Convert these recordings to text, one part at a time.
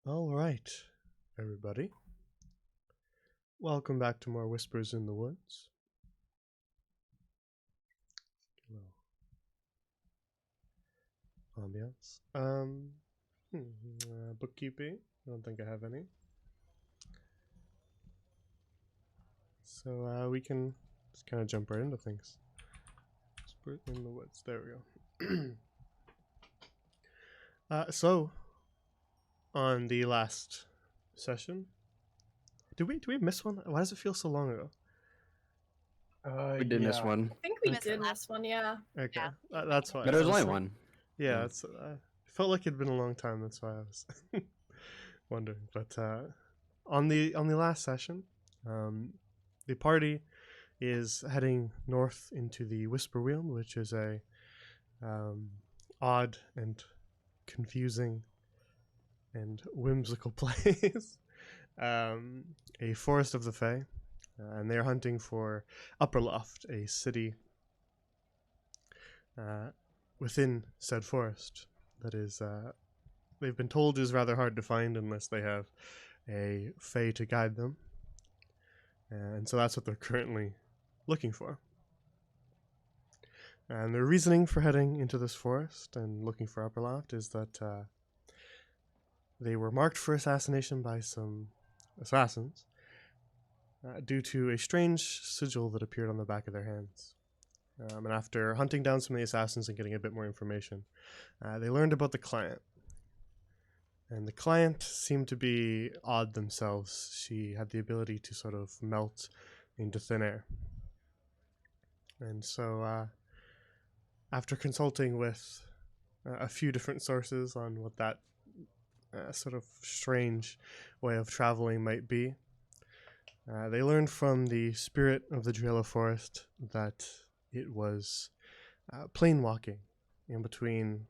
All right, everybody. Welcome back to more Whispers in the Woods. Hello. Ambiance. Bookkeeping. I don't think I have any. So we can just kind of jump right into things. Whispers in the Woods. There we go. So on the last session, did we miss one? Why does it feel so long ago? We did miss one. I think we Okay. did miss one, yeah. Okay, Yeah. that's why. But there was I only like- one. Yeah, Yeah. it's. I felt like it'd been a long time. That's why I was wondering. But on the last session, the party is heading north into the Whisperweald, which is a odd and confusing and whimsical place. A forest of the Fae, and they're hunting for Upperloft, a city within said forest that is they've been told is rather hard to find unless they have a fae to guide them, and so that's what they're currently looking for. And their reasoning for heading into this forest and looking for Upperloft is that they were marked for assassination by some assassins due to a strange sigil that appeared on the back of their hands. And after hunting down some of the assassins and getting a bit more information, they learned about the client. And the client seemed to be odd themselves. She had the ability to sort of melt into thin air. And so, after consulting with a few different sources on what that sort of strange way of traveling might be, they learned from the spirit of the Drela Forest that it was plane walking in between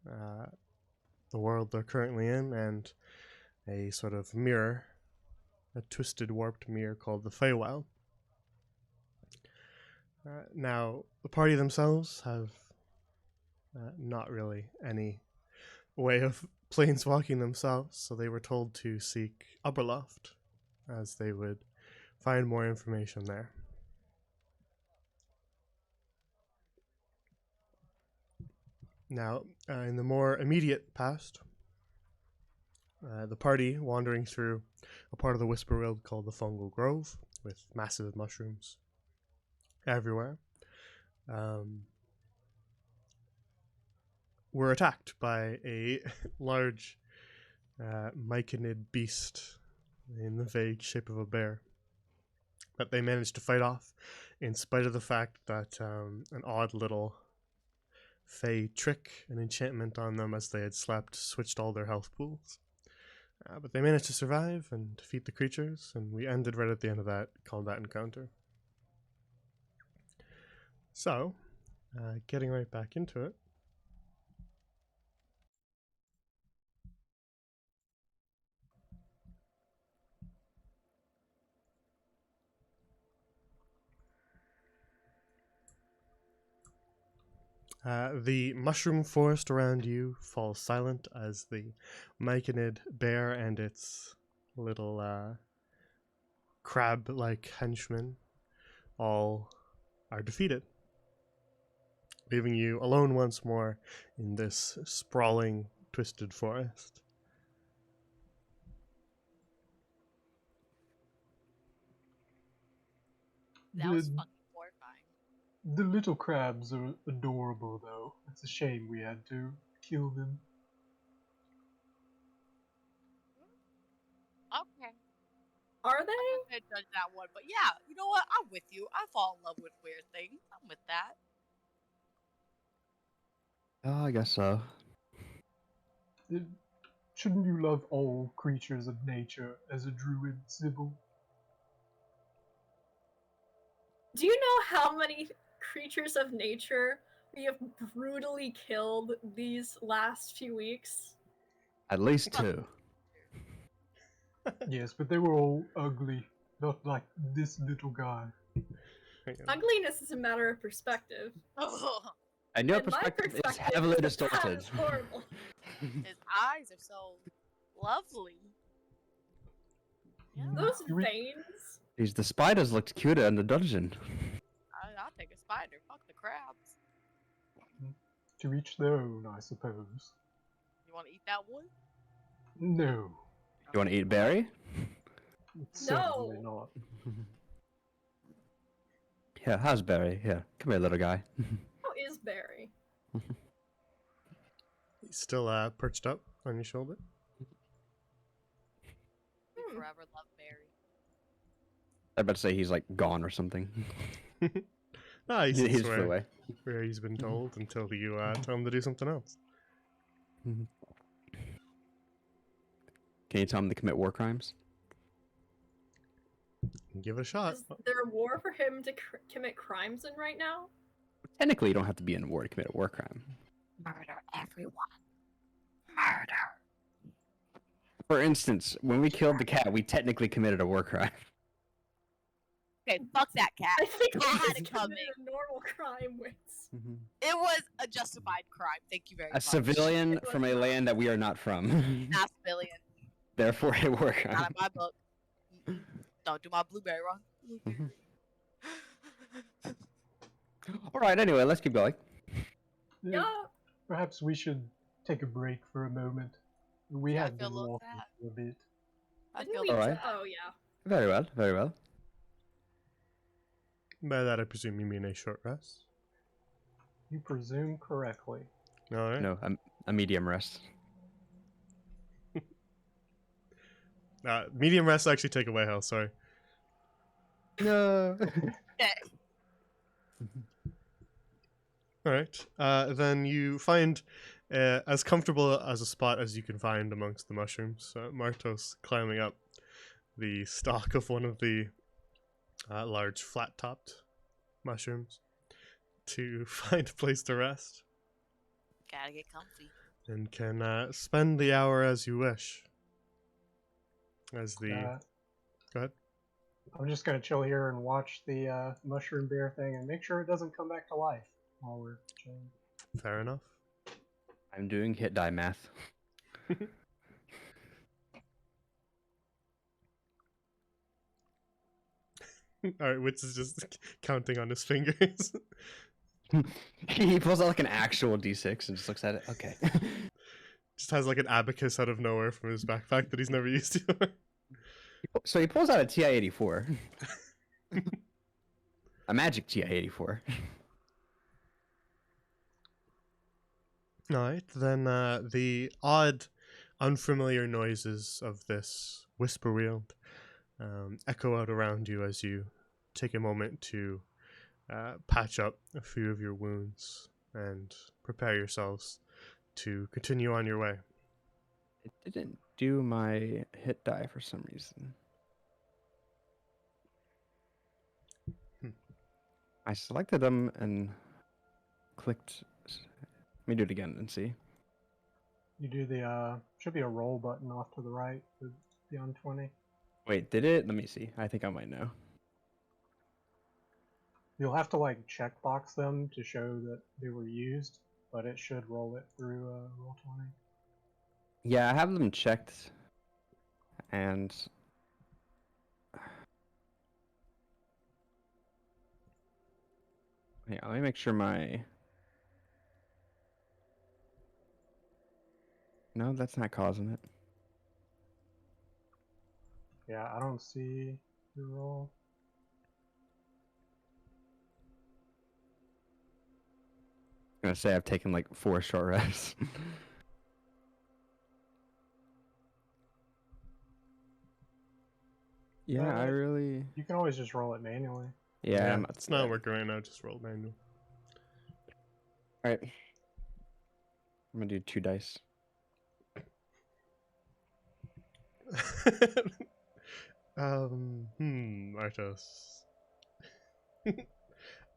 the world they're currently in and a sort of mirror, a twisted, warped mirror called the Feywild. Now, the party themselves have not really any way of planeswalking themselves, so they were told to seek Upperloft, as they would find more information there. Now, in the more immediate past, the party wandering through a part of the Whisperweald called the Fungal Grove, with massive mushrooms everywhere, were attacked by a large myconid beast in the vague shape of a bear that they managed to fight off, in spite of the fact that an odd little fey trick and enchantment on them as they had slept switched all their health pools. But they managed to survive and defeat the creatures, and we ended right at the end of that combat encounter. So, getting right back into it. The mushroom forest around you falls silent as the myconid bear and its little crab-like henchmen all are defeated, leaving you alone once more in this sprawling, twisted forest. That was fucking horrifying. The little crabs are adorable, though. It's a shame we had to kill them. Okay. Are I'm they? not gonna judge that one, but yeah, you know what? I'm with you. I fall in love with weird things. I'm with that. Oh, I guess so. Shouldn't you love all creatures of nature as a druid, Sybil? Do you know how many creatures of nature we have brutally killed these last few weeks? At least two. Yes, but they were all ugly. Not like this little guy. Hang on. Ugliness is a matter of perspective. And your And my perspective is perspective heavily is that distorted. is horrible. His eyes are so lovely. Yeah, Those You re- veins. Jeez, the spiders looked cuter in the dungeon. I'll take a spider. Fuck the crabs. To each their own, I suppose. You want to eat that one? No, You want to eat berry? certainly not. Yeah, how's Barry? Here, come here, little guy. How is Barry? He's still perched up on your shoulder. Hmm. Forever love Barry. I about to say he's like gone or something. Ah, he's, He's where, flew away. where he's been told until you tell him to do something else. Can you tell him to commit war crimes? Give it a shot. Is there a war for him to commit crimes in right now? Technically, you don't have to be in war to commit a war crime. Murder everyone. Murder. For instance, when we killed the cat, we technically committed a war crime. Okay, fuck that cat. I think Cat he had just it coming. committed a normal crime with. It was a justified crime. Thank you very A much. civilian It was from a not. land that we are not from. Not civilian. Therefore, a war Not crime. in my book. Don't do my blueberry wrong. Alright, anyway, let's keep going. Yeah. Perhaps we should take a break for a moment. We Yeah, I have feel been a little walking sad. for a bit. I Didn't feel we that. Alright. Oh yeah. Very well, very well. By that, I presume you mean a short rest. You presume correctly. All right. No, a medium rest. Medium rest actually take away health. Sorry. No. All right. Then you find as comfortable as a spot as you can find amongst the mushrooms. Martos climbing up the stalk of one of the large flat-topped mushrooms to find a place to rest, Gotta get comfy. and can spend the hour as you wish. As the go ahead. I'm just gonna chill here and watch the mushroom bear thing and make sure it doesn't come back to life while we're chilling. Fair enough. I'm doing hit die math. All right, Witz is just counting on his fingers. He pulls out like an actual d6 and just looks at it. Okay. Just has like an abacus out of nowhere from his backpack that he's never used to. So he pulls out a TI-84. A magic TI-84. Alright, then the odd, unfamiliar noises of this whisper world echo out around you as you take a moment to patch up a few of your wounds and prepare yourselves to continue on your way. It didn't do my hit die for some reason. I selected them and clicked. Let me do it again and see. You do the should be a roll button off to the right for beyond 20. Wait, did it? Let me see. I think I might know. You'll have to like checkbox them to show that they were used, but it should roll it through roll 20. Yeah, I have them checked. And yeah, let me make sure my. No, that's not causing it. Yeah, I don't see your roll. I'm gonna say I've taken like 4 short rests. Yeah, I really. You can always just roll it manually. Yeah, I'm it's not working right now. Just roll manual. Alright. I'm gonna do 2 dice. Martos.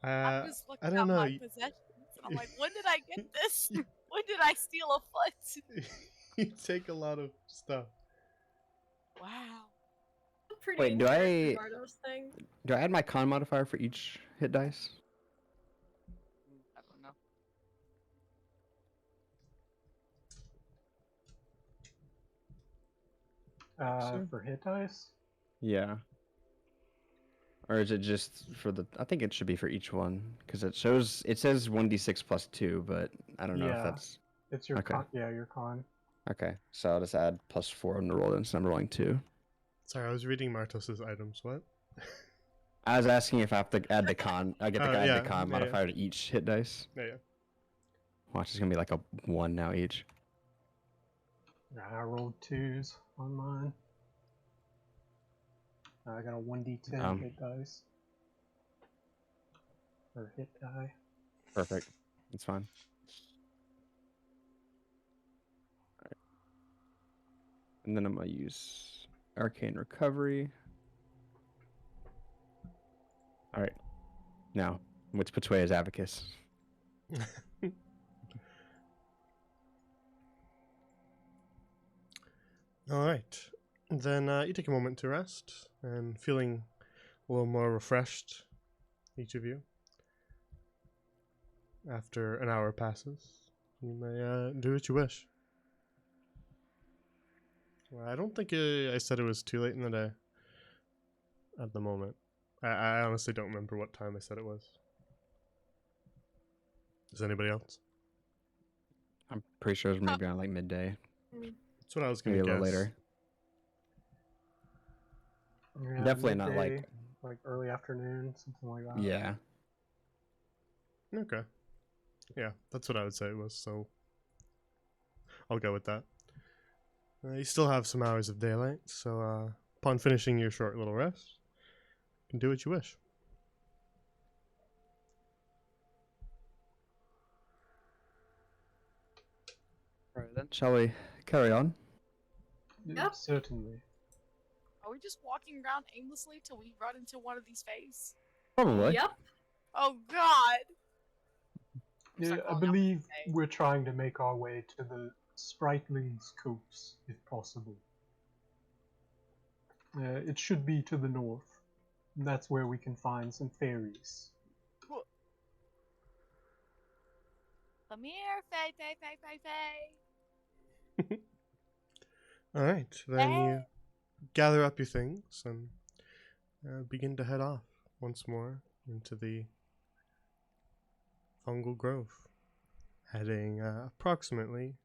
I'm just looking I don't at know. my possessions. I'm like, when did I get this? When did I steal a foot? You take a lot of stuff. Wow. Pretty Wait, do I- Mardos thing. Do I add my con modifier for each hit dice? I don't know. so. For hit dice? Yeah. Or is it just for the? I think it should be for each one because it says 1d6 plus 2, but I don't know if Yeah. that's It's your Okay. con. Yeah, your con. okay. So I'll just add +4 on the roll, and so I'm rolling 2. Sorry, I was reading Martos's items. What? I was asking if I have to add the con. I get to add yeah, the con yeah, yeah. modifier to each hit dice. Yeah, yeah. Watch, it's gonna be like a 1 now each. I rolled 2s on mine. I got a 1d10 hit dice. Or hit die. Perfect. It's fine. Alright. And then I'm gonna use Arcane Recovery. All right. Now, what's Petwea's Abacus? All right. Then you take a moment to rest and feeling a little more refreshed, each of you. After an hour passes, you may do what you wish. Well, I don't think I said it was too late in the day at the moment. I honestly don't remember what time I said it was. Does anybody else? I'm pretty sure it was maybe around like midday, That's what I was going maybe to a guess. little later. Yeah, Definitely not midday, like early afternoon, something like that. yeah. Okay. Yeah, that's what I would say it was, so I'll go with that. You still have some hours of daylight, so upon finishing your short little rest, you can do what you wish. All right then. Shall we carry on? Yep. Certainly. Are we just walking around aimlessly till we run into one of these fays? Probably. Yep. Oh God! Looks Yeah, like I all that believe was we're trying to make our way to the Spritling's Copse, if possible. It should be to the north. And that's where we can find some fairies. Come here, Fay, Fay, Fay, Fay, Fay. All right, then you gather up your things and begin to head off once more into the Fungal Grove, heading approximately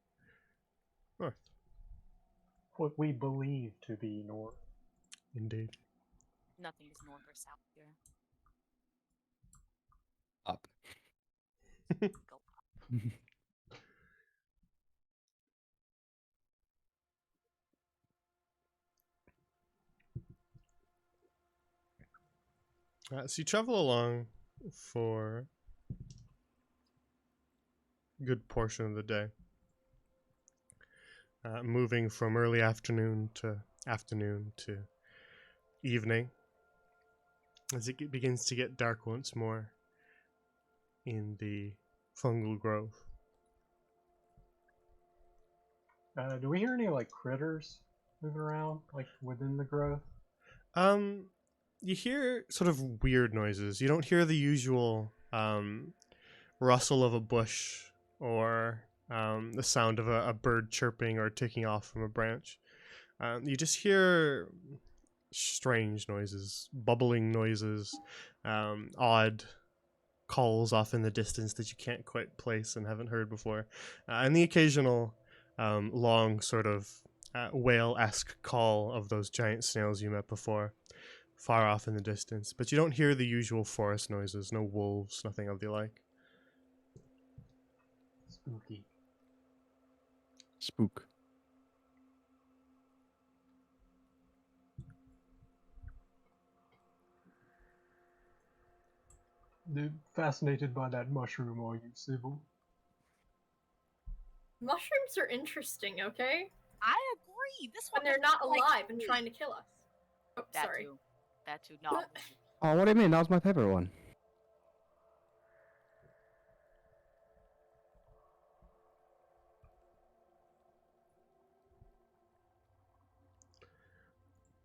north. What we believe to be north. Indeed. Nothing is north or south here. Up. Go up. So you travel along for a good portion of the day, moving from early afternoon to evening, as it begins to get dark once more in the Fungal Grove. Do we hear any critters moving around, within the grove? You hear sort of weird noises. You don't hear the usual rustle of a bush or the sound of a bird chirping or ticking off from a branch. You just hear strange noises, bubbling noises, odd calls off in the distance that you can't quite place and haven't heard before, and the occasional long sort of whale-esque call of those giant snails you met before, far off in the distance. But you don't hear the usual forest noises, no wolves, nothing of the like. Spooky. Spook. Fascinated by that mushroom, are you, Sybil? Mushrooms are interesting, okay? I agree. This When one they're doesn't not like alive and me. trying to kill us. Oh, That sorry. too. That too. No. Oh, what do you mean? That was my favorite one.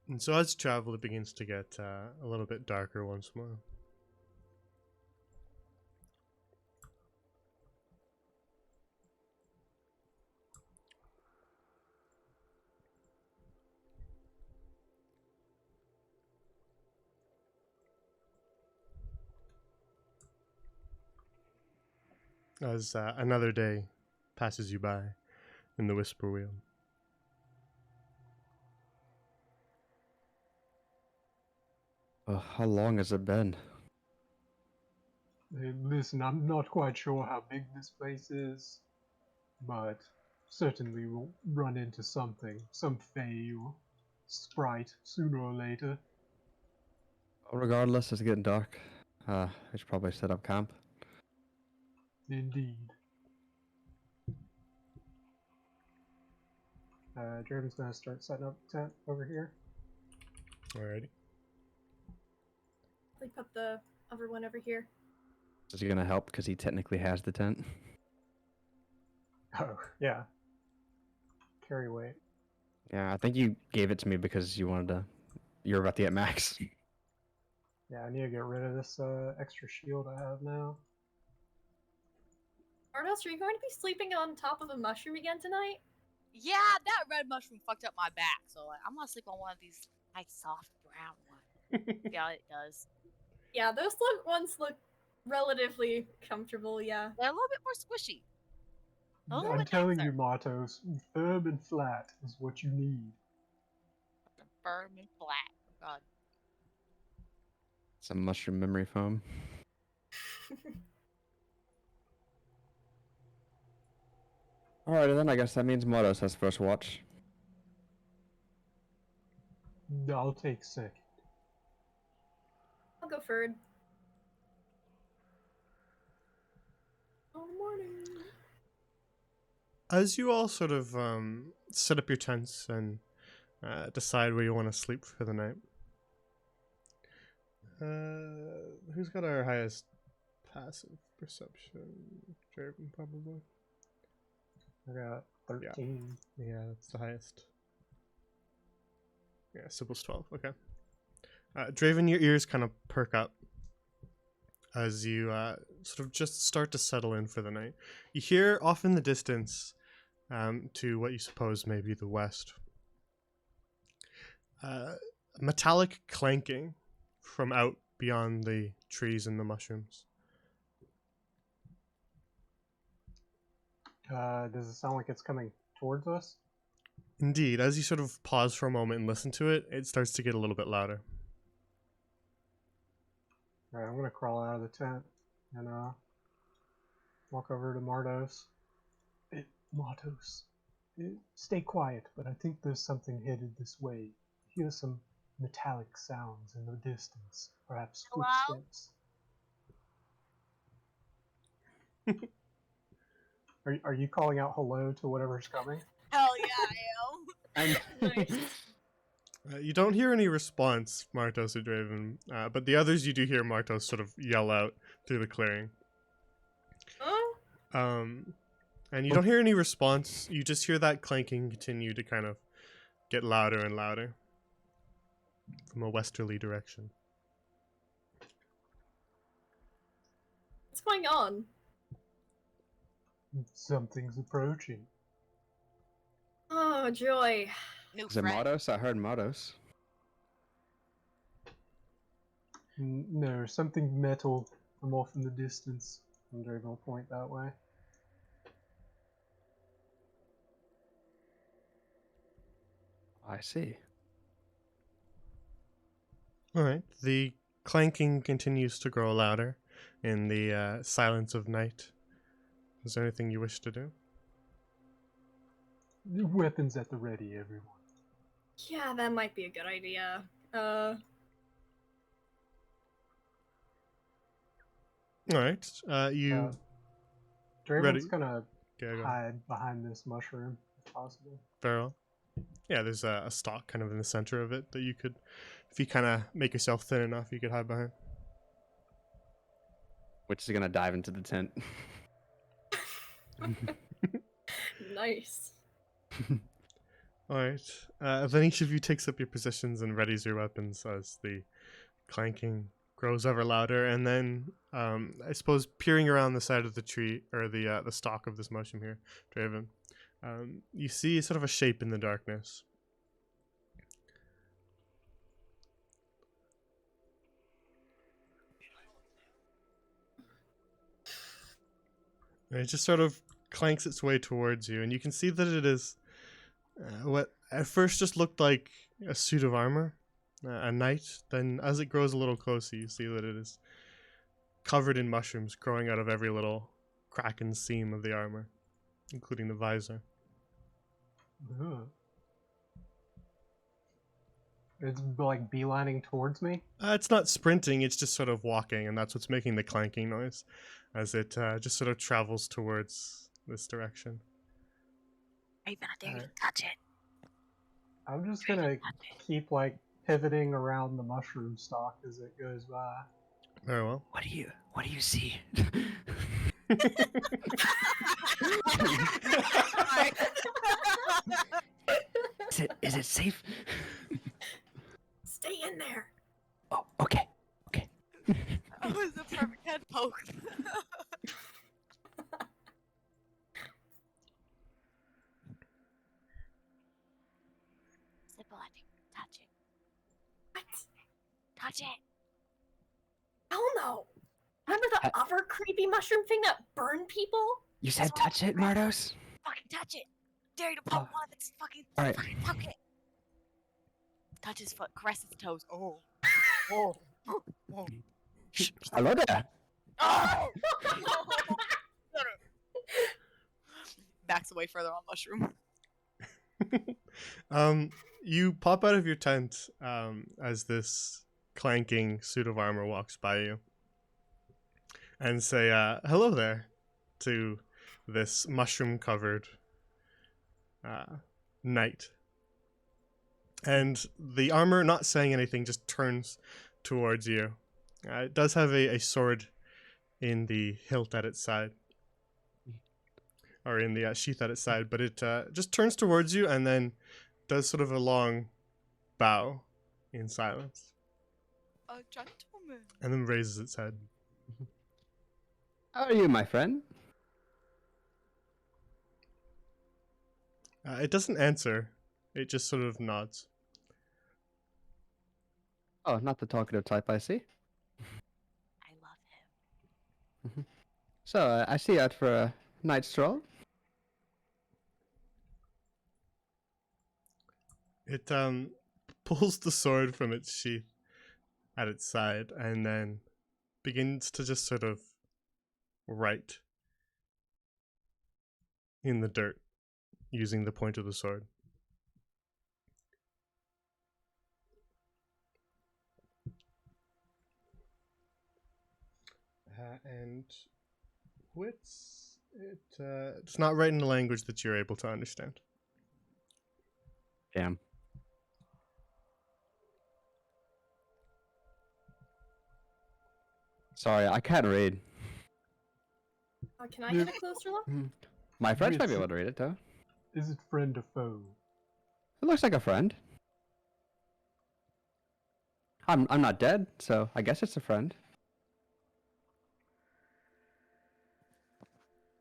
And so as you travel, it begins to get a little bit darker once more. as another day passes you by in the Whisper Wheel. How long has it been? Hey, listen, I'm not quite sure how big this place is, but certainly we'll run into something, some fae or sprite, sooner or later. Regardless, it's getting dark. I should probably set up camp. Indeed. Draven's gonna start setting up the tent over here. Alrighty. We put the other one over here. Is he gonna help because he technically has the tent? Oh, yeah. Carry weight. Yeah, I think you gave it to me because you wanted to. You're about to get max. Yeah, I need to get rid of this extra shield I have now. Arnos, are you going to be sleeping on top of a mushroom again tonight? Yeah, that red mushroom fucked up my back, so I'm gonna sleep on one of these nice soft brown ones. Yeah, it does. Yeah, those ones look relatively comfortable, yeah. They're a little bit more squishy. A little I'm bit telling nicer. you, Matos, firm and flat is what you need. Firm and flat. God. Some mushroom memory foam. Alrighty then, I guess that means Motos has first watch. I'll take second. I'll go third. Oh, morning. As you all sort of set up your tents and decide where you want to sleep for the night, who's got our highest passive perception? Draven, probably. I got 13. Yeah, that's the highest. Yeah, Sybil's 12. Okay. Draven, your ears kind of perk up as you sort of just start to settle in for the night. You hear off in the distance, to what you suppose may be the west, metallic clanking from out beyond the trees and the mushrooms. Does it sound like it's coming towards us? Indeed, as you sort of pause for a moment and listen to it, it starts to get a little bit louder. Alright, I'm gonna crawl out of the tent and walk over to Mardos. Mardos, stay quiet, but I think there's something headed this way. I hear some metallic sounds in the distance, perhaps Hello? footsteps. Are you calling out hello to whatever's coming? Hell yeah, I am. Nice. You don't hear any response, Martos or Draven, but the others you do hear Martos sort of yell out through the clearing. Oh, And you don't hear any response. You just hear that clanking continue to kind of get louder and louder from a westerly direction. what's going on? Something's approaching. Oh, joy. New Is it friend. Motos? I heard Motos. No, something metal from off in the distance. I'm Draven will point that way. I see. Alright, the clanking continues to grow louder in the silence of night. Is there anything you wish to do? Weapons at the ready, everyone. Yeah, that might be a good idea. Alright, you... Draven's ready? gonna go. hide behind this mushroom, if possible. Farrell? Yeah, there's a stalk kind of in the center of it that you could, if you kind of make yourself thin enough, you could hide behind. Which is gonna dive into the tent. Nice. Alright, then each of you takes up your positions and readies your weapons as the clanking grows ever louder, and then I suppose peering around the side of the tree, or the stalk of this mushroom here, Draven, you see sort of a shape in the darkness. And it just sort of clanks its way towards you, and you can see that it is what at first just looked like a suit of armor, a knight. Then, as it grows a little closer, you see that it is covered in mushrooms growing out of every little crack and seam of the armor, including the visor. Ugh. It's like beelining towards me. It's not sprinting, it's just sort of walking, and that's what's making the clanking noise as it just sort of travels towards this direction. Raven, I dare you to Alright. touch it. I'm just Raven, gonna touch it. keep like pivoting around the mushroom stalk as it goes by. Very well. What do you see? Is it safe? Stay in there. Oh, okay. That was the perfect head poke. Sybil, I think touch it. What? Touch it. Hell no. Remember the other creepy mushroom thing that burned people? You said touch it, Mardos? Fucking touch it. Dare you to poke one of its fucking. Alright. Fucking poke it. Touch his foot. Caress his toes. Oh. Oh. Oh. Hello there. Oh! Backs away further on mushroom. You pop out of your tent as this clanking suit of armor walks by you and say, hello there to this mushroom covered knight. And the armor, not saying anything, just turns towards you. It does have a sword in the hilt at its side, or in the sheath at its side, but it just turns towards you and then does sort of a long bow in silence, A gentleman. and then raises its head. How are you, my friend? It doesn't answer. It just sort of nods. Oh, not the talkative type, I see. I love him. So, I see you out for a night stroll. It pulls the sword from its sheath at its side and then begins to just sort of write in the dirt using the point of the sword. And wits, it's not written in a language that you're able to understand. Damn. Sorry, I can't read. Can I get a closer look? My friends might be Wits. able to read it, though. Is it friend or foe? It looks like a friend. I'm not dead, so I guess it's a friend.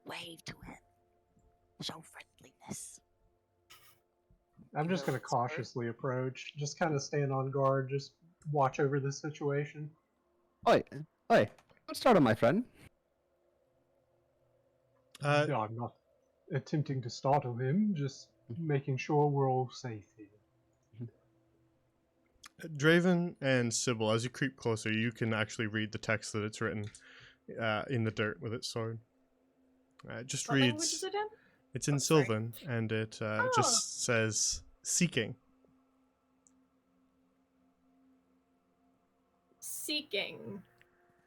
Wave to him. Show friendliness. I'm just gonna cautiously approach, just kind of stand on guard, just watch over the situation. Oi, don't start on my friend. No, I'm not attempting to startle him, just making sure we're all safe here. Draven and Sybil, as you creep closer, you can actually read the text that it's written in the dirt with its sword. It just What language reads. is it in? It's in Oh, sorry. Sylvan, and it Oh. just says seeking. Seeking.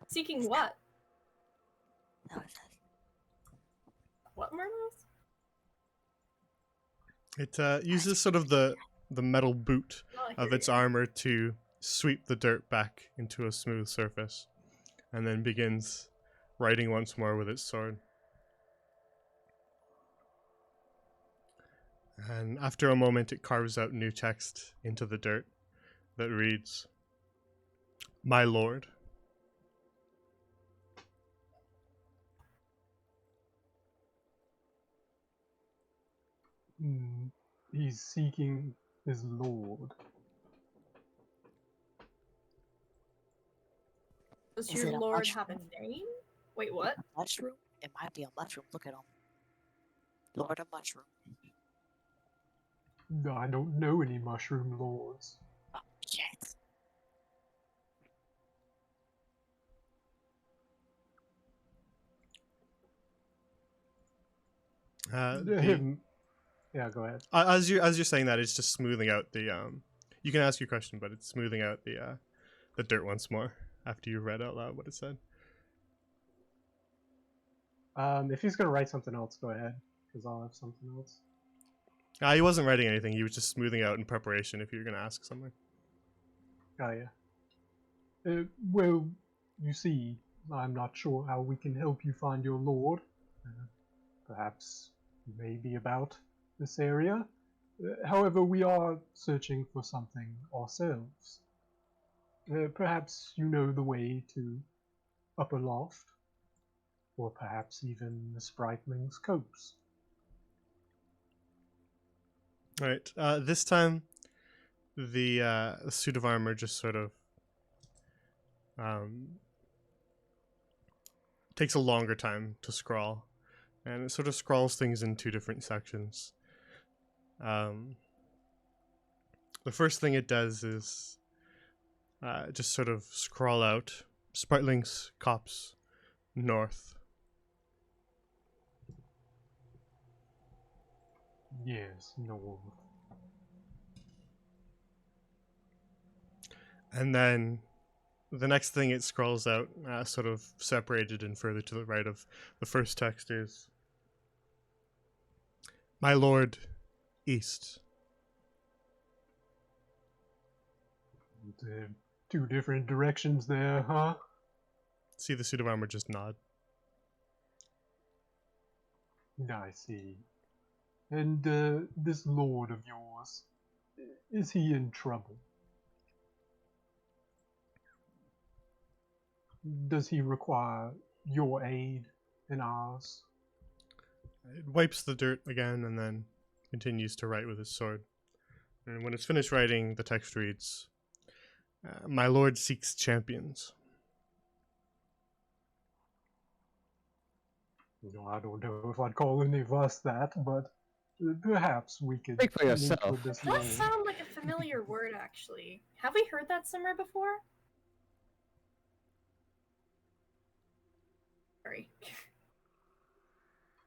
Seeking what? No, it says. What, Marlos? It uses sort of the metal boot Oh, I of hear its you. armor to sweep the dirt back into a smooth surface, and then begins writing once more with its sword. And after a moment, it carves out new text into the dirt that reads, "My lord." He's seeking his lord. Does Is your it a lord have a mushroom? name? Wait, what? Mushroom? It might be a mushroom. Look at him. Lord of Mushroom. No, I don't know any mushroom lords. Oh, shit. Him. Yeah, go ahead. As you're saying that, it's just smoothing out the You can ask your question, but it's smoothing out the dirt once more after you read out loud what it said. If he's gonna write something else, go ahead, because I'll have something else. He wasn't writing anything. He was just smoothing out in preparation if you were going to ask something. Oh yeah. Well, you see, I'm not sure how we can help you find your lord. Perhaps maybe about this area. However, we are searching for something ourselves. Perhaps you know the way to Upper Loft, or perhaps even the Spritling's Copse. All right. This time, the suit of armor just sort of takes a longer time to scrawl, and it sort of scrawls things in two different sections. The first thing it does is just sort of scrawl out Spritling's Copse North. Yes, no. And then the next thing it scrolls out, sort of separated and further to the right of the first text, is My Lord East. Two different directions there, huh? See the suit of armor just nod. I see. And this lord of yours, is he in trouble? Does he require your aid and ours? It wipes the dirt again and then continues to write with his sword. And when it's finished writing, the text reads, My Lord seeks champions. No, I don't know if I'd call any of us that, but perhaps we could Speak for meet yourself. with this It does lord. sound like a familiar word, actually. Have we heard that somewhere before? Sorry.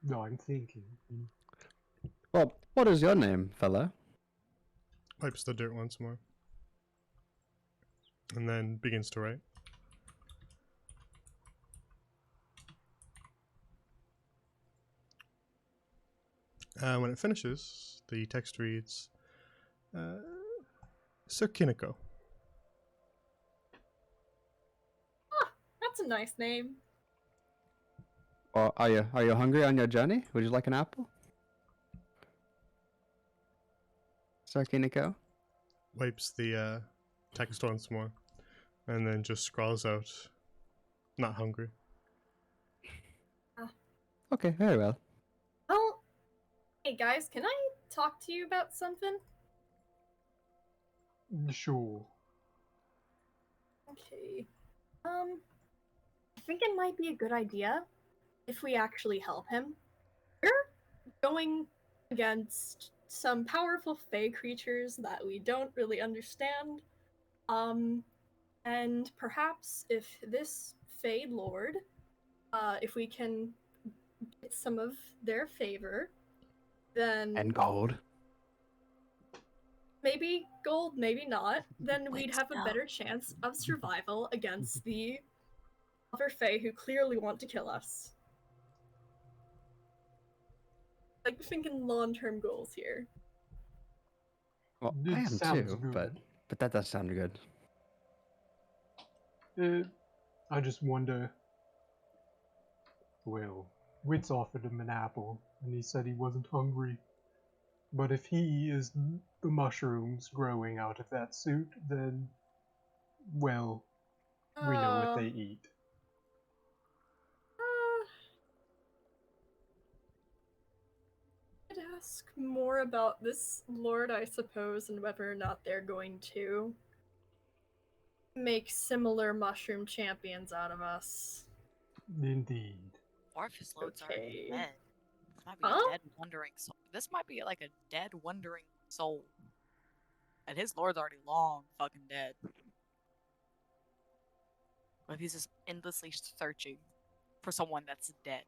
No, I'm thinking. Well, what is your name, fella? Wipes the dirt once more. And then begins to write. When it finishes, the text reads, Sir Kiniko. That's a nice name. Or are you hungry on your journey? Would you like an apple? Sir Kiniko? Wipes the text once more. And then just scrawls out, not hungry. Okay, very well. Oh, hey guys, can I talk to you about something? Sure. Okay. I think it might be a good idea if we actually help him. We're going against some powerful fey creatures that we don't really understand. And perhaps if this fey lord, if we can get some of their favor, then And gold. maybe gold, maybe not, then we'd Wait, have a no. better chance of survival against the other Fae who clearly want to kill us. Like, thinking long-term goals here. Well, It I am sounds too, good. but that does sound good. I just wonder. Well, Wits offered him an apple, and he said he wasn't hungry. But if he is the mushrooms growing out of that suit, then, well, we know what they eat. I'd ask more about this lord, I suppose, and whether or not they're going to make similar mushroom champions out of us. Indeed. Or if his load's already Okay. dead. This might be Huh? a dead wandering soul. This might be like a dead wandering soul. And his lord's already long fucking dead. But he's just endlessly searching for someone that's dead.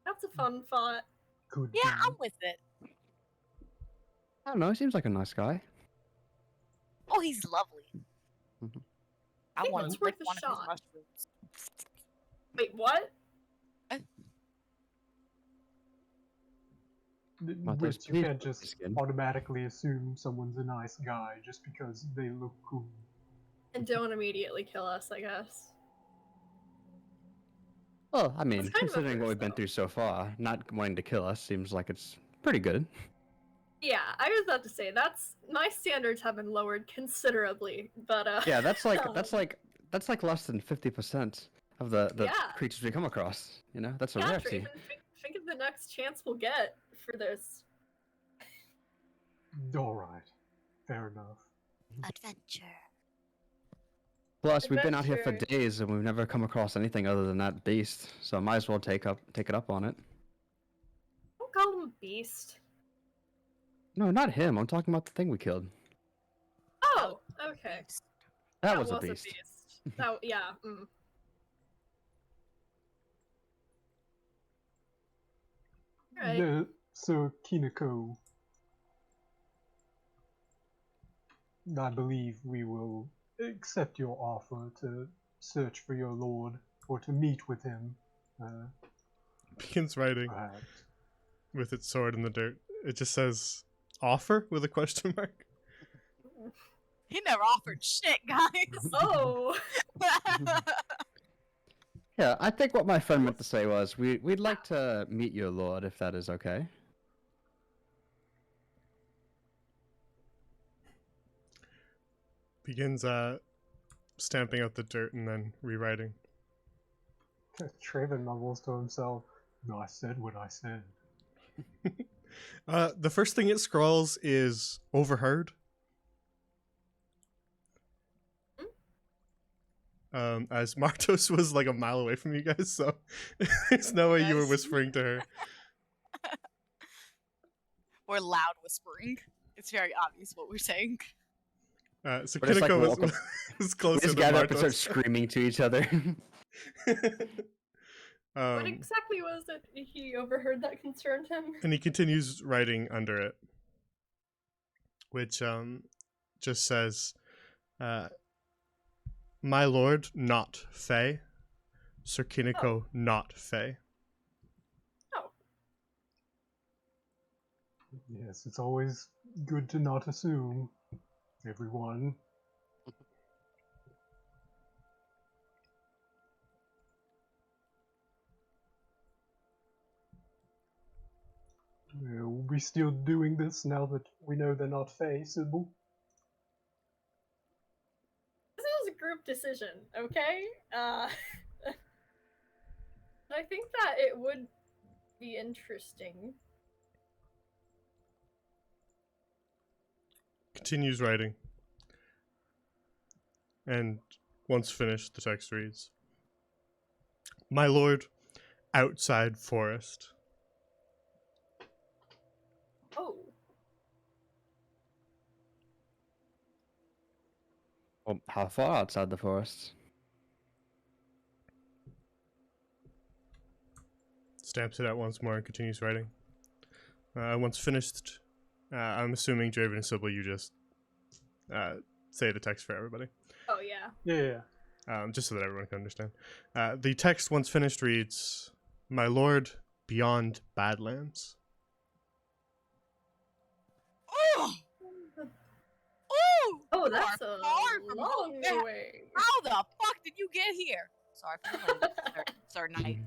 That's a fun thought. Could Yeah, be. I'm with it. I don't know. He seems like a nice guy. Oh, he's lovely. Mhm. I think want it's to lick worth a one of his shot. mushrooms. Wait, what? Matos, Which you please can't look just his skin. automatically assume someone's a nice guy just because they look cool. And don't immediately kill us, I guess. Well, I mean, kind of a considering what first, we've been though. through so far, not wanting to kill us seems like it's pretty good. Yeah, I was about to say my standards have been lowered considerably, but Yeah, that's like um, that's like less than 50% of the Yeah. creatures we come across. You know, that's a yeah, rarity. Draven, think of the next chance we'll get for this. Alright, fair enough. Adventure. Plus, we've been out here for Adventure. days and we've never come across anything other than that beast. So I might as well take it up on it. Don't call him a beast. No, not him. I'm talking about the thing we killed. Oh, okay. That was a beast. That, yeah. Mm. Alright. Yeah, so Kinako, I believe we will accept your offer to search for your lord or to meet with him. Begins writing Perhaps. with its sword in the dirt. It just says offer with a question mark. He never offered shit, guys. Oh! Yeah, I think what my friend meant to say was we'd like to meet your lord if that is okay. Begins stamping out the dirt and then rewriting. Traven mumbles to himself, "No, I said what I said." The first thing it scrolls is overheard. As Martos was like a mile away from you guys, so there's no way you were Yes. whispering to her. We're loud whispering. It's very obvious what we're saying. So We're just, like, Kineko was, walk up- was We closer just than gather up and start Martos. screaming to each other. What exactly was it he overheard that concerned him? And he continues writing under it, which just says, "My lord, not Fae. Sir Kineko, not Fae." Oh. Yes, it's always good to not assume. Everyone. Are we still doing this now that we know they're not Fae, Sybil? This was a group decision, okay? I think that it would be interesting. Continues writing. And once finished, the text reads, "My lord, outside forest." Oh. Well, how far outside the forest? Stamps it out once more and continues writing. Once finished, I'm assuming Draven and Sybil, you just say the text for everybody. Oh, yeah. Yeah. Just so that everyone can understand. The text, once finished, reads, "My lord, beyond Badlands." Oh! Oh! Oh, You that's are a far from long home. Yeah. way. How the fuck did you get here? Sorry for the third night.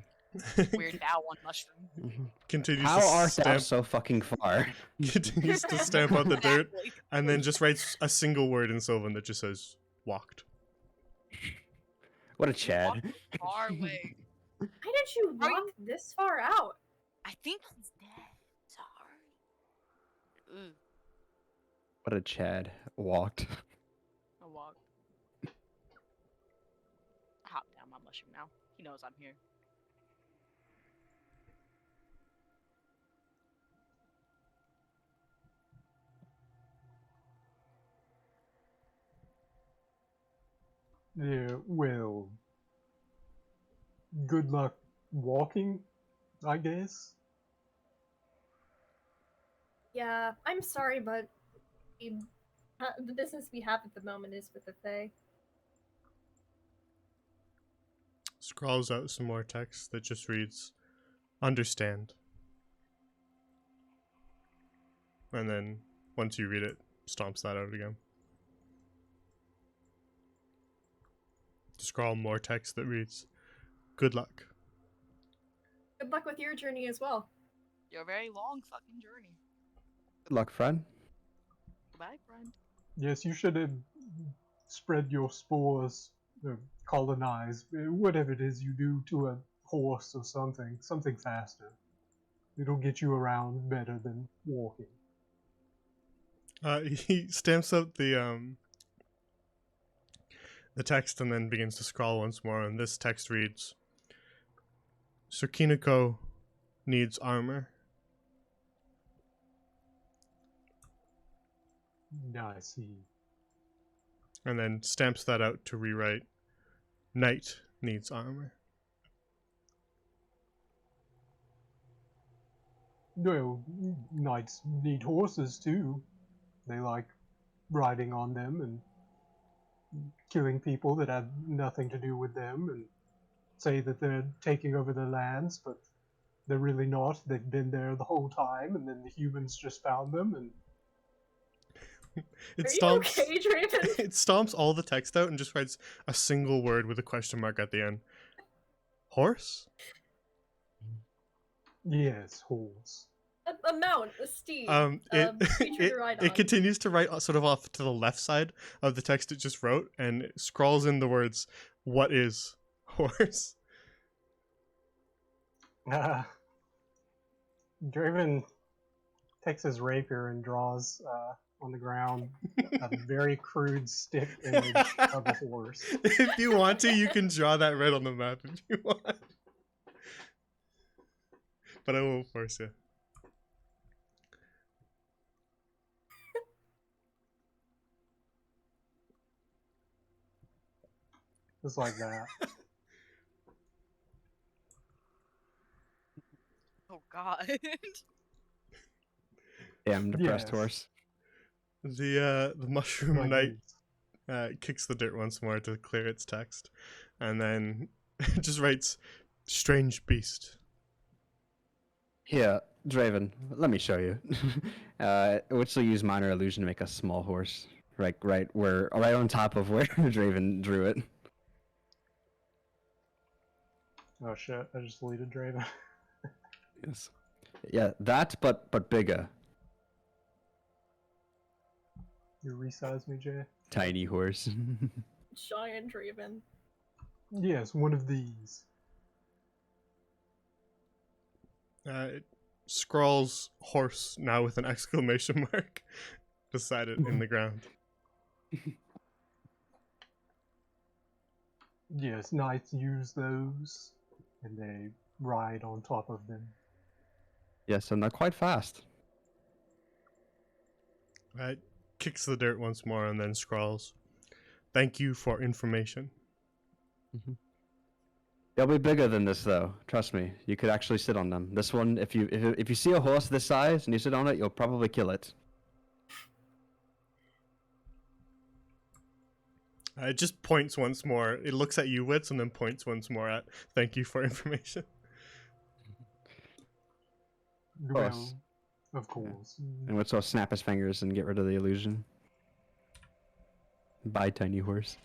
Weird now one mushroom. Continues How to art thou stamp, so fucking far? continues to stamp out the dirt, Exactly. and then just writes a single word in Sylvan that just says, "Walked." What a You Chad. walked far away. Why did you Are walk this far out? I think he's dead. Sorry. Ooh, What a Chad. Walked. I walked. I hopped down my mushroom now. He knows I'm here. Yeah, well, good luck walking, I guess. Yeah, I'm sorry, but the business we have at the moment is with the Fae. Scrawls out some more text that just reads, "Understand." And then, once you read it, stomps that out again. Scrawl more text that reads, "Good luck." Good luck with your journey as well. Your very long fucking journey. Good luck, friend. Goodbye, friend. Yes, you should spread your spores, colonize, whatever it is you do to a horse or something faster. It'll get you around better than walking. He stamps out the text and then begins to scrawl once more, and this text reads, "Sir Kiniko needs armor." I see. And then stamps that out to rewrite, "Knight needs armor." Well, knights need horses too. They like riding on them and killing people that have nothing to do with them and say that they're taking over their lands, but they're really not. They've been there the whole time, and then the humans just found them. And It Are you stomps. okay, Draven? It stomps all the text out and just writes a single word with a question mark at the end. Horse? yes, horse. A mount, a steed, It creature to ride on. it continues to write sort of off to the left side of the text it just wrote, and it scrawls in the words, "What is horse?" Draven takes his rapier and draws on the ground a very crude stick image of a horse. If you want to, you can draw that right on the map if you want. But I won't force you. Just like that. Oh god. Damn depressed Yes. horse. The mushroom Like knight this. kicks the dirt once more to clear its text, and then just writes, "Strange beast." Here, Draven, let me show you. Which will use minor illusion to make a small horse. Right on top of where Draven drew it. Oh shit! I just deleted Draven. Yes. Yeah, that but bigger. You resize me, Jay. Tiny horse. Giant Draven. Yes, one of these. It scrawls "horse" now with an exclamation mark beside it in the ground. Yes, knights use those, and they ride on top of them. Yes, and they're quite fast. It kicks the dirt once more and then scrawls, "Thank you for information." They'll be bigger than this, though. Trust me. You could actually sit on them. This one, if you see a horse this size and you sit on it, you'll probably kill it. It just points once more. It looks at you, Wits, and then points once more at, "Thank you for information." course. Well, of course. And Witz will snap his fingers and get rid of the illusion. Bye, tiny horse.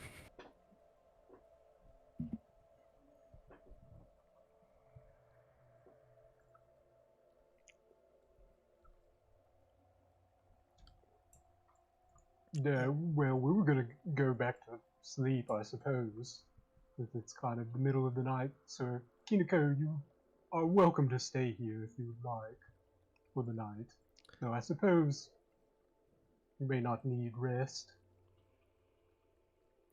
Yeah, well, we were gonna go back to sleep, I suppose. If it's kind of the middle of the night, so Kiniko, you are welcome to stay here if you would like for the night. Though I suppose you may not need rest.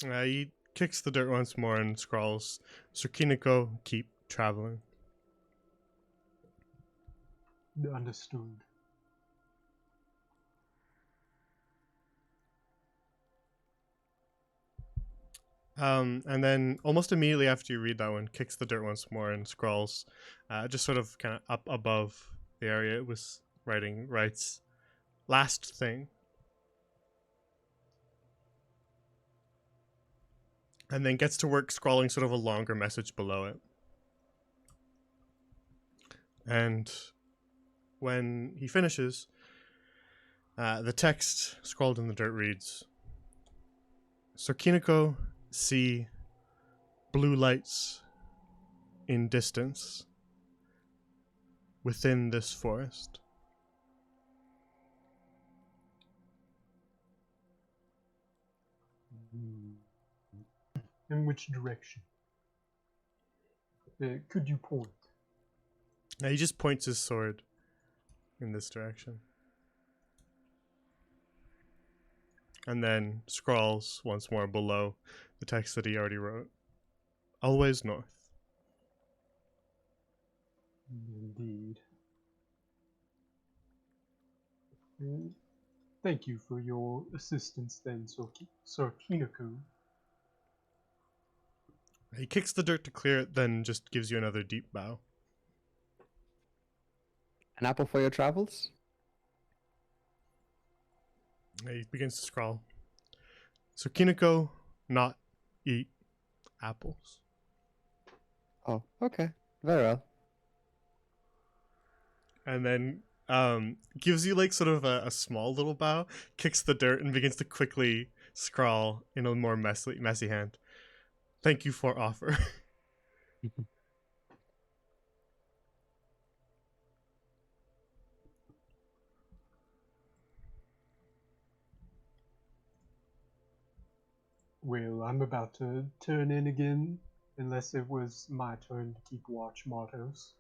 He kicks the dirt once more and scrawls, Sir Kiniko, keep traveling. Understood. And then almost immediately after you read that one, kicks the dirt once more and scrawls, just sort of kind of up above the area it was writing, writes, last thing. And then gets to work scrawling sort of a longer message below it. And when he finishes, the text scrawled in the dirt reads, Sir Kiniko, see blue lights in distance within this forest. In which direction? Could you point? Now he just points his sword in this direction. And then scrawls once more below the text that he already wrote. Always north. Indeed. Thank you for your assistance then, Sir Kinoko. He kicks the dirt to clear it, then just gives you another deep bow. An apple for your travels? He begins to scrawl. So Kiniko, not eat apples. Oh, okay. Very well. And then gives you like sort of a small little bow, kicks the dirt and begins to quickly scrawl in a more messy hand. Thank you for offer. Well, I'm about to turn in again, unless it was my turn to keep watch, Martos.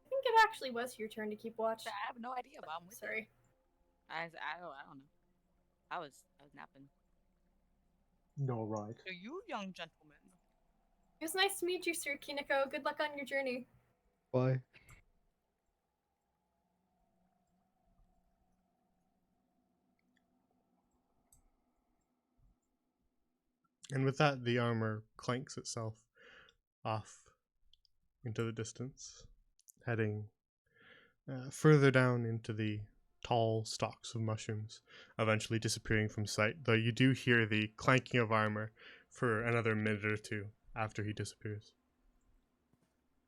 I think it actually was your turn to keep watch. I have no idea, but I'm with you. Sorry. I don't know. I was napping. All right. So you, young gentleman. It was nice to meet you, Sir Kiniko. Good luck on your journey. Why? And with that, the armor clanks itself off into the distance, heading further down into the tall stalks of mushrooms, eventually disappearing from sight, though you do hear the clanking of armor for another minute or two after he disappears.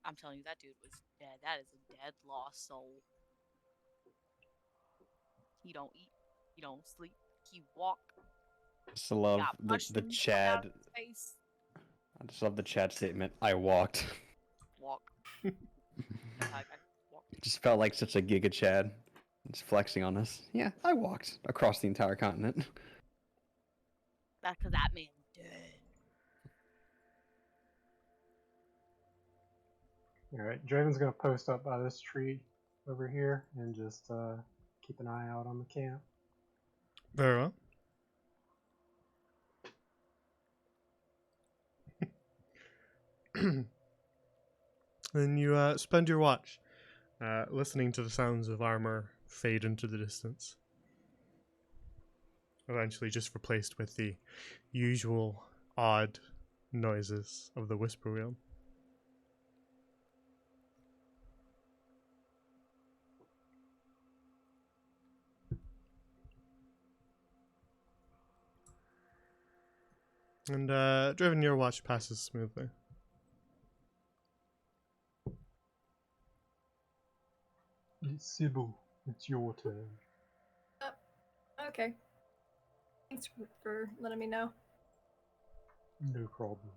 I'm telling you, that dude was dead. That is a dead lost soul. He don't eat. He don't sleep. He walk. Just love Got the mushrooms coming out Chad. of his face. I just love the Chad statement. I walked. Walk. That's how I walk. Just felt like such a Giga Chad. Just flexing on us. Yeah, I walked across the entire continent. That's because that man's dead. Alright, Draven's gonna post up by this tree over here and just keep an eye out on the camp. Very well. Then you spend your watch listening to the sounds of armor fade into the distance. Eventually just replaced with the usual odd noises of the whisper wheel. And Draven, your watch passes smoothly. Sybil, it's your turn. Okay. Thanks for letting me know. No problem.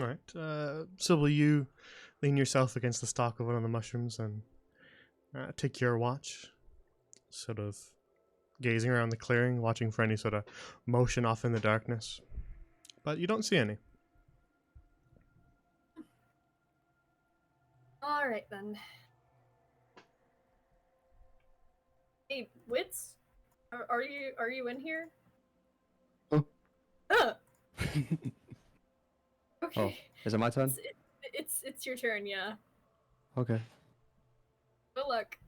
Alright, Sybil, you lean yourself against the stalk of one of the mushrooms and take your watch. sort of gazing around the clearing, watching for any sort of motion off in the darkness. But you don't see any. All right then. Hey, Wits, are you in here? Oh. Okay. Oh, is it my turn? It's your turn, yeah. Okay. Good luck.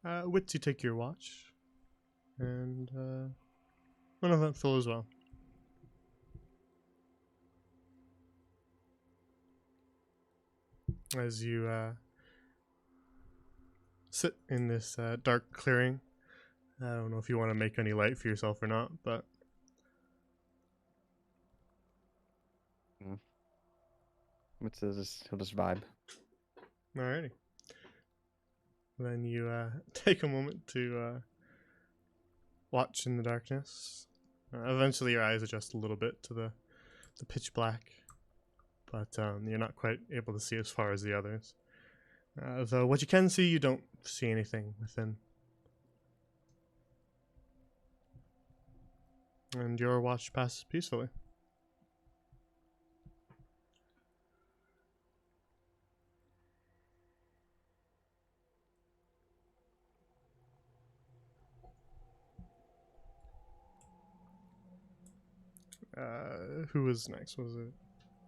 Wits, you take your watch, and one eventful as well. As you sit in this dark clearing, I don't know if you want to make any light for yourself or not, but What's this? He'll just vibe. alrighty. Then you take a moment to watch in the darkness. Eventually, your eyes adjust a little bit to the pitch black, but you're not quite able to see as far as the others. Though what you can see, you don't see anything within. And your watch passes peacefully. Who was next? Was it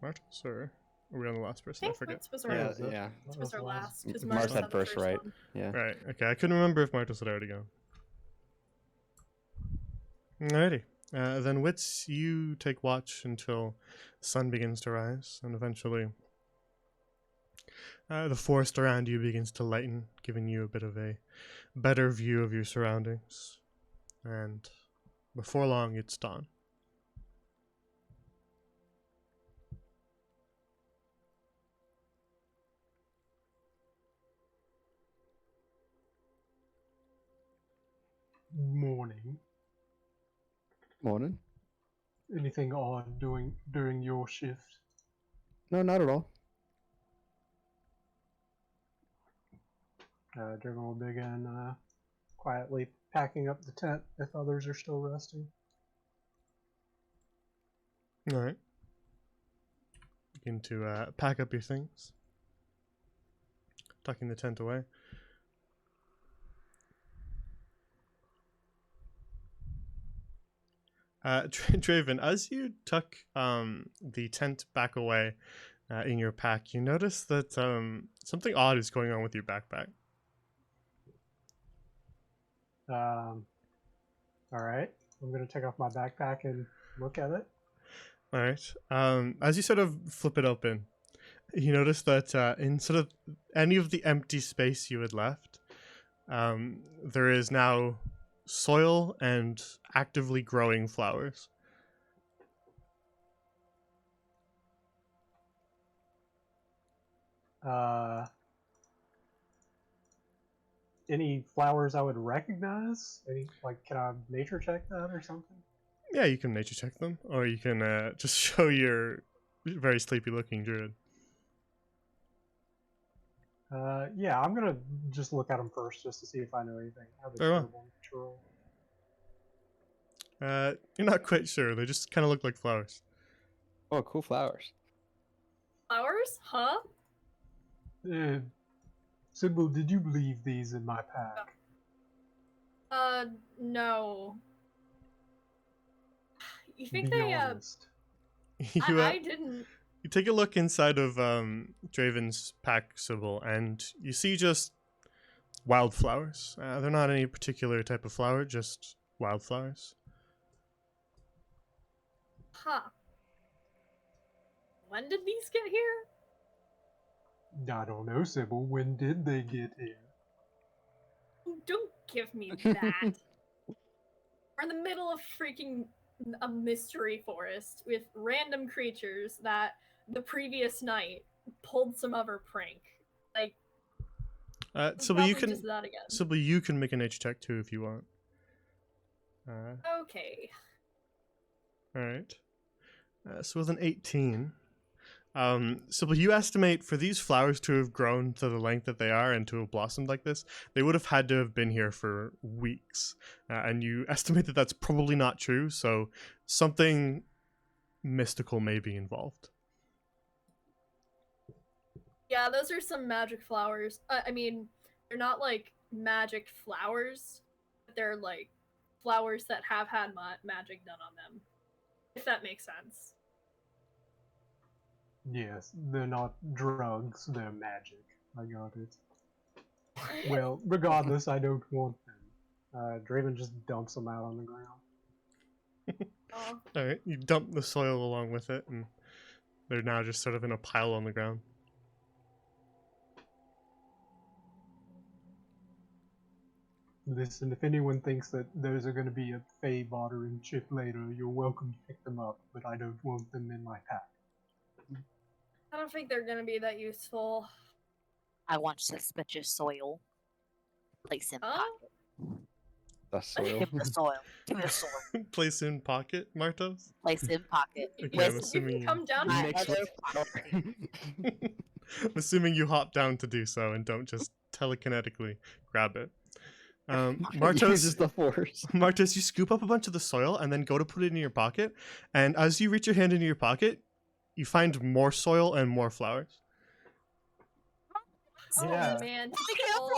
Martos, or are we on the last I person? I think forget. Wits was our, Yeah, was it? yeah. Wits was our last. 'Cause Mars Martos had had the first, right? one. Yeah. Right, okay. I couldn't remember if Martos had already gone. Alrighty. Then Wits, you take watch until the sun begins to rise, and eventually the forest around you begins to lighten, giving you a bit of a better view of your surroundings. And before long, it's dawn. Morning. Morning. Anything odd doing during your shift? No, not at all. Draven will begin quietly packing up the tent if others are still resting. Alright. Begin to pack up your things, tucking the tent away. Draven, as you tuck the tent back away in your pack, you notice that something odd is going on with your backpack. Alright, I'm going to take off my backpack and look at it. All right. As you sort of flip it open, you notice that in sort of any of the empty space you had left, there is now soil and actively growing flowers. Any flowers I would recognize? Can I nature check that or something? Yeah, you can nature check them, or you can just show your very sleepy looking druid. Yeah, I'm gonna just look at them first just to see if I know anything. How they Very well. terrible natural. You're not quite sure. They just kind of look like flowers. Oh, cool flowers. Flowers? Huh? Sybil, did you leave these in my pack? No. You think Be they, honest. you, I didn't. you take a look inside of Draven's pack, Sybil, and you see just wildflowers. They're not any particular type of flower, just wildflowers. Huh. When did these get here? I don't know, Sybil. When did they get here? Don't give me that. We're in the middle of freaking a mystery forest with random creatures that the previous night pulled some other prank. Like, Sybil, you probably can just that again. Sybil, you can make a nature check too if you want. Okay. All right. So with an 18, Sybil, you estimate for these flowers to have grown to the length that they are and to have blossomed like this, they would have had to have been here for weeks. And you estimate that that's probably not true, so something mystical may be involved. Yeah, those are some magic flowers. I mean, they're not like magic flowers, but they're like flowers that have had magic done on them. If that makes sense. Yes, they're not drugs, they're magic. I got it. Well, regardless, I don't want them. Draven just dumps them out on the ground. Oh, Alright, you dump the soil along with it, and they're now just sort of in a pile on the ground. Listen, if anyone thinks that those are going to be a Fey bartering chip later, you're welcome to pick them up, but I don't want them in my pack. I don't think they're gonna be that useful. I want suspicious soil. Place in Huh? pocket. The soil. Give me the soil. Give me the soil. Place in pocket, Martos? Place in pocket. Okay, With I'm You assuming can come down my and Mix get other it. I'm assuming you hop down to do so and don't just telekinetically grab it. Uses Martos, the force. Martos, you scoop up a bunch of the soil and then go to put it in your pocket. And as you reach your hand into your pocket, you find more soil and more flowers. Oh Yeah. man, Look look at at the all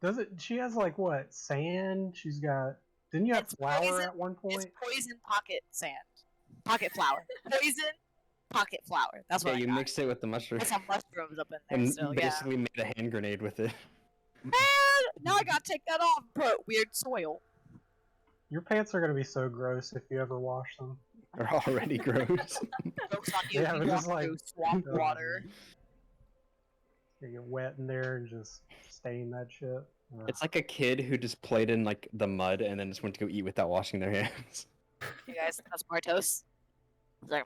Does it? She has like what? Sand. She's got. Didn't you have It's flour poison- at one It's point? poison pocket sand. Pocket flower. Poison pocket flower. That's what Yeah, I you got. mixed it with the mushroom. There's some mushrooms up in there, And so yeah. basically made a hand grenade with it. Man, now I gotta take that off and put weird soil. Your pants are gonna be so gross if you ever wash them. They're already gross. Joke's on you. Yeah, you but walk just like- through swamp Oh, water. You get wet in there and just stain that shit. Ugh. It's like a kid who just played in like the mud and then just went to go eat without washing their hands. You guys, that's Martos. It's like,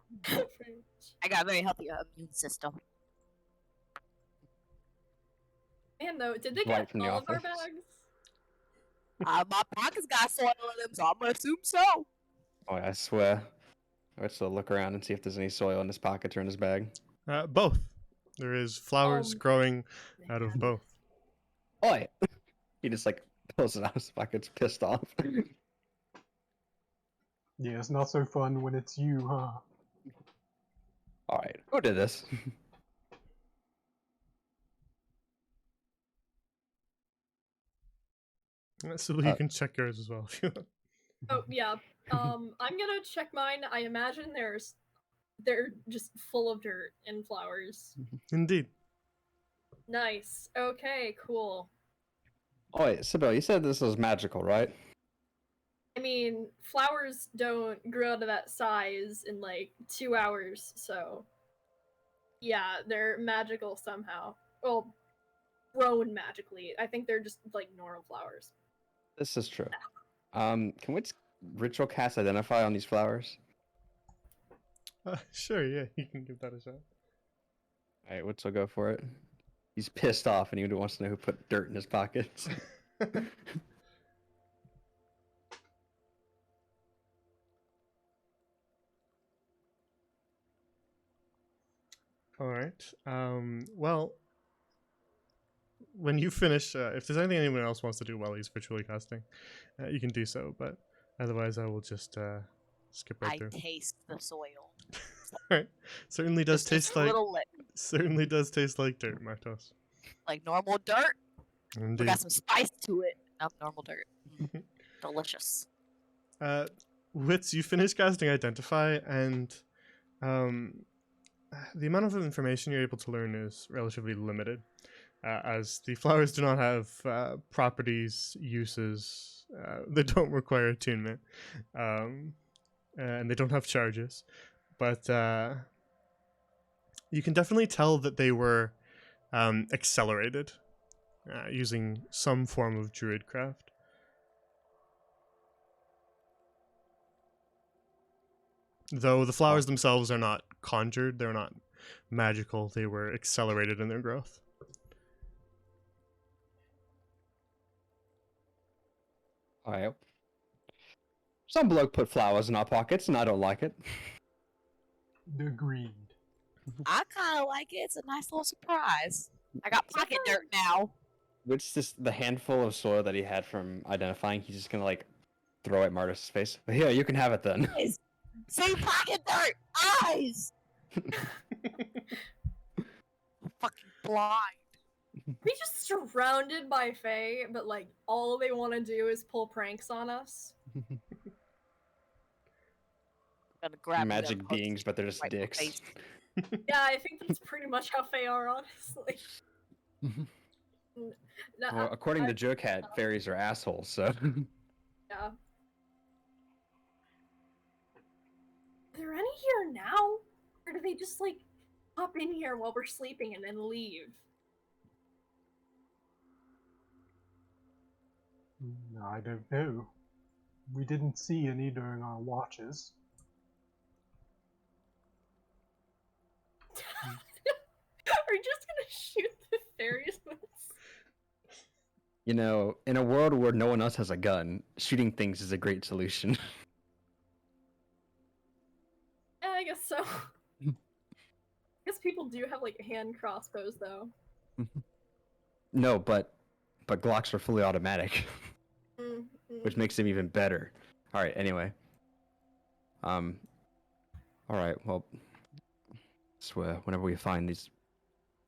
I got a very healthy immune system. Man, though, did they Right get from the all of our office. bags? My pocket's got soil in them, so I'm gonna assume so. Oh, I swear. Let's look around and see if there's any soil in his pockets or in his bag. Both. There is flowers growing out of both. Oi! He just like pulls it out of his pockets, pissed off. Yeah, it's not so fun when it's you, huh? Alright, who did this? So you can check yours as well if you want. Oh yeah. I'm gonna check mine. I imagine they're just full of dirt and flowers. Indeed. Nice. Okay, cool. Oi, Sybil, you said this was magical, right? I mean, flowers don't grow to that size in like 2 hours, so yeah, they're magical somehow. Well, grown magically. I think they're just like normal flowers. This is true. Can we just ritual cast identify on these flowers? Sure, yeah, you can give that a shot. Alright, Witzel go for it. He's pissed off and he wants to know who put dirt in his pockets. All right. Well, when you finish, if there's anything anyone else wants to do while he's virtually casting, you can do so. But otherwise, I will just skip right I through. taste the soil. All right. Certainly does Just taste a like little lick, certainly does taste like dirt, Martos. like normal dirt. We Indeed. got some spice to it. Not normal dirt. Delicious. Wits, you finish casting Identify, and the amount of information you're able to learn is relatively limited, as the flowers do not have properties, uses, they don't require attunement, and they don't have charges. But you can definitely tell that they were accelerated using some form of druidcraft. Though the flowers themselves are not conjured, they're not magical, they were accelerated in their growth. Alright. Some bloke put flowers in our pockets and I don't like it. Agreed. I kind of like it. It's a nice little surprise. I got pocket dirt now. Which just the handful of soil that he had from identifying, he's just gonna like throw at Martis' face. Yeah, you can have it then. Eyes. See pocket dirt. Eyes. I'm fucking blind. We just surrounded by Fae, but like all they want to do is pull pranks on us. Gonna grab you Magic and poke beings, but they're just right in the dicks. face. Yeah, I think that's pretty much how Fae are, honestly. No, Well, according I- to Joe Cat, fairies are assholes, so. yeah. Are there any here now? Or do they just like pop in here while we're sleeping and then leave? I don't know. We didn't see any during our watches. Are you just gonna shoot the fairies with us? You know, in a world where no one else has a gun, shooting things is a great solution. Yeah, I guess so. I guess people do have like hand crossbows though. No, but Glocks are fully automatic, Mm, which makes them even better. All right. Anyway. All right. Well, swear whenever we find these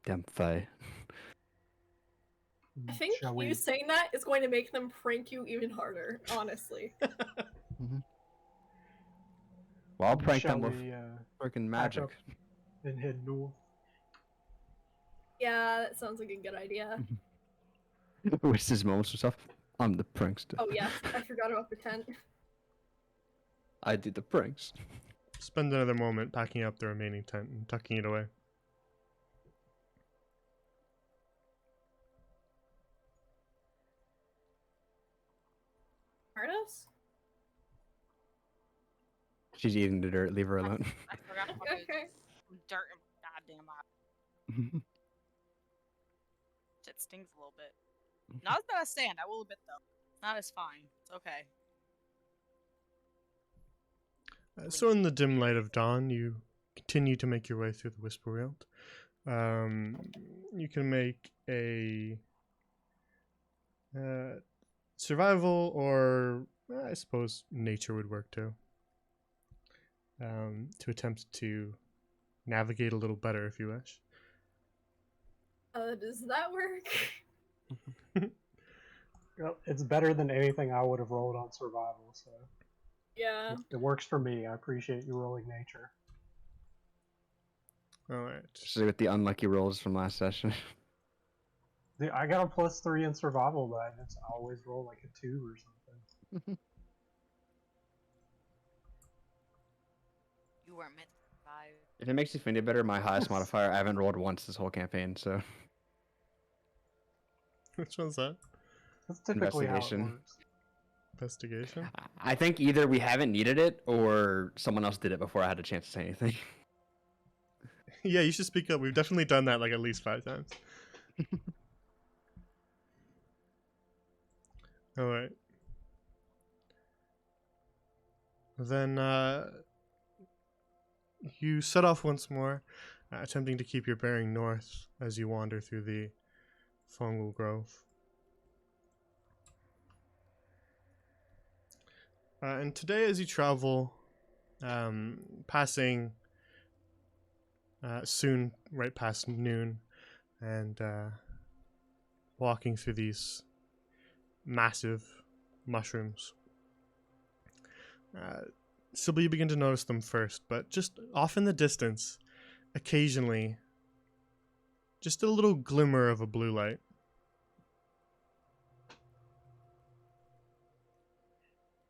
damn Fae. I think Shall you we? saying that is going to make them prank you even harder, honestly. Well, I'll prank Shall them with we freaking pack magic. up and head north? Yeah, that sounds like a good idea. Wastes his moments and stuff. I'm the prankster. Oh yes, I forgot about the tent. I did the pranks. Spend another moment packing up the remaining tent and tucking it away. Mardos? She's eating the dirt. Leave her alone. I forgot to put Okay. some dirt in my goddamn eye. Shit stings a little bit. Not as bad as sand, I will admit though. Not as fine. It's okay. So in the dim light of dawn, you continue to make your way through the Whisperfield. You can make a survival, or I suppose nature would work too, to attempt to navigate a little better if you wish. Does that work? Well, it's better than anything I would have rolled on survival, so Yeah. it works for me. I appreciate you rolling nature. Alright. Especially with the unlucky rolls from last session. Dude, I got a +3 in survival, but I just always roll like a 2 or something. You weren't meant to survive. If it makes you feel any better, my highest modifier, I haven't rolled once this whole campaign, so. Which one's that? That's typically how it Investigation. works. Investigation? I think either we haven't needed it, or someone else did it before I had a chance to say anything. Yeah, you should speak up. We've definitely done that like at least 5 times. Alright. Then, you set off once more, attempting to keep your bearing north as you wander through the fungal grove. And today, as you travel, passing soon right past noon, and walking through these massive mushrooms, Sybil, you begin to notice them first, but just off in the distance, occasionally, just a little glimmer of a blue light.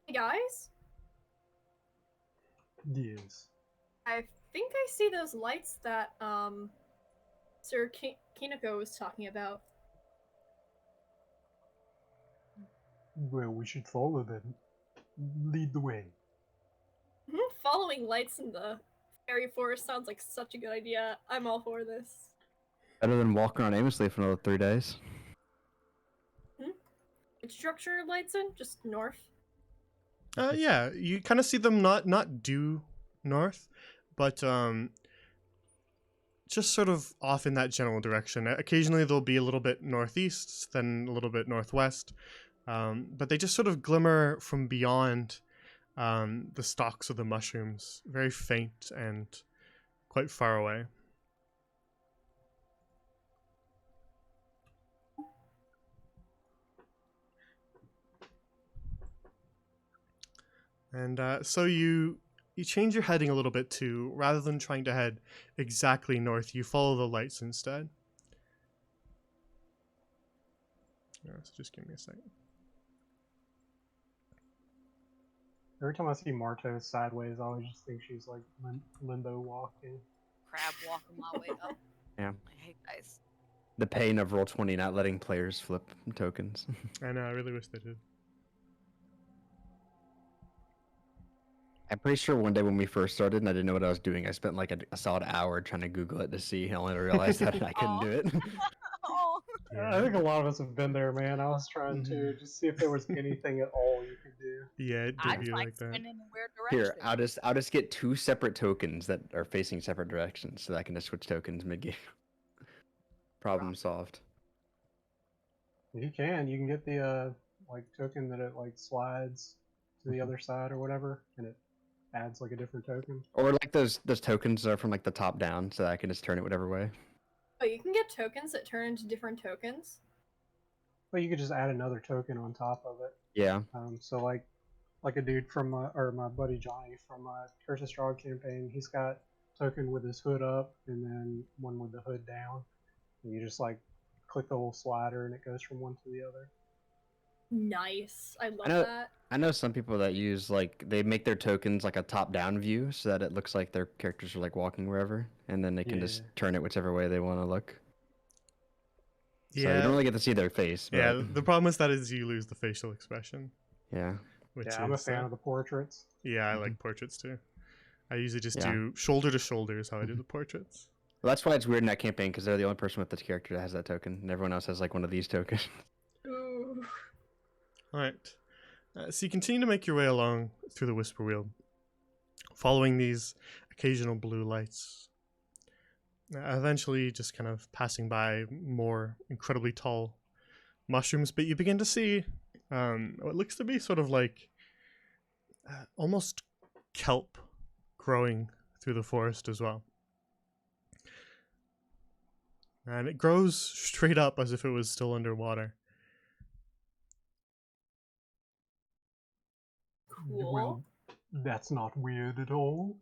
Hey guys, Yes. I think I see those lights that Sir Kinako was talking about. Well, we should follow them. Lead the way. Following lights in the fairy forest sounds like such a good idea. I'm all for this. Better than walking around aimlessly for another 3 days. Which structure are lights in? Just north? Yeah, you kind of see them not due north, but just sort of off in that general direction. Occasionally they'll be a little bit northeast, then a little bit northwest, but they just sort of glimmer from beyond the stalks of the mushrooms, very faint and quite far away. And so you change your heading a little bit to, rather than trying to head exactly north, you follow the lights instead. Yeah, so just give me a second. Every time I see Martos sideways, I always just think she's like limbo walking. Crab walking my way up. Yeah. I hate guys. The pain of Roll20 not letting players flip tokens. I know, I really wish they did. I'm pretty sure one day when we first started and I didn't know what I was doing, I spent like a solid hour trying to Google it to see, only to realize that I couldn't do it. Oh, I think a lot of us have been there, man. I was trying to just see if there was anything at all you could do. Yeah, it I did be like like that. spinning in weird directions. Here, I'll just get 2 separate tokens that are facing separate directions, so that I can just switch tokens mid game. Problem solved. You can get the like token that it like slides to the other side or whatever, and it adds like a different token. Or like those tokens are from like the top down, so that I can just turn it whatever way. Oh, you can get tokens that turn into different tokens. But you could just add another token on top of it. Yeah. So like a dude from my buddy Johnny from my Curse of Strahd campaign, he's got token with his hood up and then one with the hood down. And you just like click the little slider and it goes from one to the other. Nice. I love know- that. I know some people that use like they make their tokens like a top-down view so that it looks like their characters are like walking wherever, and then they can just Yeah. turn it whichever way they want to look. So you Yeah, don't really get to see their face. But... yeah. The problem with that is you lose the facial expression. Yeah. Which Yeah, I'm a is, fan of the portraits. Yeah, I like portraits too. I usually just Yeah. do shoulder to shoulder is how I do the portraits. Well, that's why it's weird in that campaign because they're the only person with the character that has that token, and everyone else has like one of these tokens. Ooh. All right. So you continue to make your way along through the Whisperweald, following these occasional blue lights. Eventually, just kind of passing by more incredibly tall mushrooms, but you begin to see what looks to be sort of like almost kelp growing through the forest as well. And it grows straight up as if it was still underwater. Cool. Well, that's not weird at all.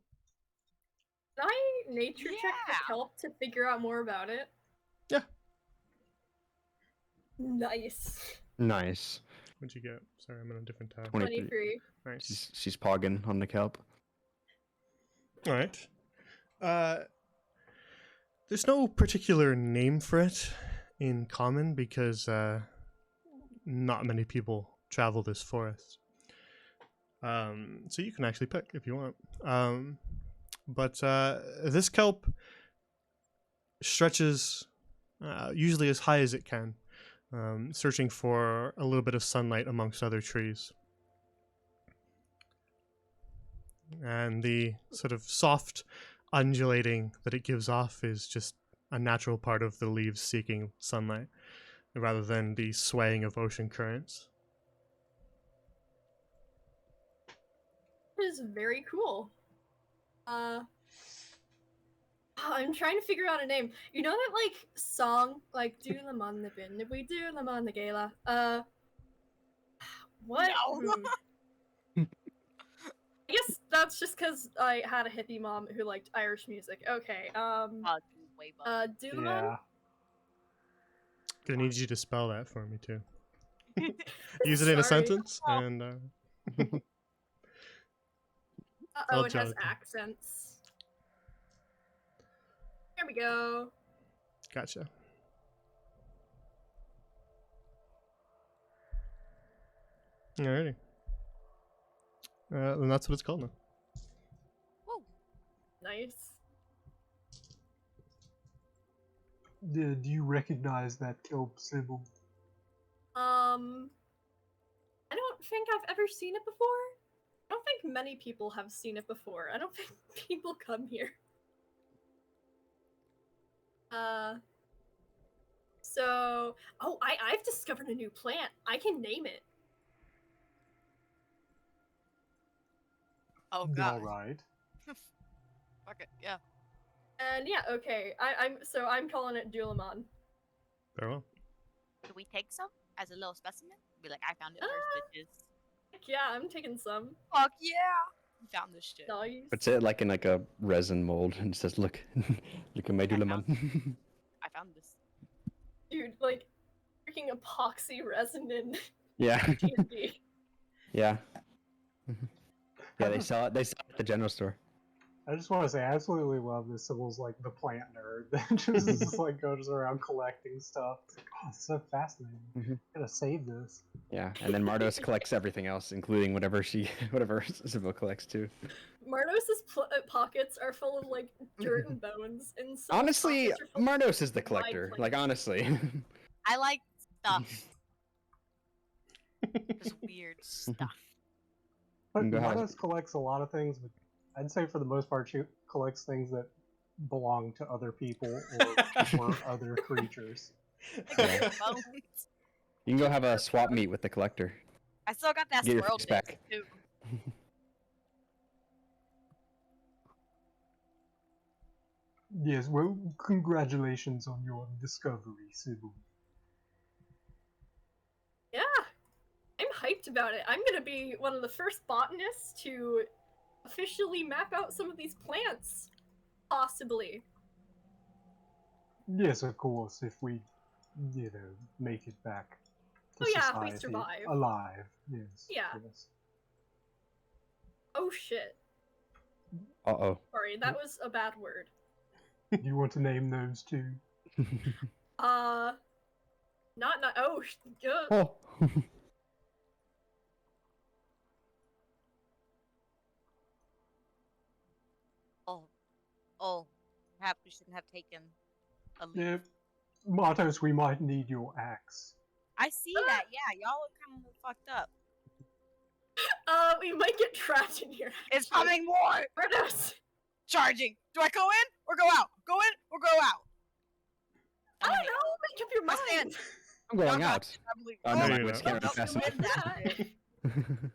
Can I nature check the Yeah. kelp to figure out more about it? Yeah. Nice. Nice. What'd you get? Sorry, I'm on a different tab. 23. 23. Nice. She's pogging on the kelp. All right. There's no particular name for it in common because not many people travel this forest. So you can actually pick if you want. But this kelp stretches usually as high as it can, searching for a little bit of sunlight amongst other trees. And the sort of soft undulating that it gives off is just a natural part of the leaves seeking sunlight, rather than the swaying of ocean currents. It is very cool. I'm trying to figure out a name. You know that like song, like "Do them on the bin, if we do them on the gala." What? No. I guess that's just because I had a hippie mom who liked Irish music. Okay. Way better. Do them on. Yeah. Gonna need you to spell that for me too. Use it in a Sorry. sentence, and Oh, I'll it has jot it. accents. There we go. Gotcha. Alrighty. And that's what it's called now. Woo. Nice. Do you recognize that kelp symbol? I don't think I've ever seen it before. I don't think many people have seen it before. I don't think people come here. So, oh, I've discovered a new plant. I can name it. Oh All god. right. Fuck it. Yeah. And yeah, okay. I'm calling it Dulamon. Very well. Do we take some as a little specimen? Be like, I found it first, bitches. Heck yeah, I'm taking some. Fuck yeah! We found this shit. Nice. Puts it like in like a resin mold and says, "Look, look at my Dulaman." I found this. Dude, like freaking epoxy resin in Yeah, D&D. yeah, yeah. They sell it. They sell it at the general store. I just want to say, I absolutely love this. Sybil's like the plant nerd that just like goes around collecting stuff. It's like, oh, it's so fascinating. Mhm. Gotta save this. Yeah, and then Mardos collects everything else, including whatever Sybil collects too. Marnos's pockets are full of like dirt and bones, and some Honestly, pockets are full of Mardos is the dried collector. plants. Like honestly. I like stuff. Just weird stuff. But can go have- Mardos collects a lot of things, but I'd say for the most part, she collects things that belong to other people or other creatures. Like Yeah. bones. You can go have a swap meet with the collector. I still got that Get your squirrel face disc back. too. Yes, well, congratulations on your discovery, Sybil. Yeah, I'm hyped about it. I'm gonna be one of the first botanists to officially map out some of these plants, possibly. Yes, of course, if we, make it back to Oh, yeah, if we society survive. alive. Yes. Yeah. Yes. Oh shit! Uh Sorry, that was a bad word. Do you want to name those two? oh. Not oh, ugh. Oh. Oh, perhaps we shouldn't have taken a leap. Yeah. Martos, we might need your axe. I see that. Yeah, y'all look kind of fucked up. We might get trapped in here. It's coming more. Marnos! Charging. Do I go in or go out? Go in or go out? I don't know. Make up your I mind. stand. I'm going Oh, God, out. I believe- Oh, no, no, you're my not. wits can't Oh, run fast you enough. win that.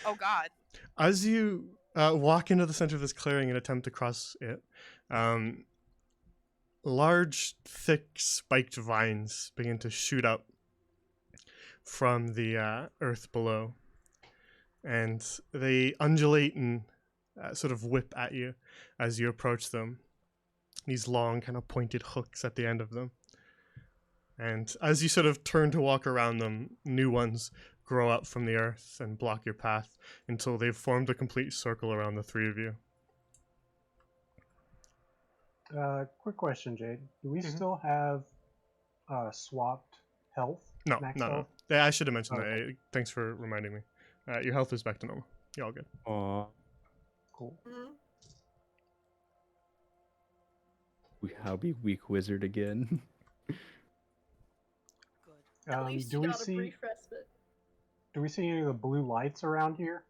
Oh God. As you walk into the center of this clearing and attempt to cross it, large, thick, spiked vines begin to shoot up from the earth below, and they undulate and sort of whip at you as you approach them. These long, kind of pointed hooks at the end of them. And as you sort of turn to walk around them, new ones grow up from the earth and block your path until they've formed a complete circle around the three of you. Quick question, Jade. Do we Mhm. still have swapped health? No, Max no, no. health? Yeah, I should have mentioned Okay. that. Thanks for reminding me. Your health is back to normal. You're all good. Aw. Cool. Mhm. I'll be weak wizard again. Good. At least Do you we got a see brief respite. any of the blue lights around here?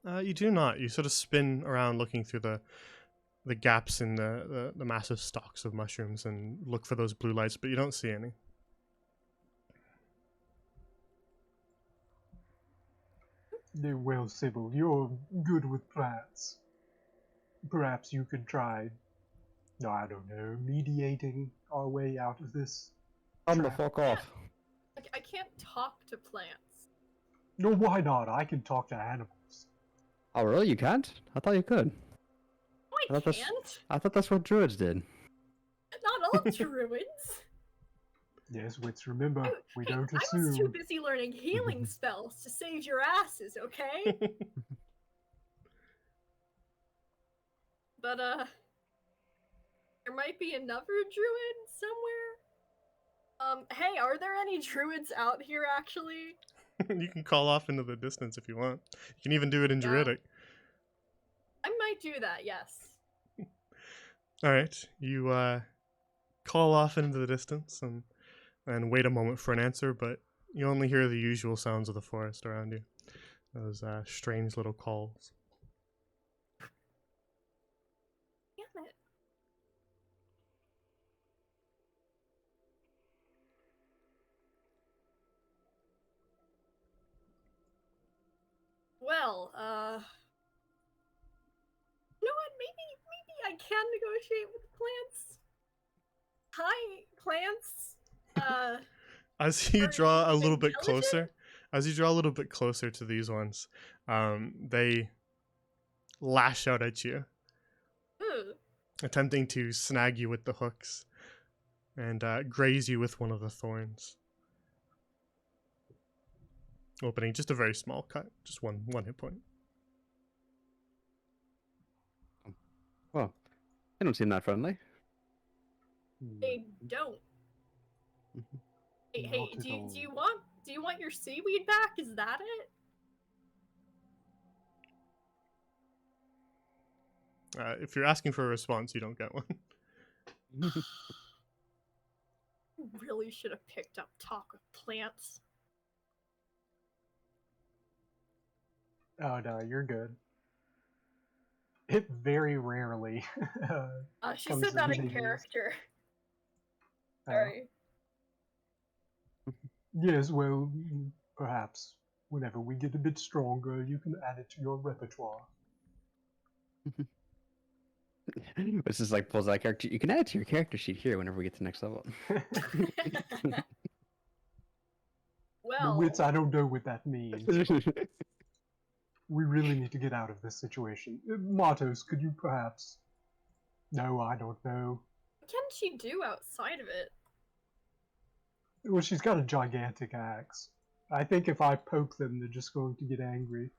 You do not. You sort of spin around looking through the gaps in the massive stalks of mushrooms and look for those blue lights, but you don't see any. Well, Sybil, you're good with plants. Perhaps you could try, no, I don't know, mediating our way out of this. I'm the trap. fuck off. I can't talk to plants. No, why not? I can talk to animals. Oh really? You can't? I thought you could. No, I I thought that's- can't. I thought that's what druids did. Not all druids. Yes, Wits, remember, we Hey, don't I was too assume. busy learning healing spells to save your asses, okay? But there might be another druid somewhere. Hey, are there any druids out here actually? You can call off into the distance if you want. You can even do it in Yeah. Druidic. I might do that, yes. Alright, you call off into the distance and wait a moment for an answer, but you only hear the usual sounds of the forest around you. Those strange little calls. Damn it. well, you know what? Maybe I can negotiate with plants. Hi, plants. As you Are draw a you little bit intelligent? closer, as you draw a little bit closer to these ones, they lash out at you, Ooh. attempting to snag you with the hooks and graze you with one of the thorns, opening just a very small cut, just one hit point. Well, they don't seem that friendly. They don't. Hey, Not at do all. you want your seaweed back? Is that it? If you're asking for a response, you don't get one. Really should have picked up talk with plants. Oh no, you're good. It very rarely. She comes said that in in handy. character. uh, Sorry. yes, well, perhaps whenever we get a bit stronger, you can add it to your repertoire. This is like pulls that character. You can add it to your character sheet here whenever we get to the next level. The Well, wits, I don't know what that means. We really need to get out of this situation. Matos, could you perhaps... No, I don't know. what can she do outside of it? Well, she's got a gigantic axe. I think if I poke them, they're just going to get angry.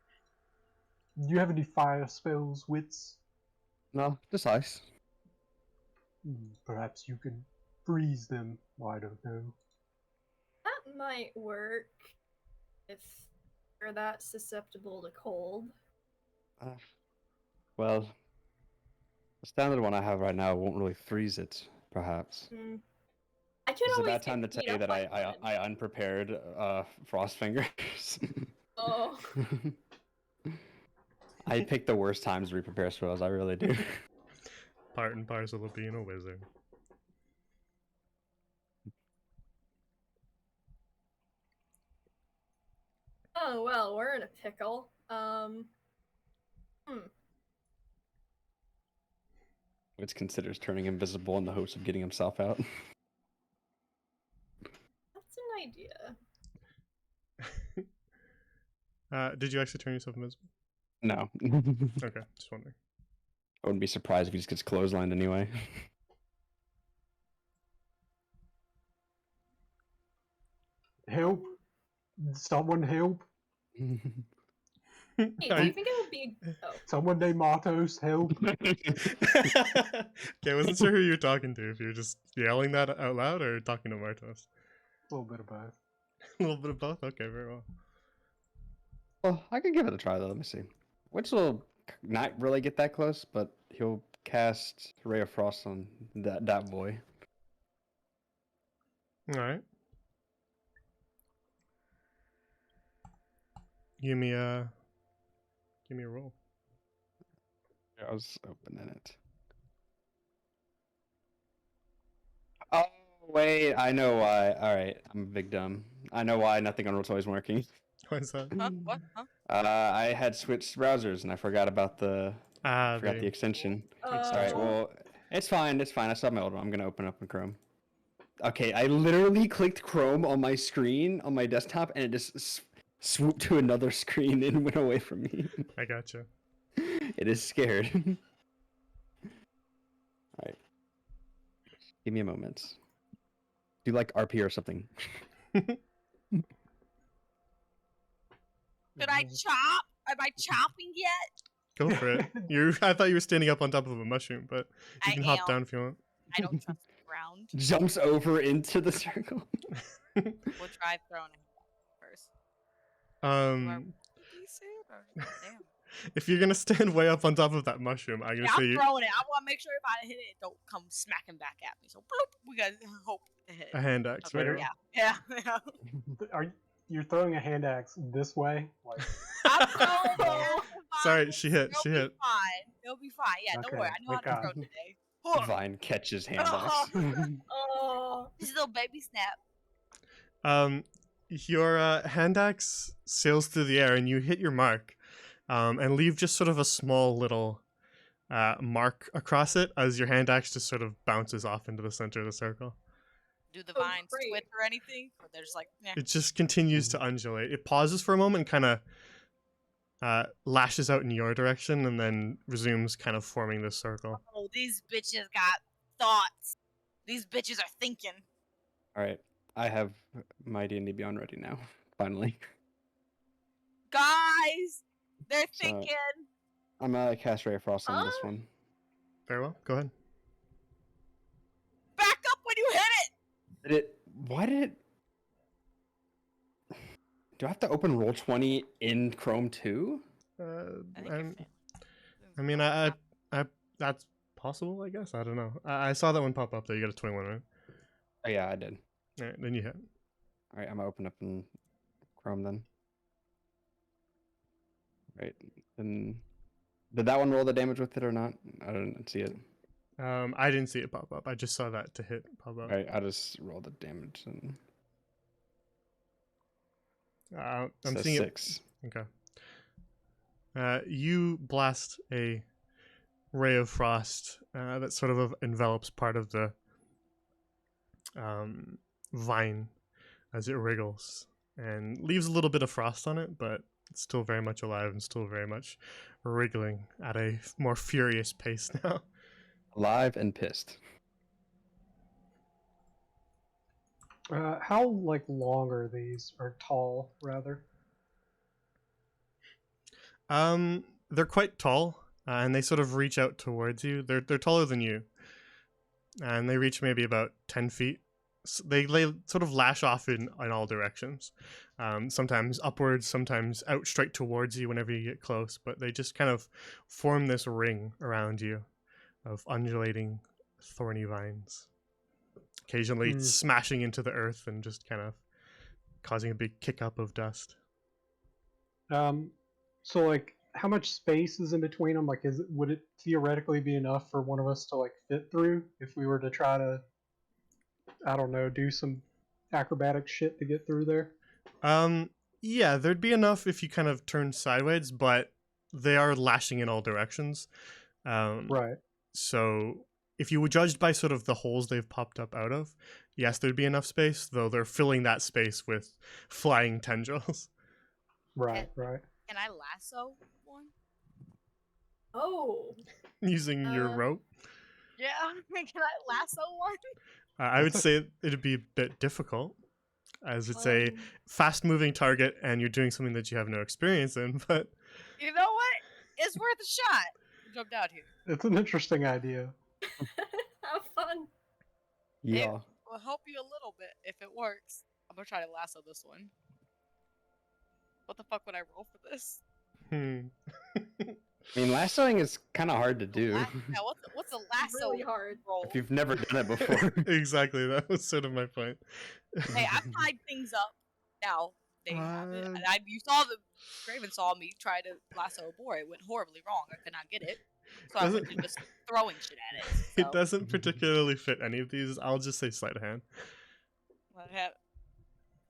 Do you have any fire spells, Wits? No, just ice. Perhaps you could freeze them. I don't know. That might work if you're that susceptible to cold. Well, the standard one I have right now won't really freeze it, perhaps. I can Is it always that time to get tell beat you up that by I unprepared frost fingers? Oh. I pick the worst times to re-prepare spells, I really do. Part and parcel of being a wizard. Oh well, we're in a pickle. Which considers turning invisible in the hopes of getting himself out. That's an idea. Did you actually turn yourself invisible? No. Okay, just wondering. I wouldn't be surprised if he just gets clotheslined anyway. Help! Someone help! Hey, do Are you you- think it would be? Oh, Someone named Matos, help! Okay, I wasn't sure who you were talking to. If you were just yelling that out loud or talking to Martos. A little bit of both. A little bit of both. Okay, very well. Well, I could give it a try though. Let me see. Witch will not really get that close, but he'll cast Ray of Frost on that boy. All right. Give me a roll. I was opening it. Oh wait, I know why. All right, I'm a big dumb. I know why nothing on Roll20 is working. What's that? Huh? What? Huh? I had switched browsers and I forgot about the The extension. Oh. All right, well, it's fine. It's fine. I still have my old one. I'm gonna open up in Chrome. Okay, I literally clicked Chrome on my screen on my desktop, and it just swooped to another screen and went away from me. I gotcha. It is scared. All right, give me a moment. Do you like RP or something? Should I chop? Am I chopping yet? Go for it. I thought you were standing up on top of a mushroom, but you I can hop am. down if you want. I don't trust the ground. Jumps over into the circle. We'll try throwing him first. Decent or damn. If you're gonna stand way up on top of that mushroom, I'm gonna Yeah, say I'm throwing it. I want to make sure if I hit it, it don't come smacking back at me. So bloop, we got hope to hit. a hand axe. Okay, Very yeah, well. Are you're throwing a hand axe this way? Like, I'm throwing it. Sorry, she hit, It'll she be hit. fine. It'll be fine. Yeah, don't Okay, worry. I know how thank to throw God. today. Huh. Vine catches hand axe. Oh. This is a little baby snap. Your hand axe sails through the air, and you hit your mark. and leave just sort of a small little mark across it as your hand axe just sort of bounces off into the center of the circle. Do the Oh, vines great. twit or anything? Or they're just like, yeah. It just continues to undulate. It pauses for a moment and kind of lashes out in your direction and then resumes kind of forming this circle. Oh, these bitches got thoughts. These bitches are thinking. All right, I have my D&D Beyond ready now. Finally, Guys, they're So- thinking. I'm gonna cast Ray of Frost on this Huh? one. Very well. Go ahead. Back up when you hit it. Did it? Why did it? Do I have to open Roll20 in Chrome too? I think you're I'm- fit. I mean, I that's possible, I guess. I don't know. I saw that one pop up there. You got a 21, right? Oh yeah, I did. All right, then you hit. All right, I'm gonna open up in Chrome then. Right, and did that one roll the damage with it or not? I didn't see it. I didn't see it pop up. I just saw that to hit pop up. All right, I just rolled the damage and I'm it's a seeing 6. it. Okay. You blast a ray of frost that sort of envelops part of the vine as it wriggles and leaves a little bit of frost on it, but it's still very much alive and still very much wriggling at a more furious pace now. Alive and pissed. How like long are these, or tall rather? They're quite tall, and they sort of reach out towards you. They're taller than you, and they reach maybe about 10 feet. They sort of lash off in all directions, sometimes upwards, sometimes out straight towards you whenever you get close. But they just kind of form this ring around you of undulating, thorny vines, occasionally smashing into the earth and just kind of causing a big kick up of dust. So like, how much space is in between them? Like, would it theoretically be enough for one of us to like fit through if we were to try to, I don't know, do some acrobatic shit to get through there? Yeah, there'd be enough if you kind of turned sideways, but they are lashing in all directions. Right. So if you were judged by sort of the holes they've popped up out of, yes, there'd be enough space, though they're filling that space with flying tendrils. Right. Right. Can I lasso one? Oh, Using your Uh, rope. Yeah, can I lasso one? I would say it'd be a bit difficult, as it's a um, fast-moving target and you're doing something that you have no experience in, but You know what? It's worth a shot. Jump down here. It's an interesting idea. have fun. Yeah. Will help you a little bit if it works. I'm gonna try to lasso this one. What the fuck would I roll for this? I mean, lassoing is kind of hard to do Yeah, what's a lasso Really hard. roll? if you've never done it before. Exactly, that was sort of my point. Hey, I've tied things up. Now they have it. What? And you saw Graven saw me try to lasso a boar. It went horribly wrong. I could not get it. So I went to just throwing shit at it. So. It doesn't particularly fit any of these. I'll just say sleight of hand. Yeah.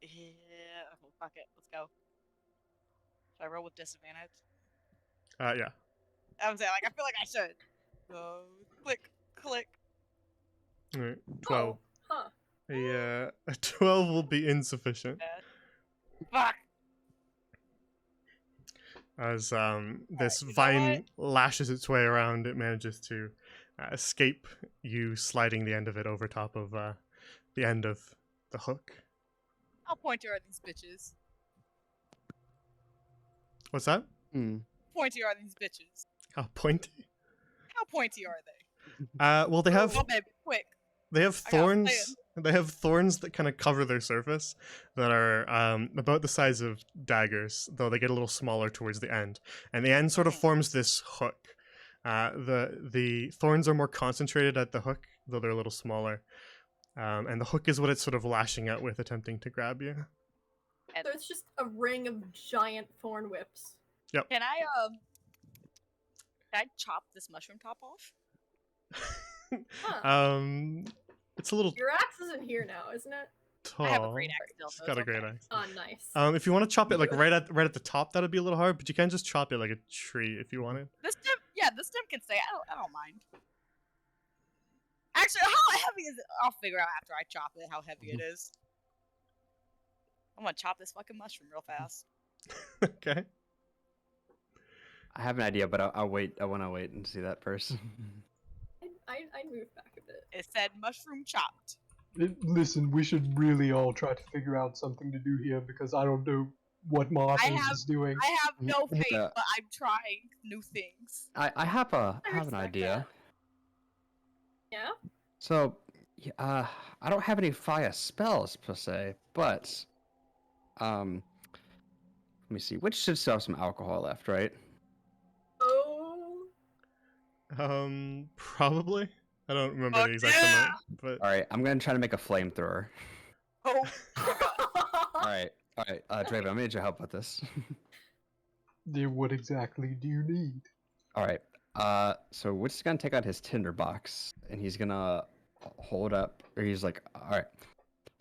Oh, fuck it. Let's go. Should I roll with disadvantage? Yeah. I'm saying, like, I feel like I should. Click, click. All right, 12. Oh, huh. A 12 will be insufficient, Fuck. as this you know vine lashes its way around. It manages to escape you, sliding the end of it over top of the end of the hook. How pointy are these bitches? What's that? Hmm. Pointy are these bitches? How pointy? How pointy are they? Well, they have Oh, baby, quick. they have I gotta play thorns. They have thorns that kind of cover their surface that are about the size of daggers, though they get a little smaller towards the end. And the end sort of forms this hook. The thorns are more concentrated at the hook, though they're a little smaller. And the hook is what it's sort of lashing out with, attempting to grab you. So it's just a ring of giant thorn whips. Can I chop this mushroom top off? Huh. It's a little Your axe isn't here now, isn't it? tall. I have a great axe still, She's so got it's a great okay. axe. Oh, nice. If you want to chop it like right at the top, that'd be a little hard. But you can just chop it like a tree if you wanted. This stem, yeah, the stem can stay. I don't mind. Actually, how heavy is it? I'll figure out after I chop it how heavy it is. I'm gonna chop this fucking mushroom real fast. Okay. I have an idea, but I'll wait. I want to wait and see that first. I moved back a bit. It said mushroom chopped. Listen, we should really all try to figure out something to do here because I don't know what Marthas is doing. I have no faith, Yeah. but I'm trying new things. I have an respect idea. Yeah? So, I don't have any fire spells per se, but let me see. Which should still have some alcohol left, right? Oh. Probably. I don't remember Fuck the exact yeah! amount, but All right, I'm gonna try to make a flamethrower. Oh, All right, Draven, I'm gonna need your help with this. What exactly do you need? All right. So Witch is gonna take out his tinderbox and he's gonna hold up, or he's like, all right,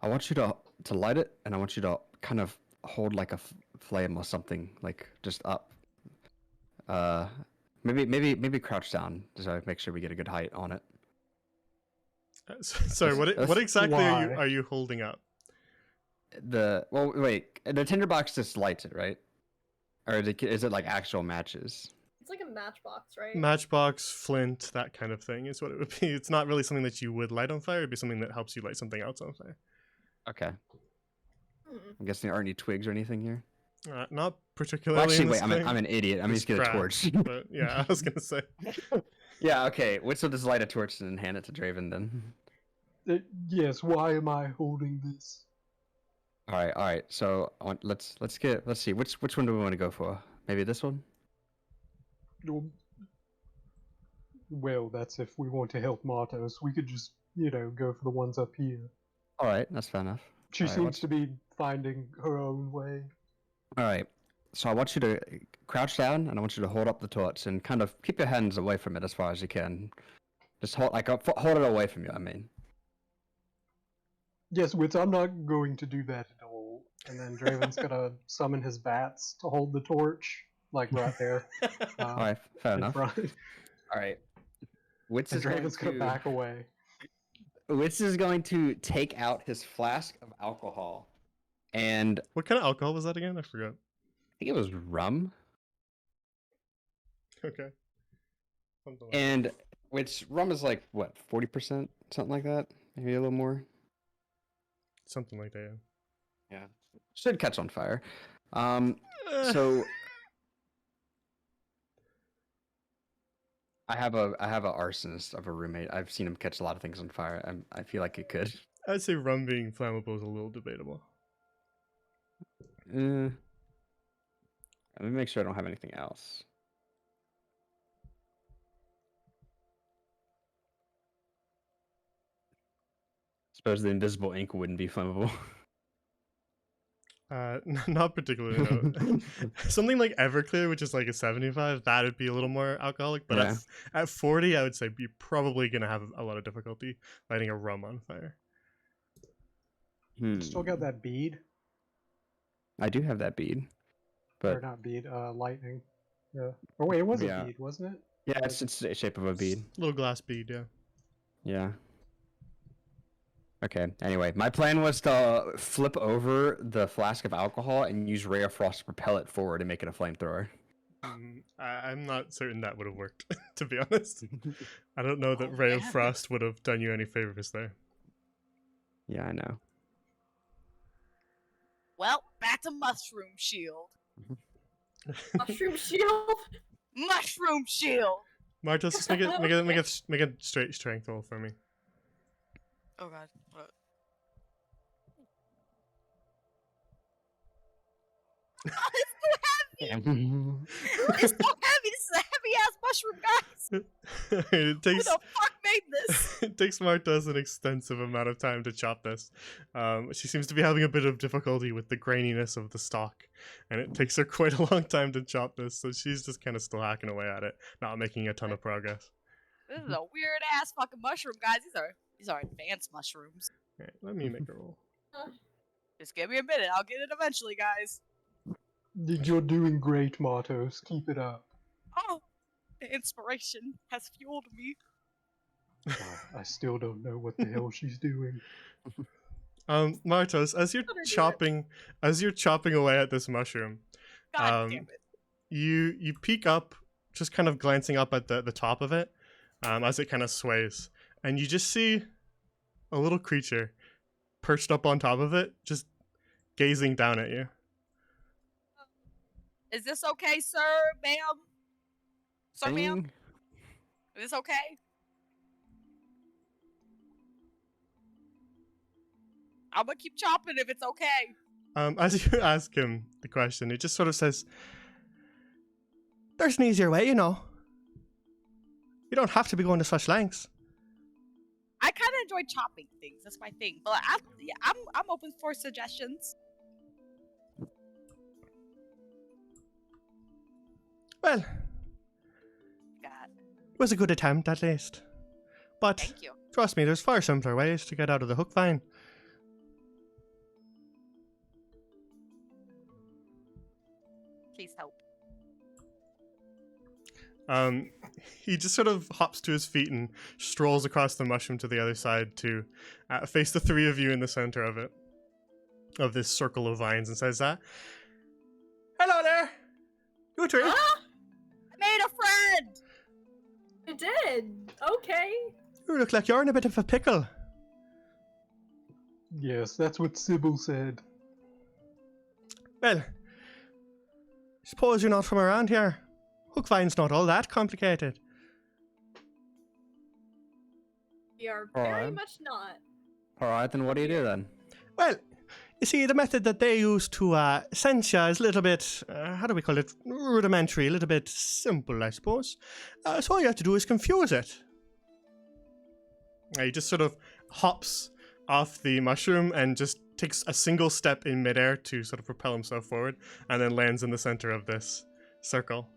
I want you to light it, and I want you to kind of hold like a flame or something, like just up. Maybe crouch down to make sure we get a good height on it. sorry. What That's- exactly Why? are you holding up? Wait, the tinderbox just lights it, right? Or is it like actual matches? It's like a matchbox, right? Matchbox, flint, that kind of thing is what it would be. It's not really something that you would light on fire. It'd be something that helps you light something else on fire. Okay. Hmm. I'm guessing there aren't any twigs or anything here. Not particularly. Well, actually, in this wait, thing. I'm an idiot. I'm It's just gonna crafts, torch. But yeah, I was gonna say. Yeah, okay. Witch will just light a torch and hand it to Draven then. Yes, why am I holding this? All right. So let's see. Which one do we want to go for? Maybe this one. Well, that's if we want to help Martos. We could just, go for the ones up here. All right, that's fair enough. She Alright, seems what's- to be finding her own way. All right. So I want you to crouch down, and I want you to hold up the torch and kind of keep your hands away from it as far as you can. Just hold hold it away from you. I mean. Yes, Wits, I'm not going to do that at all. And then Draven's gonna summon his bats to hold the torch, like right there. All right, fair in enough. front. All right. Witch And is going Draven's gonna to back away. Witch is going to take out his flask of alcohol, and I What kind of alcohol was that again? I forgot. think it was rum. Okay. Something like And which rum is like what, 40%, something like that, maybe a little more. something like that. Yeah, should catch on fire. Yeah. So I have a arsonist of a roommate. I've seen him catch a lot of things on fire. I feel like it could. I'd say rum being flammable is a little debatable. Let me make sure I don't have anything else. Suppose the invisible ink wouldn't be flammable. Not particularly. No. Something like Everclear, which is like a 75, that would be a little more alcoholic. But Yeah. at 40, I would say you're probably gonna have a lot of difficulty lighting a rum on fire. Still got that bead? I do have that bead, Or but not bead, lightning. Yeah. Oh wait, it was Yeah. a bead, wasn't it? yeah, it's the shape of a bead. Little glass bead, yeah. Yeah. Okay. Anyway, my plan was to flip over the flask of alcohol and use Ray of Frost to propel it forward and make it a flamethrower. I'm not certain that would have worked, to be honest. I don't know that Oh, Ray of yeah. Frost would have done you any favors there. Yeah, I know. well, back to mushroom shield. Mushroom shield. Mushroom shield. Martos, just make a straight strength roll for me. Oh god. What? Oh, it's so heavy. It's so heavy. This is a heavy ass mushroom, guys. it Who takes the fuck made this? it takes Martos an extensive amount of time to chop this. She seems to be having a bit of difficulty with the graininess of the stalk, and it takes her quite a long time to chop this. So she's just kind of still hacking away at it, not making a ton of progress. This is a weird ass fucking mushroom, guys. These are advanced mushrooms. Alright, let me make a roll. Just give me a minute. I'll get it eventually, guys. You're doing great, Martos. Keep it up. Oh, the inspiration has fueled me. I still don't know what the hell she's doing. Martos, as you're Let her do it. chopping away at this mushroom, God damn it. you peek up, just kind of glancing up at the top of it, as it kind of sways, and you just see a little creature perched up on top of it, just gazing down at you. Is this okay, sir, ma'am? Sir, ma'am? Thing. Is this okay? I'm gonna keep chopping if it's okay. As you ask him the question, he just sort of says, "There's an easier way, you know. You don't have to be going to such lengths." I kind of enjoy chopping things. That's my thing. But I'm open for suggestions. Well, God, it was a good attempt at least. But thank you. trust me, there's far simpler ways to get out of the hook vine. Please help. He just sort of hops to his feet and strolls across the mushroom to the other side to face the three of you in the center of it, of this circle of vines, and says, "Hello there, you three." Ah, I made a friend. you did. Okay. You look like you're in a bit of a pickle. Yes, that's what Sybil said. Well, suppose you're not from around here. Hook vine's not all that complicated. We are very Alright. much not. Alright, then what do you do then? Well, you see, the method that they use to sense ya is a little bit, how do we call it, rudimentary, a little bit simple, I suppose. So all you have to do is confuse it. He just sort of hops off the mushroom and just takes a single step in midair to sort of propel himself forward, and then lands in the center of this circle.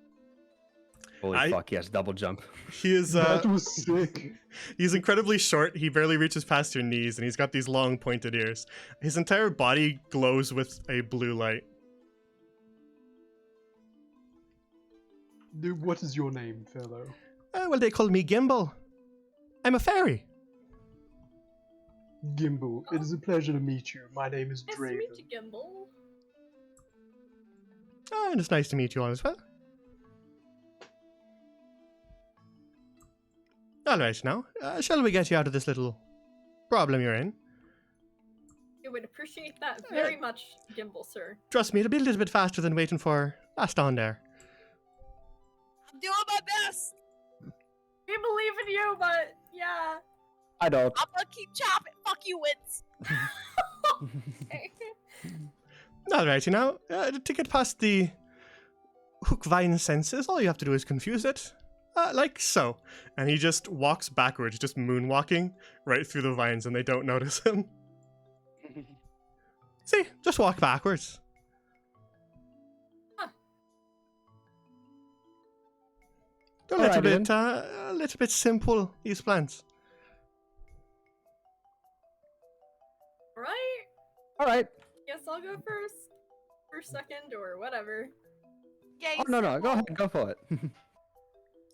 Holy fuck, yes, double jump. He is That was sick. he's incredibly short. He barely reaches past your knees, and he's got these long pointed ears. His entire body glows with a blue light. Dude, what is your name, fellow? Well, they call me Gimbal. I'm a fairy. Gimbal, it is a pleasure to meet you. My name is Nice to Draven. meet you, Gimbal. And it's nice to meet you all as well. All right, now, shall we get you out of this little problem you're in? I would appreciate that very much, Gimbal, sir. Trust me, it'll be a little bit faster than waiting for Aston there. I'm doing my best. We believe in you, but yeah. I don't. I'm gonna keep chopping. Fuck you, Wits. All right, now, to get past the hook vine senses, all you have to do is confuse it. Like so. And he just walks backwards, just moonwalking right through the vines, and they don't notice him. See, just walk backwards. Huh. They're Alrighty a little bit simple, these plants. Right? Alright. Guess I'll go first. Or second, or whatever. Yay, Oh, no, go Sybil. ahead, go for it.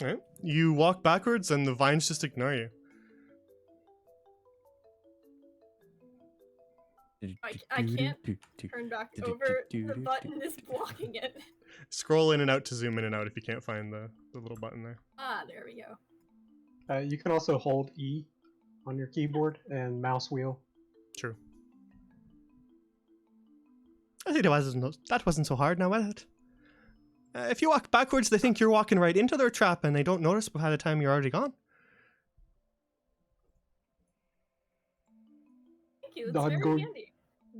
Alright. You walk backwards, and the vines just ignore you. I can't turn back over. The button is blocking it. Scroll in and out to zoom in and out if you can't find the little button there. Ah, there we go. You can also hold E on your keyboard and mouse wheel. True. I think that wasn't so hard now, was it? If you walk backwards, they think you're walking right into their trap, and they don't notice by the time you're already gone. Thank you. That's No, I'm very going- handy.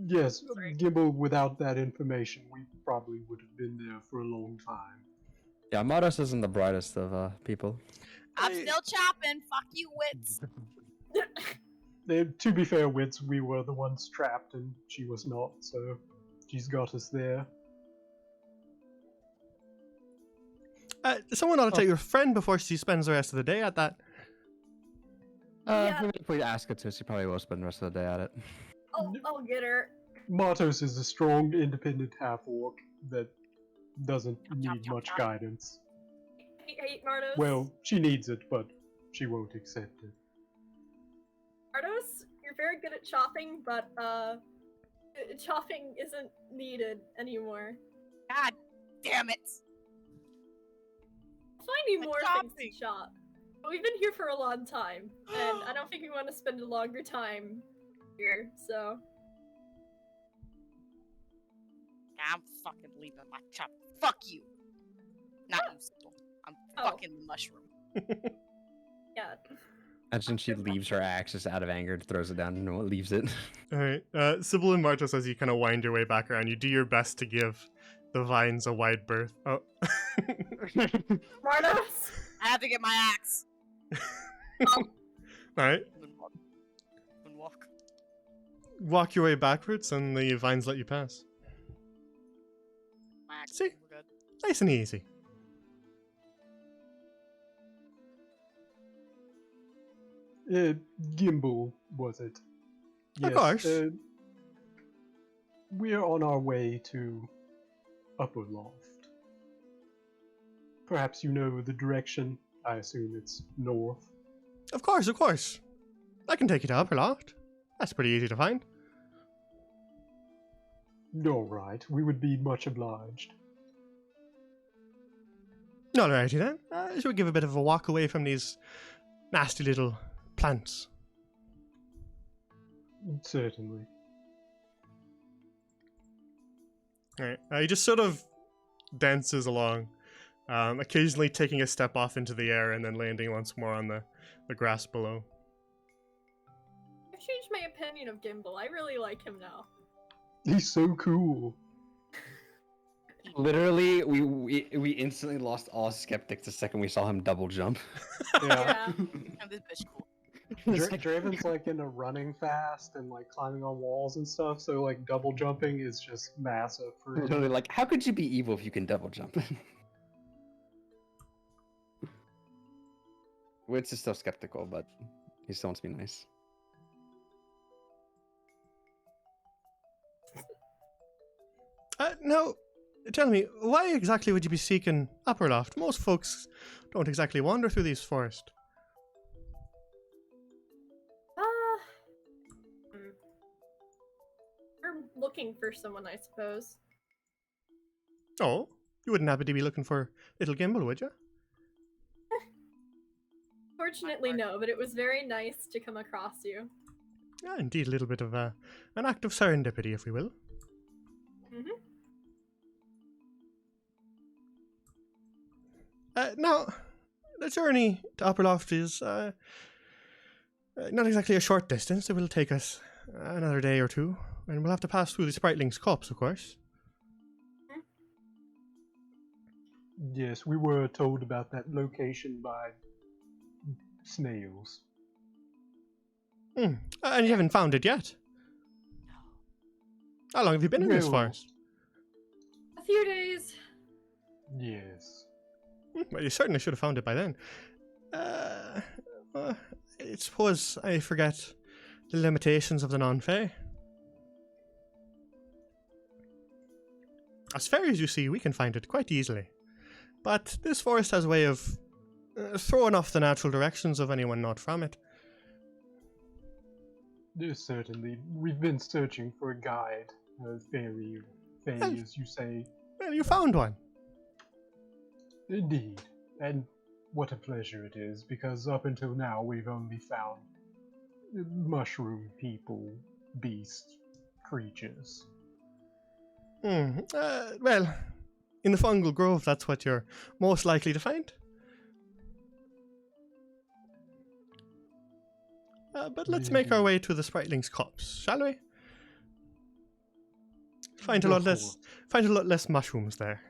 Yes, Sorry. Gimbal, without that information, we probably would have been there for a long time. Yeah, Modus isn't the brightest of people. I'm still chopping. Fuck you, Wits. To be fair, Wits, we were the ones trapped and she was not, so she's got us there. Someone ought to tell your friend before she spends the rest of the day at that. Maybe if we ask her to, she probably will spend the rest of the day at it. I'll get her. Matos is a strong, independent half-orc that doesn't chop, need chop, much chop. guidance. Hey, Mardos. Well, she needs it, but she won't accept it. Mardos, you're very good at chopping, but chopping isn't needed anymore. God damn it! I'll find you The more chopping. things to chop. But we've been here for a long time, and I don't think we want to spend a longer time here. So I'm fucking leaving my chop. Fuck you. Not you, Sybil. I'm Oh. fucking the mushroom. yeah. Imagine she leaves her axe just out of anger, throws it down, and no one leaves it. All right, Sybil and Martos, as you kind of wind your way back around, you do your best to give the vines a wide berth. Oh. Mardos. I have to get my axe. All right, Moonwalk. walk your way backwards, and the vines let you pass. My axe. See? We're good. Nice and easy. Gimbal, was it? Of course. We're on our way to Upper Loft. Perhaps you know the direction. I assume it's north. Of course, of course. I can take you to Upper Loft. That's pretty easy to find. All right, we would be much obliged. Alrighty then. Shall we give a bit of a walk away from these nasty little plants? Certainly. Alright. He just sort of dances along, occasionally taking a step off into the air and then landing once more on the grass below. I've changed my opinion of Gimbal. I really like him now. He's so cool. Literally, we instantly lost all skeptics the second we saw him double jump. Yeah. And this bitch cool. Draven's like into running fast and like climbing on walls and stuff, so like double jumping is just massive for him. Literally, like, how could you be evil if you can double jump? Wits is still skeptical, but he still wants to be nice. Now, tell me, why exactly would you be seeking Upper Loft? Most folks don't exactly wander through these forests. We're looking for someone, I suppose. Oh, you wouldn't happen to be looking for little Gimbal, would you? Fortunately, no, but it was very nice to come across you. Yeah, indeed, a little bit of an act of serendipity, if we will. Mm-hmm. Now, the journey to Upper Loft is not exactly a short distance. It will take us another day or two, and we'll have to pass through the Spritling's Copse, of course. Yes, we were told about that location by snails. And you haven't found it yet? How long have you been in this Well- forest? A few days. Yes. Well, you certainly should have found it by then. I suppose I forget the limitations of the non-Fae. As far as you see, we can find it quite easily. But this forest has a way of throwing off the natural directions of anyone not from it. Yes, certainly. We've been searching for a guide, a fairy, or fae, Well- as you say. Well, you found one. Indeed. And what a pleasure it is, because up until now we've only found mushroom people, beasts, creatures. Well, in the fungal grove, that's what you're most likely to find. But let's make our way to the Spritling's Copse, shall we? Find a Go lot for less mushrooms there.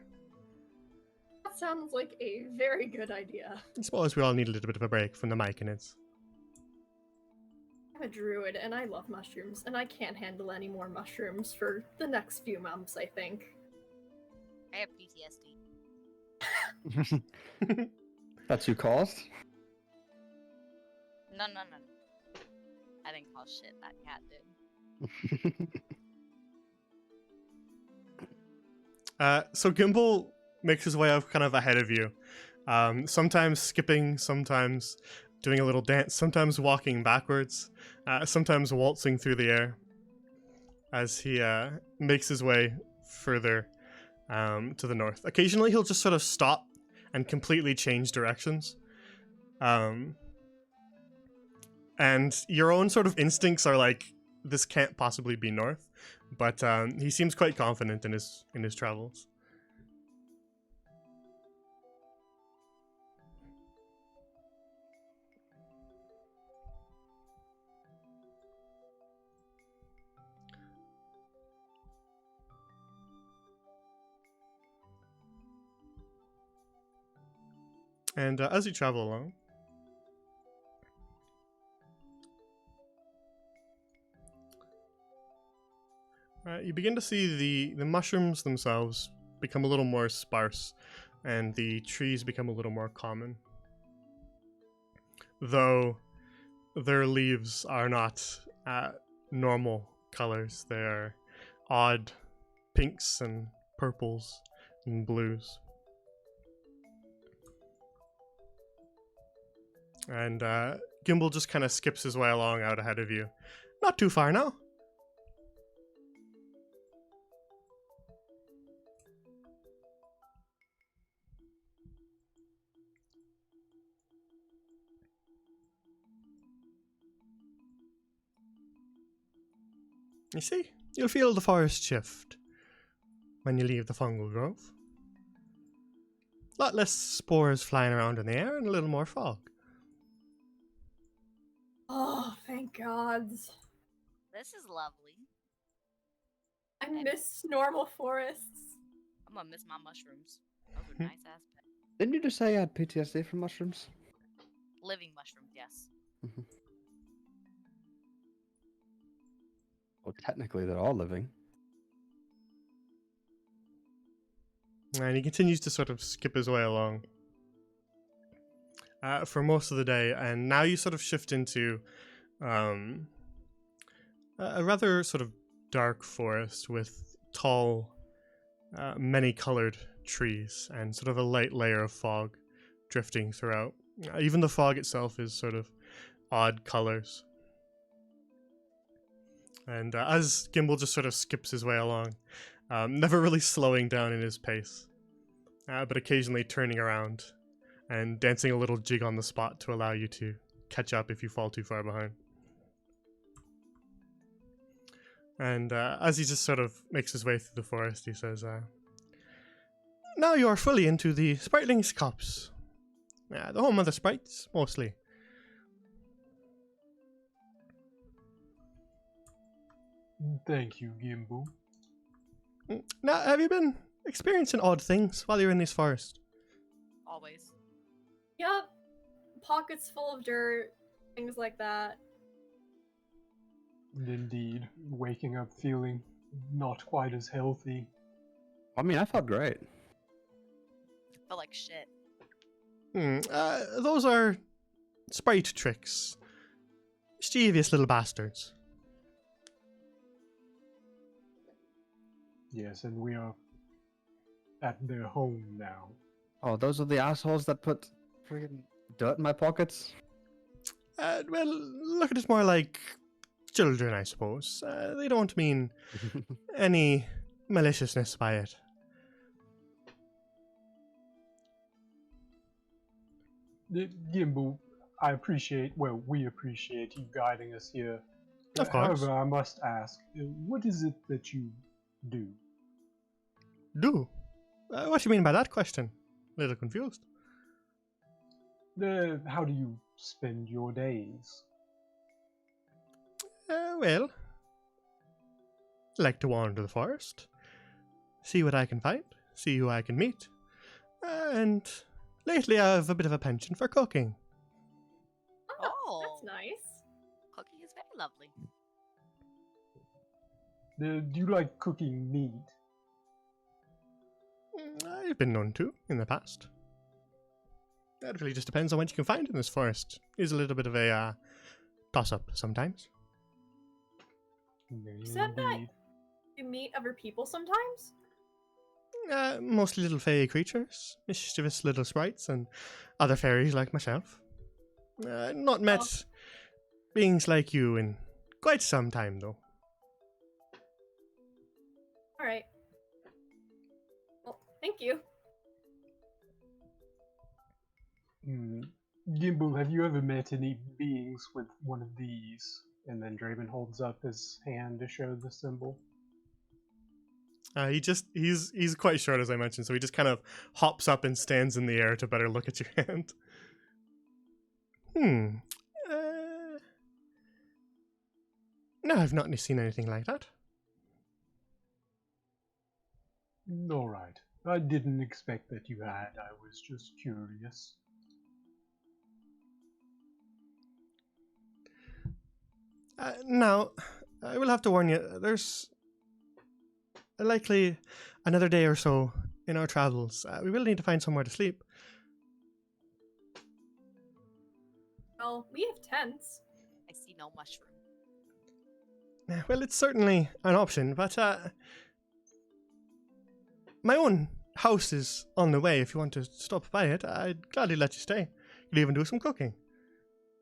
That sounds like a very good idea. I suppose we all need a little bit of a break from the Myconids. I'm a druid and I love mushrooms, and I can't handle any more mushrooms for the next few months, I think. I have PTSD. That's who caused? No. I didn't call shit. That cat did. So Gimbal makes his way up kind of ahead of you, sometimes skipping, sometimes doing a little dance, sometimes walking backwards, sometimes waltzing through the air as he makes his way further to the north. Occasionally he'll just sort of stop and completely change directions. And your own sort of instincts are like, this can't possibly be north, but he seems quite confident in his travels. And as you travel along, you begin to see the mushrooms themselves become a little more sparse, and the trees become a little more common. Though their leaves are not normal colors, they are odd pinks and purples and blues. And Gimbal just kind of skips his way along out ahead of you. Not too far now. You see, you'll feel the forest shift when you leave the fungal grove. A lot less spores flying around in the air and a little more fog. Oh, thank God. This is lovely. I miss normal forests. I'm gonna miss my mushrooms. Those are nice ass pets. Didn't you just say you had PTSD from mushrooms? Living mushrooms, yes. Well, technically, they're all living. And he continues to sort of skip his way along for most of the day, and now you sort of shift into a rather sort of dark forest with tall, many-colored trees and sort of a light layer of fog drifting throughout. Even the fog itself is sort of odd colors. And as Gimbal just sort of skips his way along, never really slowing down in his pace, but occasionally turning around and dancing a little jig on the spot to allow you to catch up if you fall too far behind. And as he just sort of makes his way through the forest, he says, now you are fully into the Spriteling's copse. The home of the sprites, mostly. Thank you, Gimbal. Now, have you been experiencing odd things while you're in this forest? Always. Yep. Pockets full of dirt, things like that. Indeed, waking up feeling not quite as healthy. I mean, I felt great. I feel like shit. Those are sprite tricks. Mischievous little bastards. Yes, and we are at their home now. Oh, those are the assholes that put friggin' dirt in my pockets? Well, look at it more like children, I suppose. They don't mean any maliciousness by it. Gimbal, we appreciate you guiding us here. Of course. However, I must ask, what is it that you do? Do? What do you mean by that question? A little confused. How do you spend your days? Well, like to wander the forest, see what I can find, see who I can meet, and lately I have a bit of a penchant for cooking. Oh, that's nice. Cooking is very lovely. Do you like cooking meat? I've been known to in the past. That really just depends on what you can find in this forest. Is a little bit of a toss-up sometimes. said that- Indeed. You meet other people sometimes? Mostly little fairy creatures, mischievous little sprites, and other fairies like myself. Not met beings like you in quite some time, though. Alright. Well, thank you. Gimbal, have you ever met any beings with one of these? And then Draven holds up his hand to show the symbol. He's quite short, as I mentioned, so he just kind of hops up and stands in the air to better look at your hand. No, I've not seen anything like that. Alright. I didn't expect that you had. I was just curious. Now, I will have to warn you, there's likely another day or so in our travels. We will need to find somewhere to sleep. Well, we have tents. I see no mushroom. Well, it's certainly an option, but my own house is on the way. If you want to stop by it, I'd gladly let you stay. Could even do some cooking.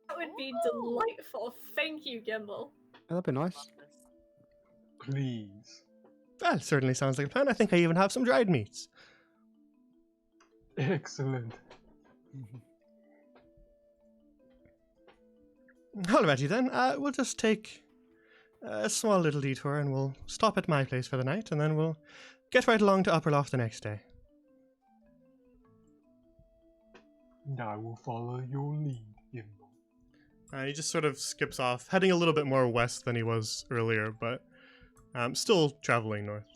That would be Ooh. delightful. Thank you, Gimbal. That'd be nice. Love this. Please. Well, certainly sounds like a plan. I think I even have some dried meats. Excellent. Alrighty then, we'll just take a small little detour and we'll stop at my place for the night and then we'll get right along to Upperloft the next day. I will follow your lead, Gimbal. He just sort of skips off, heading a little bit more west than he was earlier, but still traveling north.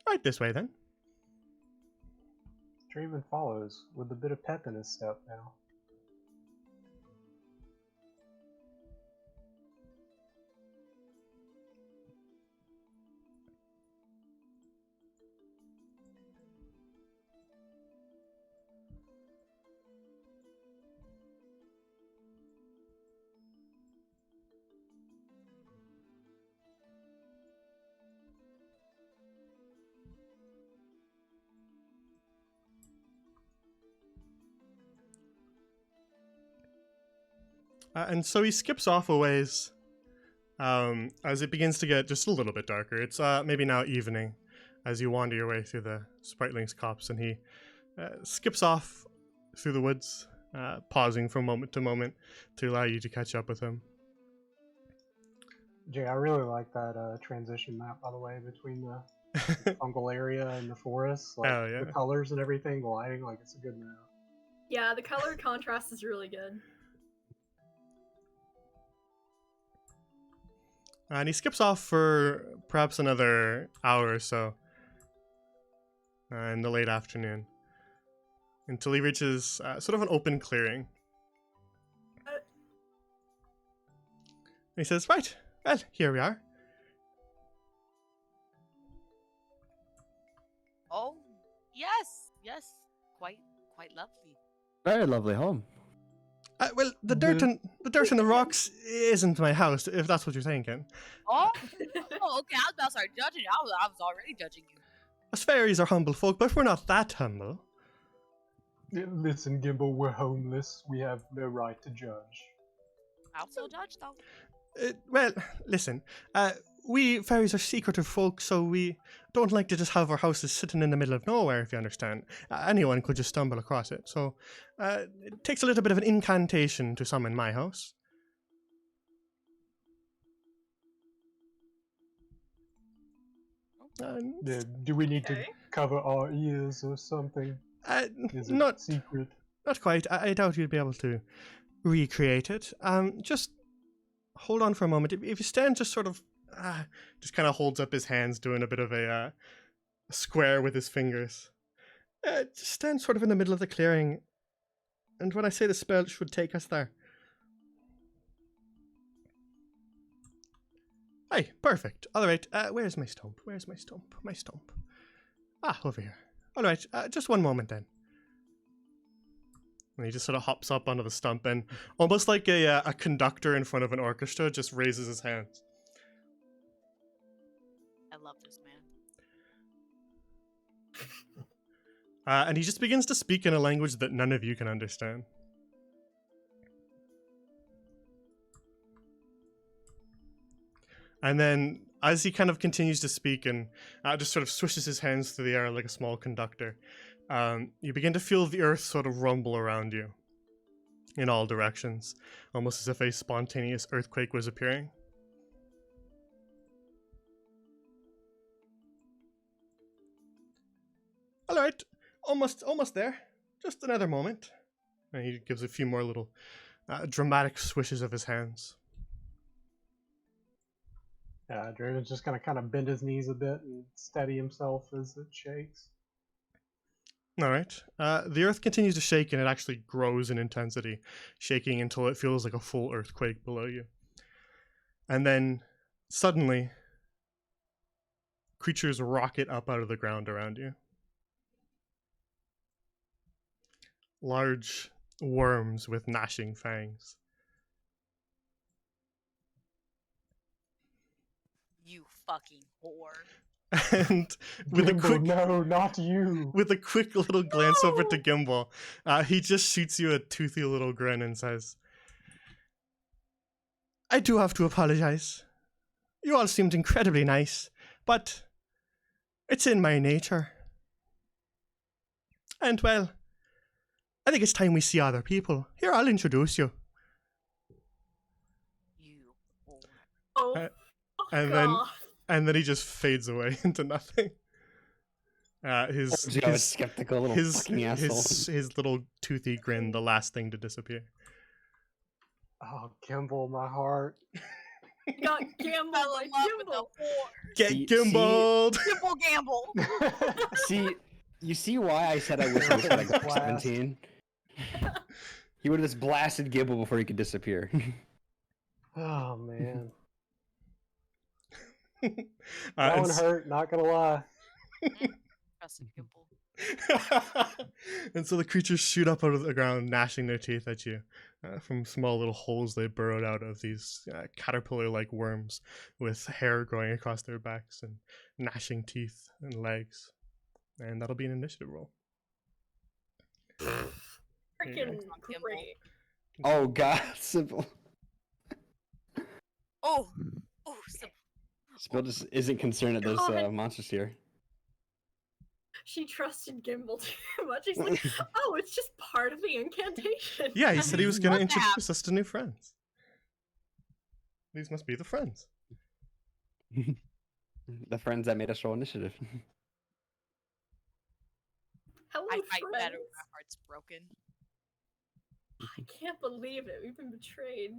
Right this way then. Draven follows with a bit of pep in his step now. And so he skips off a ways as it begins to get just a little bit darker. It's maybe now evening as you wander your way through the Spriteling's copse, and he skips off through the woods, pausing from moment to moment to allow you to catch up with him. Jay, I really like that transition map, by the way, between the fungal area and the forest. Like, Oh, yeah. the colors and everything, the lighting, like, it's a good map. Yeah, the color contrast is really good. And he skips off for perhaps another hour or so in the late afternoon until he reaches sort of an open clearing. And he says, right, well, here we are. Oh, yes, yes, quite lovely. Very lovely home. Well, the dirt and the rocks isn't my house, if that's what you're thinking. Oh, okay. I was about to start judging you. I was already judging you. Us fairies are humble folk, but we're not that humble. Listen, Gimbal, we're homeless. We have no right to judge. I'll still judge though. Well, listen, we fairies are secretive folk, so we don't like to just have our houses sitting in the middle of nowhere, if you understand. Anyone could just stumble across it, so it takes a little bit of an incantation to summon my house. Do we need to Okay. cover our ears or something? Is it Not secret? Not quite. I doubt you'd be able to recreate it. Just hold on for a moment. If you stand just sort of, just kind of holds up his hands, doing a bit of a square with his fingers. Just stand sort of in the middle of the clearing, and when I say the spell, it should take us there. Aye, perfect. All right. Where's my stump? Where's my stump? My stump. Over here. All right. Just one moment then. And he just sort of hops up onto the stump and, almost like a conductor in front of an orchestra, just raises his hands. love this man. And he just begins to speak in a language that none of you can understand. And then, as he kind of continues to speak and just sort of swishes his hands through the air like a small conductor, you begin to feel the earth sort of rumble around you in all directions, almost as if a spontaneous earthquake was appearing. All right, almost there. Just another moment. And he gives a few more little dramatic swishes of his hands. Yeah, Draven's just gonna kind of bend his knees a bit and steady himself as it shakes. All right. The earth continues to shake, and it actually grows in intensity, shaking until it feels like a full earthquake below you. And then, suddenly, creatures rocket up out of the ground around you. Large worms with gnashing fangs. You fucking whore. And with a Gimbal, quick no, not you. with a quick little glance over to Gimbal, he just shoots you a toothy little grin and says, I do have to apologize. You all seemed incredibly nice, but it's in my nature. And well, I think it's time we see other people. Here, I'll introduce you. You whore. Oh, And then he just fades away into nothing. Joe is skeptical little fucking asshole. his little toothy grin, the last thing to disappear. Oh, Gimbal, my heart. got Gamble Fell by in love with the Gimbal. whore. Get See- gimbaled! Simple gamble. See, you see why I said I wish I was like Blast. 17? He would have just blasted Gibble before he could disappear. Oh man, Uh, that and one s- hurt. Not gonna lie. Trust in Gimble. and so the creatures shoot up out of the ground, gnashing their teeth at you from small little holes they burrowed out of these caterpillar-like worms with hair growing across their backs and gnashing teeth and legs. And that'll be an initiative roll. Freaking Come on, Gimbal. great. Oh god, Simple. Oh, simple. Spill just isn't concerned at those God. monsters here. She trusted Gimbal too much. He's like, oh, it's just part of the incantation. Yeah, he said he was going to Love that. introduce us to new friends. These must be the friends. The friends that made us roll initiative. Hello, I fight friends. better when my heart's broken. I can't believe it. We've been betrayed.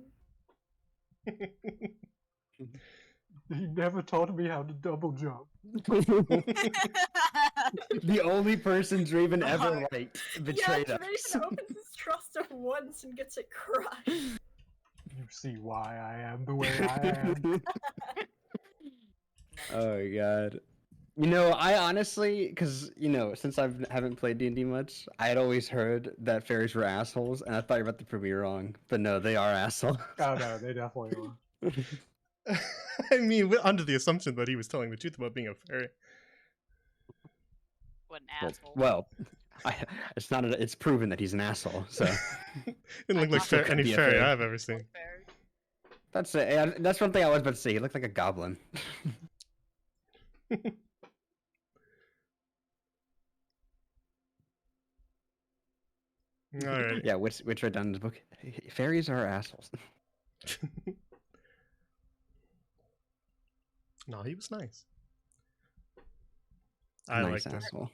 He never taught me how to double jump. The only person Draven ever liked betrayed yeah, us. Draven opens his trust once and gets it crushed. You see why I am the way I am. Oh god. You know, I honestly, because since I haven't played D&D much, I had always heard that fairies were assholes, and I thought you were about to prove me wrong. But no, they are assholes. Oh no, they definitely are. I mean, under the assumption that he was telling the truth about being a fairy. What an asshole. Well, it's not. It's proven that he's an asshole. So Didn't look like also could any be a fairy fairy. I've ever seen. Fair. that's it. That's one thing I was about to say. He looked like a goblin. All right. Yeah, which read down in the book. Fairies are assholes. No, he was nice. I Nice liked him. asshole.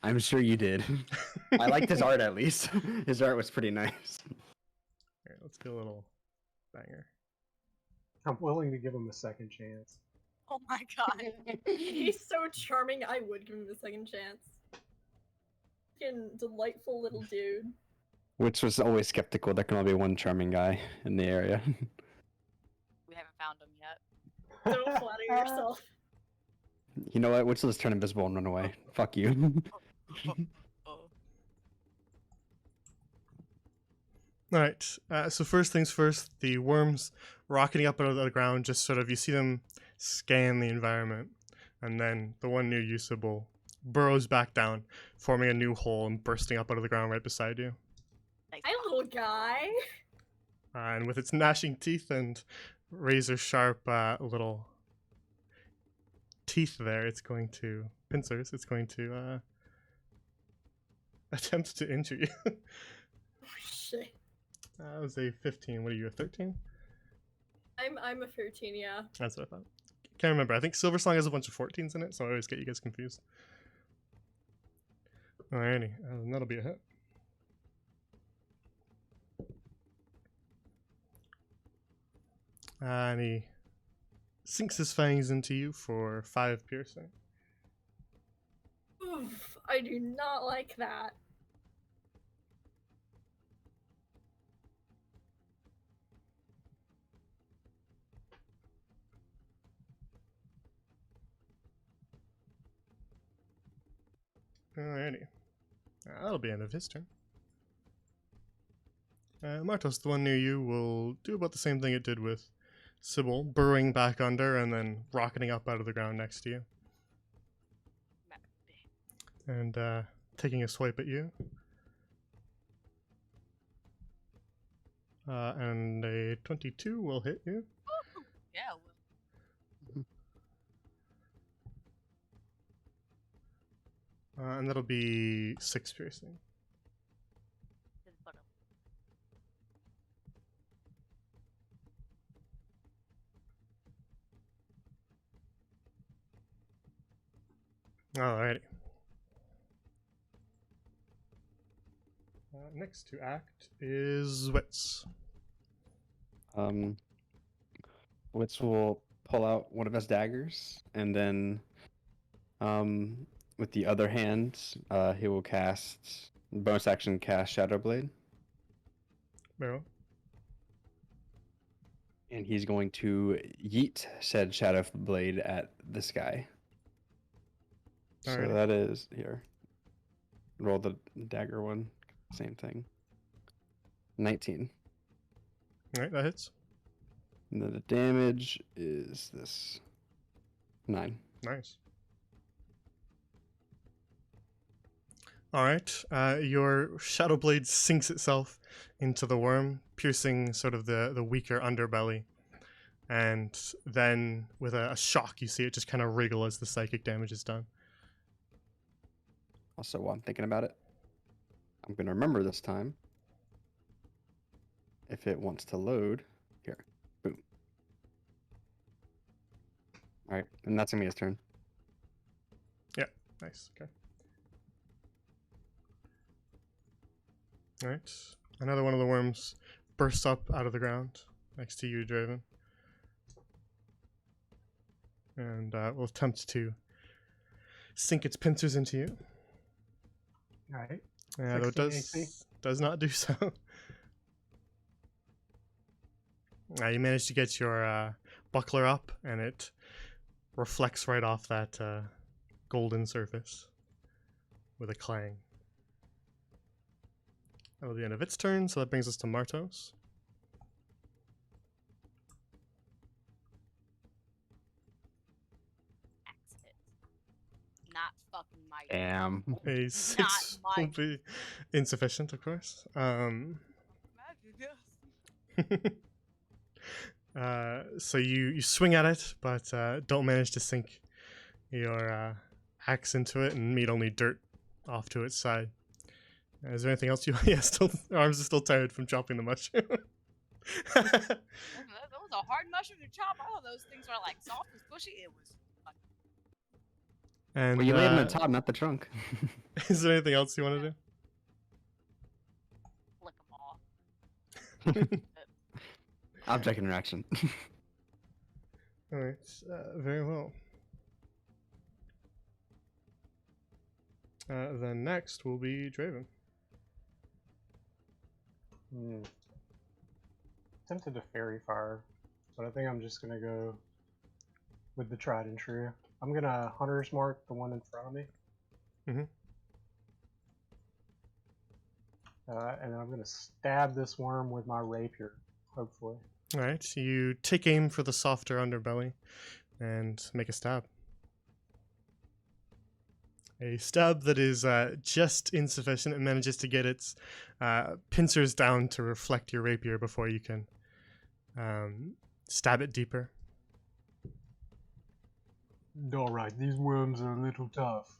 I'm sure you did. I liked his art at least. His art was pretty nice. Alright, let's do a little banger. I'm willing to give him a second chance. Oh my god. He's so charming, I would give him a second chance. Freaking delightful little dude. Which was always skeptical. There can only be one charming guy in the area. We haven't found him yet. Don't flatter yourself. You know what? Which will just turn invisible and run away. Fuck you. Oh. Alright, so first things first, the worms rocketing up out of the ground, just sort of, you see them scan the environment, and then the one near you, Sybil, burrows back down, forming a new hole and bursting up out of the ground right beside you. Thanks, Hi, Mom. little guy. And with its gnashing teeth and razor sharp little teeth there, pincers, it's going to attempt to injure you. Oh, shit. That was a 15. What are you, a 13? I'm a 13, yeah. That's what I thought. Can't remember. I think Silversong has a bunch of 14s in it, so I always get you guys confused. Alrighty, that'll be a hit. And he sinks his fangs into you for 5 piercing. Oof, I do not like that. Alrighty. That'll be the end of his turn. Martos, the one near you, will do about the same thing it did with Sybil, burrowing back under and then rocketing up out of the ground next to you. And taking a swipe at you. And a 22 will hit you. Yeah. And that'll be 6 piercing. Alrighty. Next to act is Wits. Wits will pull out one of his daggers, and then with the other hand, he will cast bonus action Shadow Blade, Barrel. and he's going to yeet said Shadow Blade at this guy. So Alrighty. that is here. Roll the dagger one. Same thing. 19. Alright, that hits. And then the damage is this 9. Nice. Alright, your Shadow Blade sinks itself into the worm, piercing sort of the weaker underbelly. And then, with a shock, you see it just kind of wriggle as the psychic damage is done. Also, while I'm thinking about it, I'm going to remember this time. If it wants to load, here, boom. All right, and that's going to be his turn. Nice, okay. Alright, another one of the worms bursts up out of the ground next to you, Draven. And will attempt to sink its pincers into you. Alright. Though it 16 does not do so. You manage to get your buckler up, and it reflects right off that golden surface with a clang. That'll be the end of its turn, so that brings us to Martos. That's it. Not fucking my. Damn. A 6 will Mike. be insufficient, of course. Imagine this. So you swing at it, but don't manage to sink your axe into it and meet only dirt off to its side. Is there anything else you? Yeah, still arms are still tired from chopping the mushroom. That was a hard mushroom to chop. All of those things are like soft and squishy. It was. And Well, you laid on the top, not the trunk. is there anything else you want to do? Flick them off. Object interaction. All right, very well. Then next will be Draven. Tempted to fairy fire, but I think I'm just gonna go with the tried and true. I'm gonna hunter's mark the one in front of me. Mhm. And I'm gonna stab this worm with my rapier, hopefully. All right, you take aim for the softer underbelly and make a stab. A stab that is just insufficient. It manages to get its pincers down to reflect your rapier before you can stab it deeper. Alright, these worms are a little tough.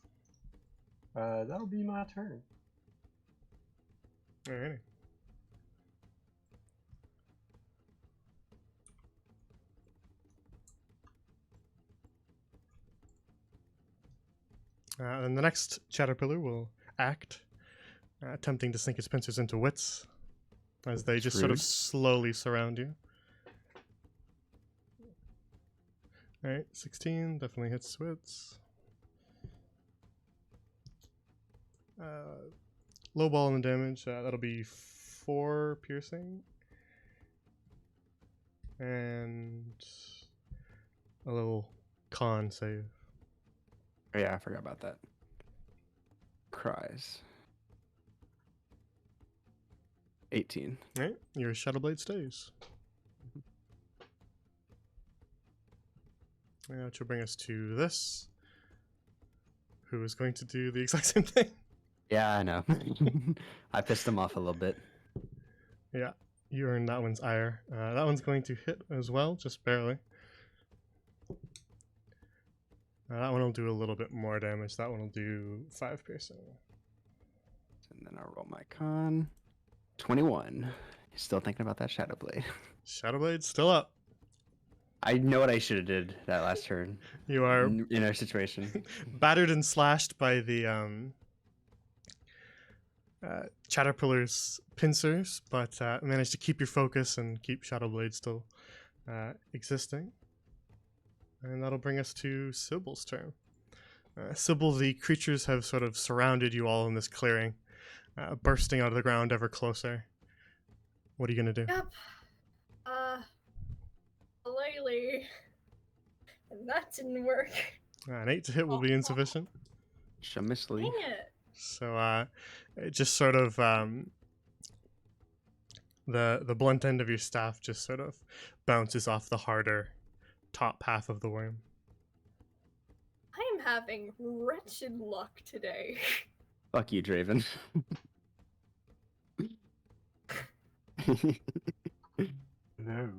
That'll be my turn. Alrighty. And the next caterpillar will act, attempting to sink its pincers into Wits as they just sort of Rude. slowly surround you. Alright, 16 definitely hits Wits. Low ball on the damage, that'll be 4 piercing. And a little con save. Oh, yeah, I forgot about that. Cries. 18. Alright, your Shadow Blade stays. Which will bring us to this, who is going to do the exact same thing. Yeah, I know. I pissed him off a little bit. Yeah, you earned that one's ire. That one's going to hit as well, just barely. That one will do a little bit more damage. That one will do 5 piercing. And then I'll roll my con. 21. Still thinking about that Shadow Blade. Shadow Blade's still up. I know what I should have did that last turn. You are In our situation. battered and slashed by the caterpillar's pincers, but managed to keep your focus and keep Shadow Blade still existing. And that'll bring us to Sybil's turn. Sybil, the creatures have sort of surrounded you all in this clearing, bursting out of the ground ever closer. What are you going to do? Yep. Lately. And that didn't work. An 8 to hit will be insufficient. Shamishly. Dang it. So it just sort of the blunt end of your staff just sort of bounces off the harder top half of the worm. I am having wretched luck today. Fuck you, Draven. No.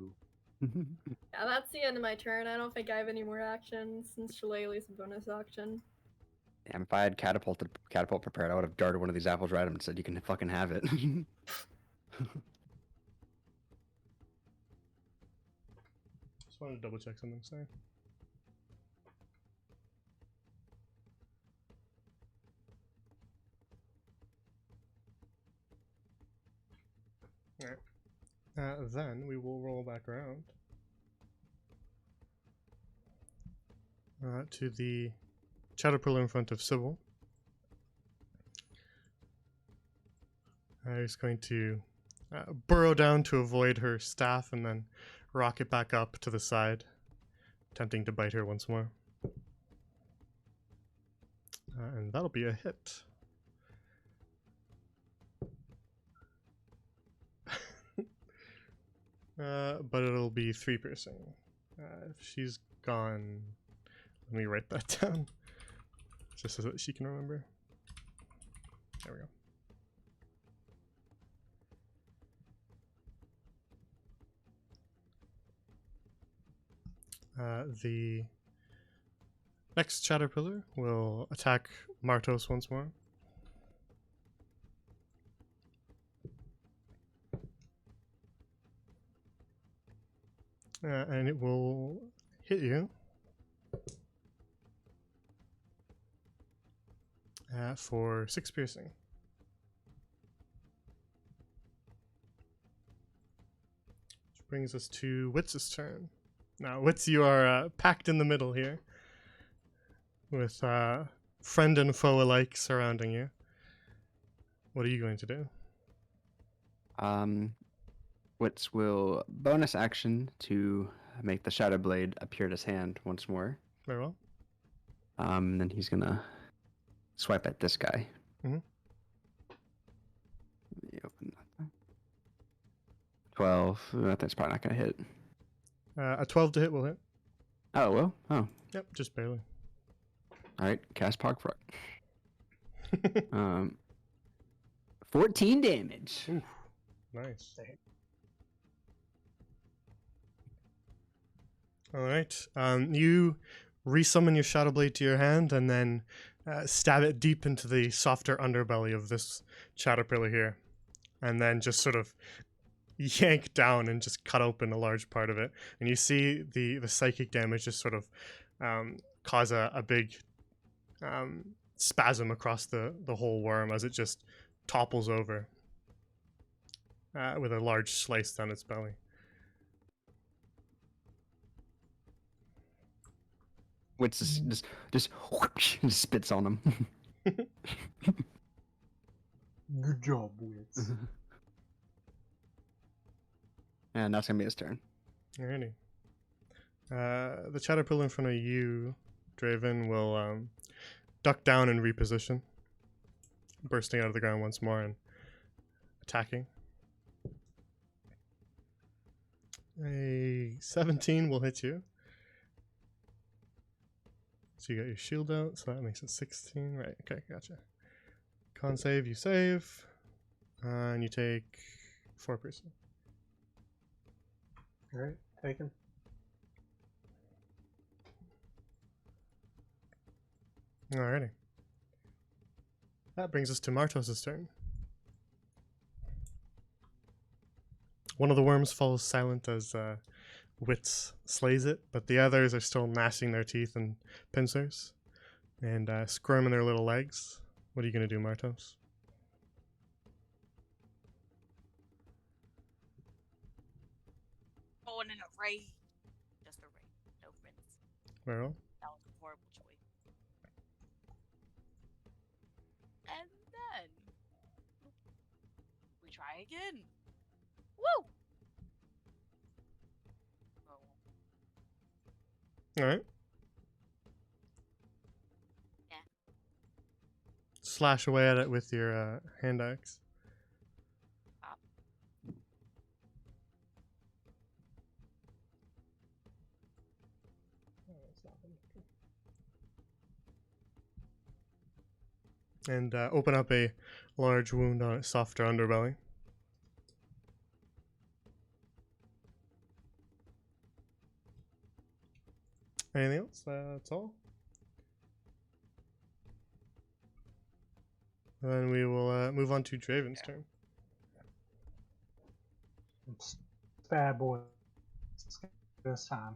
Yeah, that's the end of my turn. I don't think I have any more actions since Shillelagh's a bonus action. Damn, if I had catapult prepared, I would have darted one of these apples right at him and said, "You can fucking have it." Just wanted to double check something, sorry. Alright. Then we will roll back around to the caterpillar in front of Sybil. He's going to burrow down to avoid her staff and then rocket back up to the side, attempting to bite her once more. And that'll be a hit. But it'll be 3 piercing. If she's gone, let me write that down, just so that she can remember. There we go. The next caterpillar will attack Martos once more. And it will hit you for 6 piercing. Which brings us to Witz's turn. Now, Witz, you are packed in the middle here, with friend and foe alike surrounding you. What are you going to do? Wits will bonus action to make the Shadow Blade appear at his hand once more. Very well. Then he's gonna swipe at this guy. Mhm. Let me open that. 12. That's probably not gonna hit. A 12 to hit will hit. Oh well. Oh, Yep, just barely. all right. Cast Park Front. 14 damage. Oof, nice. All right. You resummon your Shadow Blade to your hand and then stab it deep into the softer underbelly of this caterpillar here, and then just sort of yank down and just cut open a large part of it. And you see the psychic damage just sort of cause a big spasm across the whole worm as it just topples over with a large slice down its belly. Which just spits on him. Good job, Wits. And that's gonna be his turn. Alrighty. The caterpillar in front of you, Draven, will duck down and reposition, bursting out of the ground once more and attacking. A 17 will hit you. So you got your shield out, so that makes it 16. Right, okay, gotcha. Con save, you save. And you take 4 piercing. Alright, taken. Alrighty. That brings us to Martos' turn. One of the worms falls silent as Wits slays it, but the others are still gnashing their teeth and pincers and squirming their little legs. What are you going to do, Martos? Going in a raid. Just a raid. No friends. Very well. That was a horrible choice. And then we try again. Woo! Oh, Alright. Yeah. Slash away at it with your hand axe. And open up a large wound on its softer underbelly. Anything else? That's all. And then we will move on to Draven's turn. It's bad boy. This time.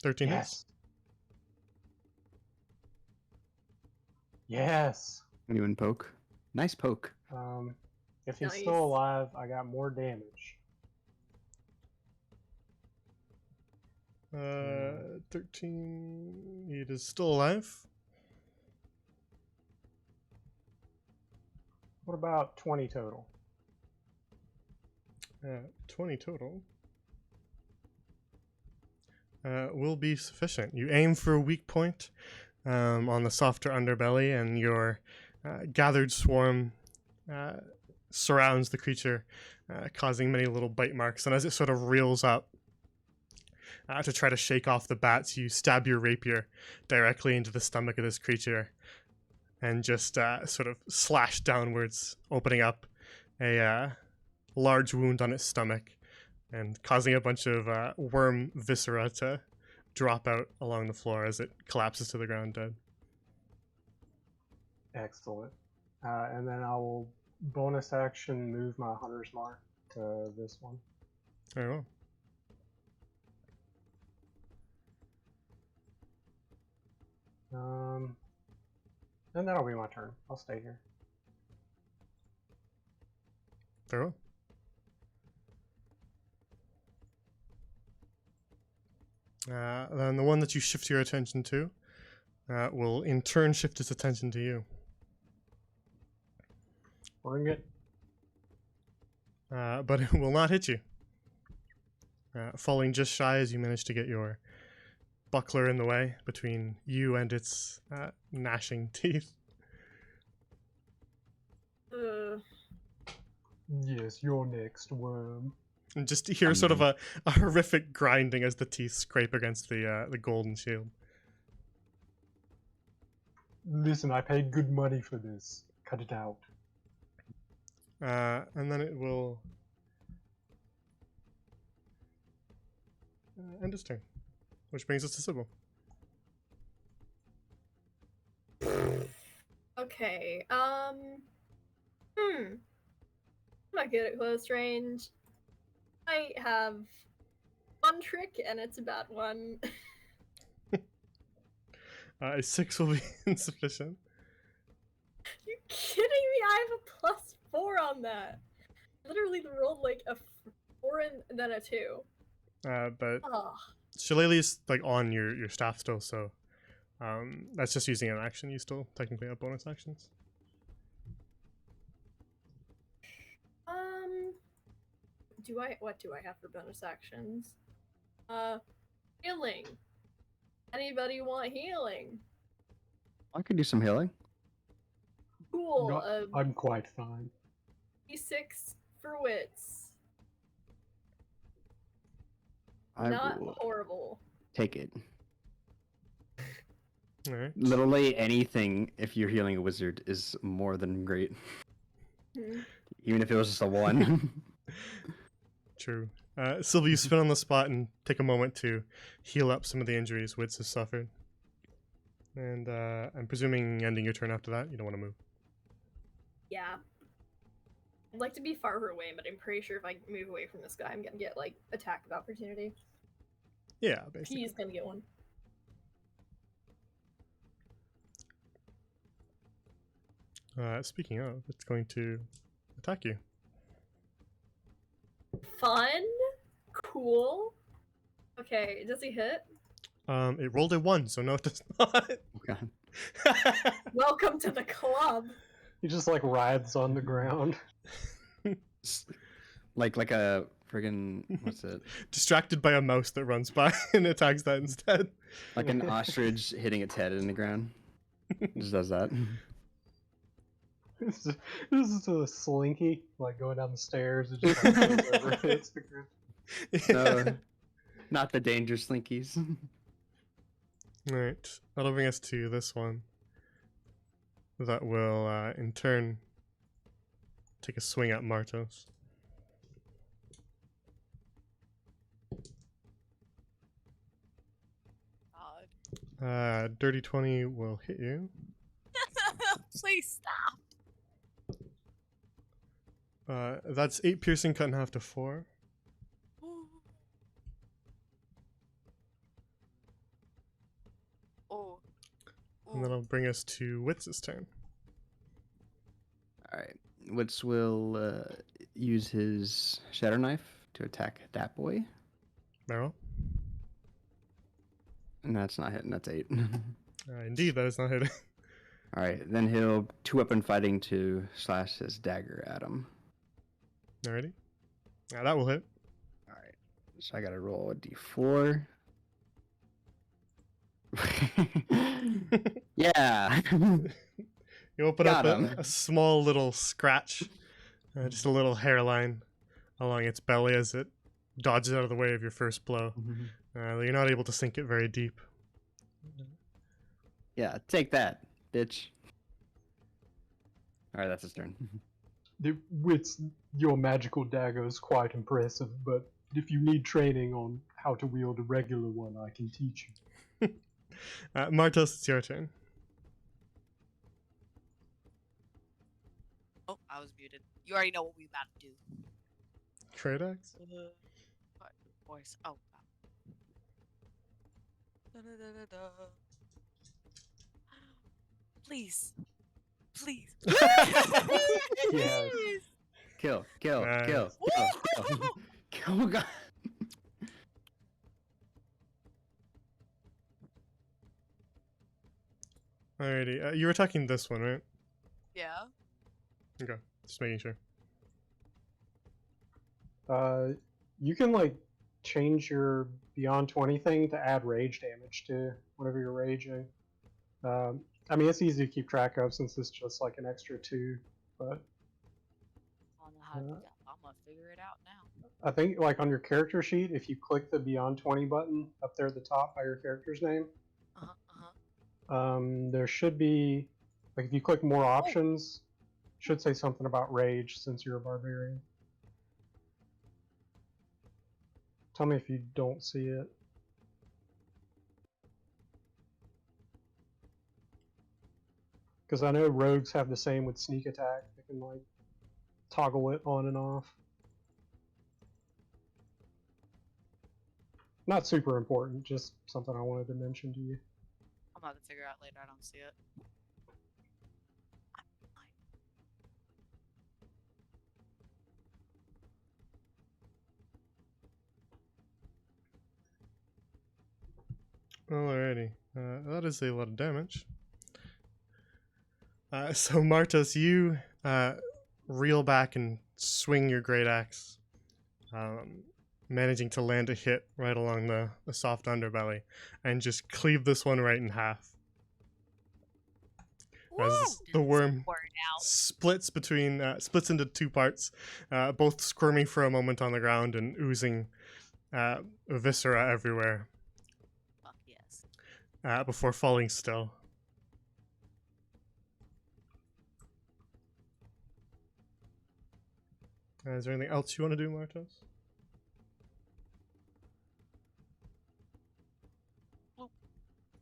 Thirteen Yes. Yes. You and poke. Nice poke. If he's Nice. still alive, I got more damage. 13. It is still alive. What about 20 total? 20 total. Will be sufficient. You aim for a weak point on the softer underbelly, and your gathered swarm surrounds the creature, causing many little bite marks. And as it sort of reels up to try to shake off the bats, you stab your rapier directly into the stomach of this creature and just sort of slash downwards, opening up a large wound on its stomach and causing a bunch of worm viscera to drop out along the floor as it collapses to the ground dead. Excellent. And then I will bonus action move my hunter's mark to this one. Very well. And that'll be my turn. I'll stay here. Very well. Then the one that you shift your attention to will in turn shift its attention to you. Bring it. But it will not hit you. Falling just shy as you manage to get your buckler in the way between you and its gnashing teeth. Yes, you're next, worm. And just hear sort of a horrific grinding as the teeth scrape against the golden shield. Listen, I paid good money for this. Cut it out. And then it will end its turn, which brings us to Sybil. Okay, I'm not good at close range. I have one trick, and it's a bad one. A 6 will be insufficient. You kidding me? I have a +4 on that. Literally rolled like a 4 and then a 2. But Oh, Shillelagh's like on your staff still, so that's just using an action. You still technically have bonus actions. what do I have for bonus actions? Healing. Anybody want healing? I could do some healing. Cool. No, I'm quite fine. D6 for wits. I Not will horrible. take it. All right. Literally anything, if you're healing a wizard, is more than great. Hmm. Even if it was just a 1. True. Sylvia, you spin on the spot and take a moment to heal up some of the injuries Wits has suffered. And I'm presuming ending your turn after that. You don't want to move. Yeah. I'd like to be farther away, but I'm pretty sure if I move away from this guy, I'm gonna get like attack of opportunity. Yeah, basically. He's gonna get one. Speaking of, it's going to attack you. Fun? Cool. Okay, does he hit? It rolled a 1, so no, it does not. God. Welcome to the club. He just like writhes on the ground. Like a friggin' what's it? Distracted by a mouse that runs by and attacks that instead. Like an ostrich hitting its head in the ground. Just does that. This is a slinky, like going down the stairs. It just like, goes over, hits the ground. No, not the danger slinkies. Alright, that'll bring us to this one. That will, in turn, take a swing at Martos. Dirty 20 will hit you. Please stop. That's 8 piercing cut in half to 4. Oh. And that'll bring us to Wits' turn. Alright. Wits will use his shadow knife to attack that boy. Meryl? And that's not hitting, that's 8. Indeed, that is not hitting. Alright, then he'll 2-weapon fighting to slash his dagger at him. Alrighty. That will hit. Alright, so I gotta roll a d4. Yeah! You open Got up him. a small little scratch, just a little hairline along its belly as it dodges out of the way of your first blow. You're not able to sink it very deep. Yeah, take that, bitch. Alright, that's his turn. Wits, your magical dagger is quite impressive, but if you need training on how to wield a regular one, I can teach you. Martos, it's your turn. Oh, I was muted. You already know what we about to do. Kratos? What voice? Oh. Da-da-da-da-da. Please. Please. Yes. Kill. Nice. Kill, God. Alrighty. You're attacking this one, right? Yeah. Okay. Just making sure. You can like change your beyond 20 thing to add rage damage to whatever you're raging. I mean, it's easy to keep track of since it's just like an extra 2, but I don't know I'm gonna figure it out now. I think like on your character sheet, if you click the Beyond 20 button up there at the top by your character's name, there should be like if you click more options, should say something about rage since you're a barbarian. Tell me if you don't see it. Because I know rogues have the same with sneak attack. They can like toggle it on and off. Not super important, just something I wanted to mention to you. I'm about to figure out later. I don't see it. Alrighty, that is a lot of damage. So Martos, you reel back and swing your great axe, managing to land a hit right along the soft underbelly, and just cleave this one right in half. As the worm splits into two parts, both squirming for a moment on the ground and oozing viscera everywhere. Fuck yes. Before falling still. Is there anything else you want to do, Martos?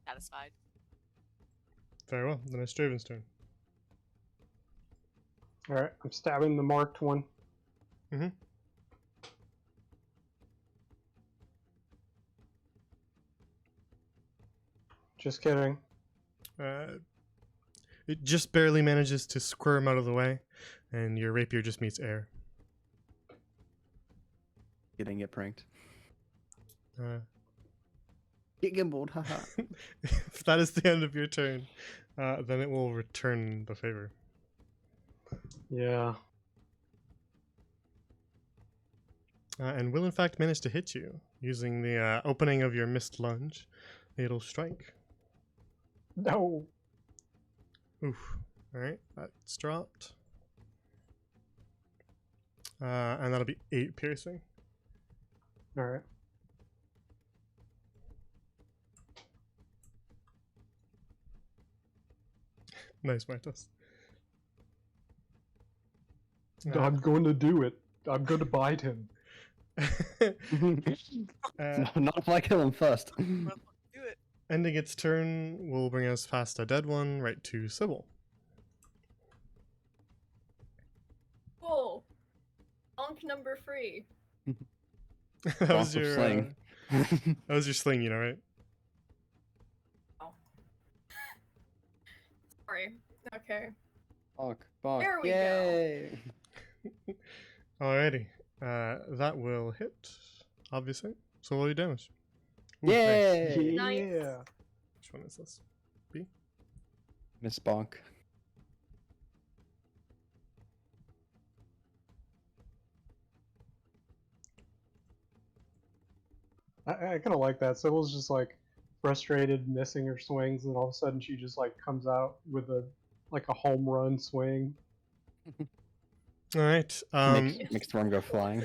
Satisfied. Very well, then it's Draven's turn. Alright, I'm stabbing the marked one. Mm-hmm. Just kidding. It just barely manages to squirm out of the way, and your rapier just meets air. You didn't get pranked. Get gimbled, haha. If that is the end of your turn, then it will return the favor. Yeah. And will in fact manage to hit you using the opening of your missed lunge. It'll strike. No. Oof. Alright, that's dropped. And that'll be 8 piercing. Alright. Nice, Martos. I'm going to do it. I'm going to bite him. Not if I kill him first. Do it. Ending its turn will bring us past a dead one right to Sybil. Cool. Bonk number 3. That was Bonk of your sling. that was your sling, you know, right? Sorry. Okay. Bonk, bonk. There we go. Yay! Alrighty. That will hit, obviously. So roll your damage. Ooh, Yay! nice. Nice. Yeah. Which one is this? B? Miss Bonk. I kind of like that. Sybil's just like frustrated, missing her swings, and all of a sudden she just like comes out with a home run swing. Alright. Makes the one go flying.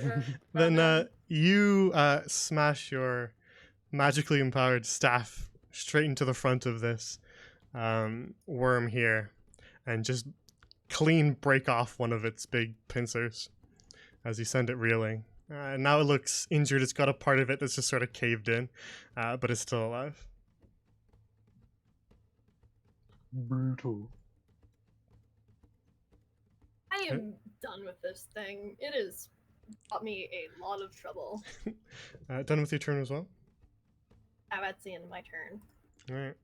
Then you smash your magically empowered staff straight into the front of this worm here and just clean break off one of its big pincers as you send it reeling. Now it looks injured. It's got a part of it that's just sort of caved in, but it's still alive. Brutal. I am done with this thing. It has got me a lot of trouble. Done with your turn as well? That's the end of my turn. Alright.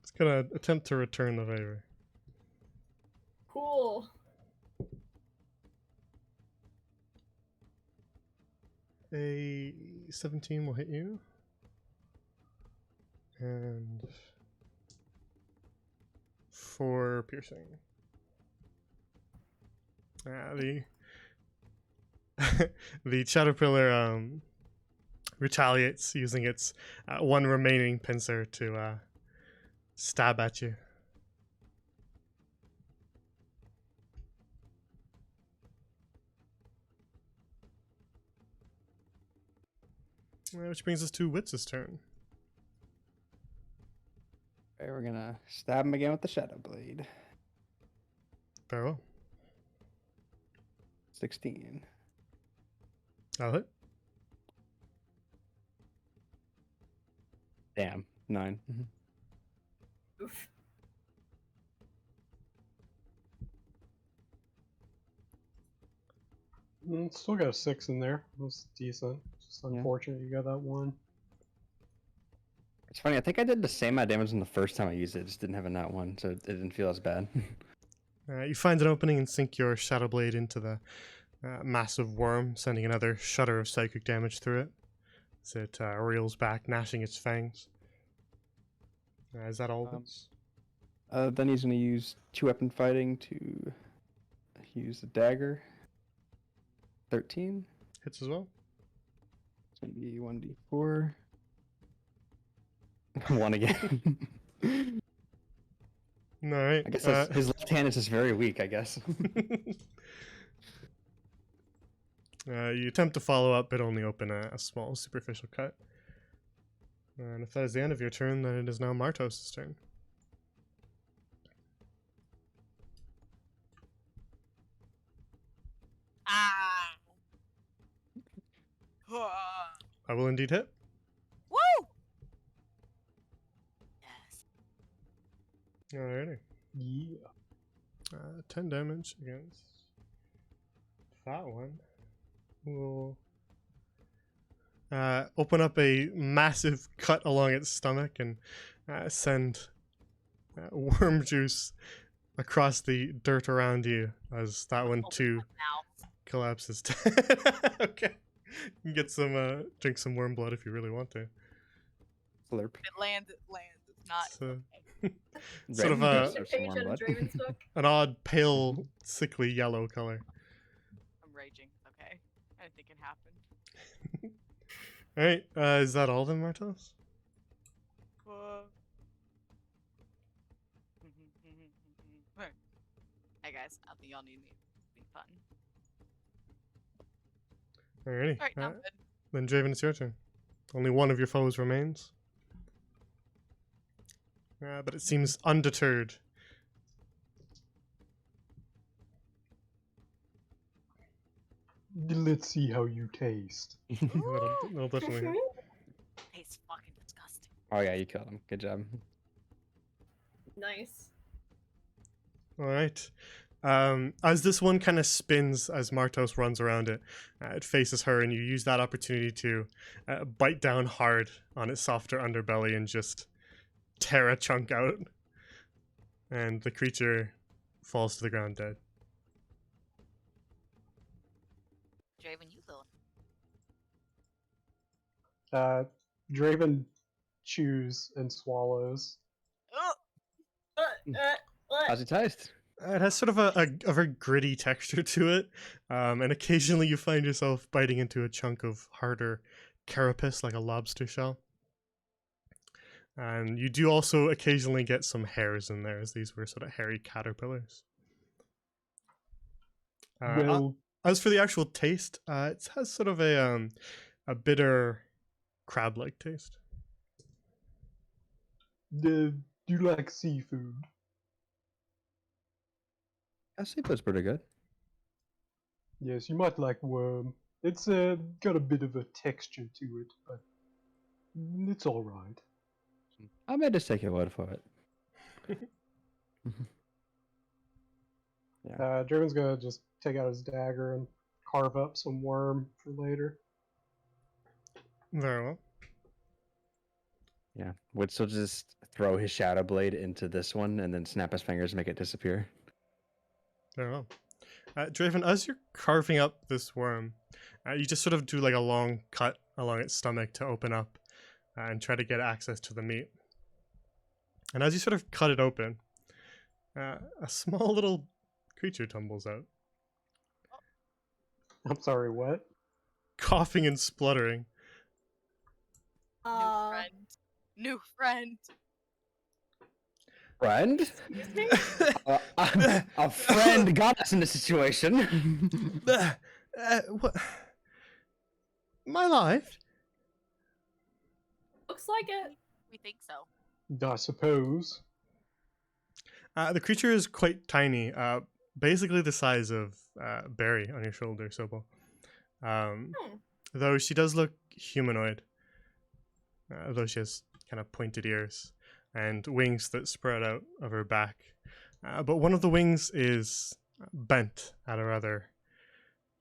It's gonna attempt to return the favor. Cool. A 17 will hit you. And 4 piercing. The caterpillar retaliates using its one remaining pincer to stab at you. Which brings us to Witz's turn. Okay, we're gonna stab him again with the Shadow Blade. Very well. 16. I'll hit. Damn. 9. Oof. Still got a 6 in there. That's decent. Just Yeah. unfortunate you got that one. It's funny, I think I did the same amount of damage than the first time I used it. Just didn't have a nat 1, so it didn't feel as bad. You find an opening and sink your Shadow Blade into the massive worm, sending another shudder of psychic damage through it as it reels back, gnashing its fangs. Is that all? Vince? Then he's gonna use 2-weapon fighting to use the dagger. 13. Hits as well? It's gonna be 1d4. 1 again. Alright. I guess his left hand is just very weak, I guess. You attempt to follow up, but only open a small superficial cut. And if that is the end of your turn, then it is now Martos' turn. Ah. I will indeed hit. Woo! Yes. Alrighty. Yeah. 10 damage against that one. We'll open up a massive cut along its stomach and send worm juice across the dirt around you as that one Open too my mouth. collapses. Okay. You can get some, drink some worm blood if you really want to. Slurp. It lands. It lands. It's not. So, Okay. sort of Random a- dose of some Page warm out of blood. Draven's book. an odd, pale, sickly yellow color. I'm raging. Okay. Anything can happen. Alright, is that all then, Martos? Hey guys, I think y'all need me. Be fun. Alrighty. Alright, now I'm good. Then Draven, it's your turn. Only one of your foes remains. But it seems undeterred. Let's see how you taste. That'll definitely hit. Tastes fucking disgusting. Oh yeah, you killed him. Good job. Nice. Alright. As this one kind of spins as Martos runs around it, it faces her, and you use that opportunity to bite down hard on its softer underbelly and just tear a chunk out. And the creature falls to the ground dead. Draven, you go. Draven chews and swallows. How's it taste? It has sort of a very gritty texture to it, and occasionally you find yourself biting into a chunk of harder carapace like a lobster shell. And you do also occasionally get some hairs in there, as these were sort of hairy caterpillars. Well, As for the actual taste, it has sort of a bitter crab-like taste. do you like seafood? Seafood's pretty good. Yes, you might like worm. It's got a bit of a texture to it, but it's all right. I may just take your word for it. Draven's gonna just take out his dagger and carve up some worm for later. Very well. Yeah. Woods will just throw his Shadow Blade into this one and then snap his fingers and make it disappear. Very well. Draven, as you're carving up this worm, you just sort of do like a long cut along its stomach to open up and try to get access to the meat. And as you sort of cut it open, a small little creature tumbles out, I'm sorry, what? coughing and spluttering. New friend. New friend. Friend? Excuse me? A friend got us in this situation. What? My life? Looks like it. We think so. I suppose. The creature is quite tiny, basically the size of Barry on your shoulder, Sobel. Though she does look humanoid, though she has kind of pointed ears and wings that spread out of her back. But one of the wings is bent at a rather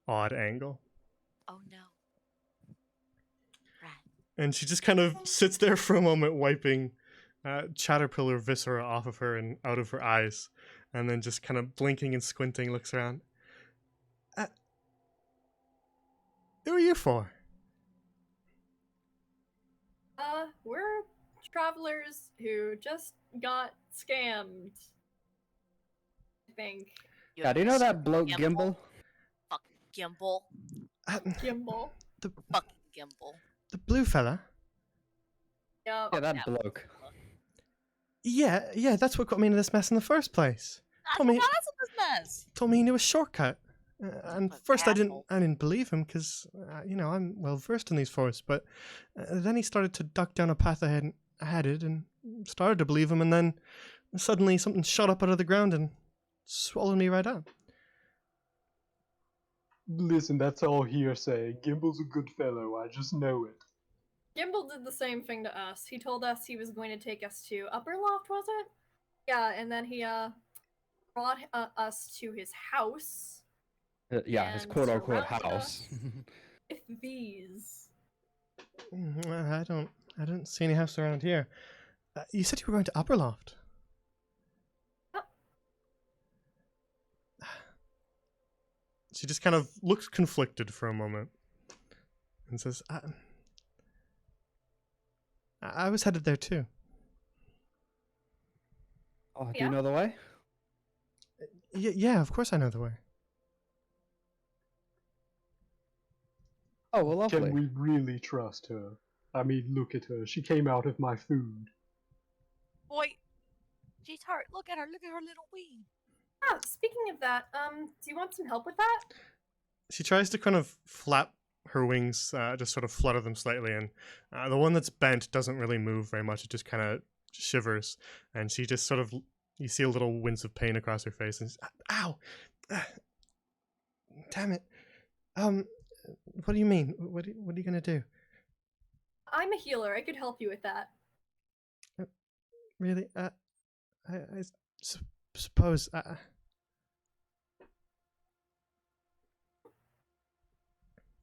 odd angle. Oh no. Rat. And she just kind of sits there for a moment, wiping caterpillar viscera off of her and out of her eyes, and then just kind of blinking and squinting, looks around. Who are you for? We're travelers who just got scammed. I think. Yeah, do you know that bloke Gimbal? Gimbal? Fucking Gimbal. Gimbal. Fucking Gimbal. The blue fella? Yep. Yeah, that Yeah. bloke. Yeah, that's what got me into this mess in the first place. I Told me- forgot that's this mess. Told me he knew a shortcut. And What first asshole. I didn't believe him because I'm well versed in these forests. But then he started to duck down a path I hadn't headed, and started to believe him. And then suddenly something shot up out of the ground and swallowed me right up. Listen, that's all hearsay. Gimbal's a good fellow, I just know it. Gimbal did the same thing to us. He told us he was going to take us to Upper Loft, was it? Yeah, and then he brought us to his house Yeah, his And quote-unquote surrounded house. with these. I don't see any house around here. You said you were going to Upper Loft. Yep. She just kind of looks conflicted for a moment and says, I was headed there too. Oh, do Yeah. you know the way? Yeah, of course I know the way. Oh, well, lovely. Can we really trust her? I mean, look at her. She came out of my food. Boy, she's hurt. Look at her. Look at her little wing. Ah, speaking of that, do you want some help with that? She tries to kind of flap her wings, just sort of flutter them slightly, and the one that's bent doesn't really move very much. It just kind of shivers, and she just sort of, you see a little wince of pain across her face, and ow, damn it. What do you mean? What are you gonna do? I'm a healer. I could help you with that. Really? Suppose.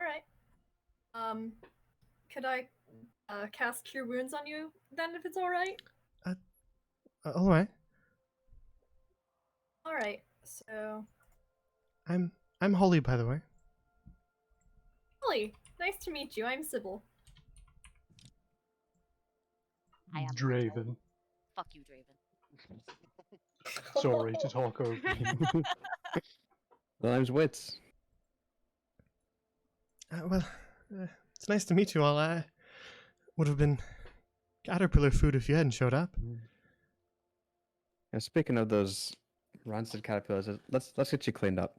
Alright. Could I cast Cure Wounds on you then, if it's alright? All right. Alright, so. I'm Holly, by the way. Holly, nice to meet you. I'm Sybil. I am Draven. Fuck you, Draven. Sorry to talk over you. The name's Wits. Well, it's nice to meet you all. I would have been caterpillar food if you hadn't showed up. Yeah, speaking of those rancid caterpillars, let's get you cleaned up.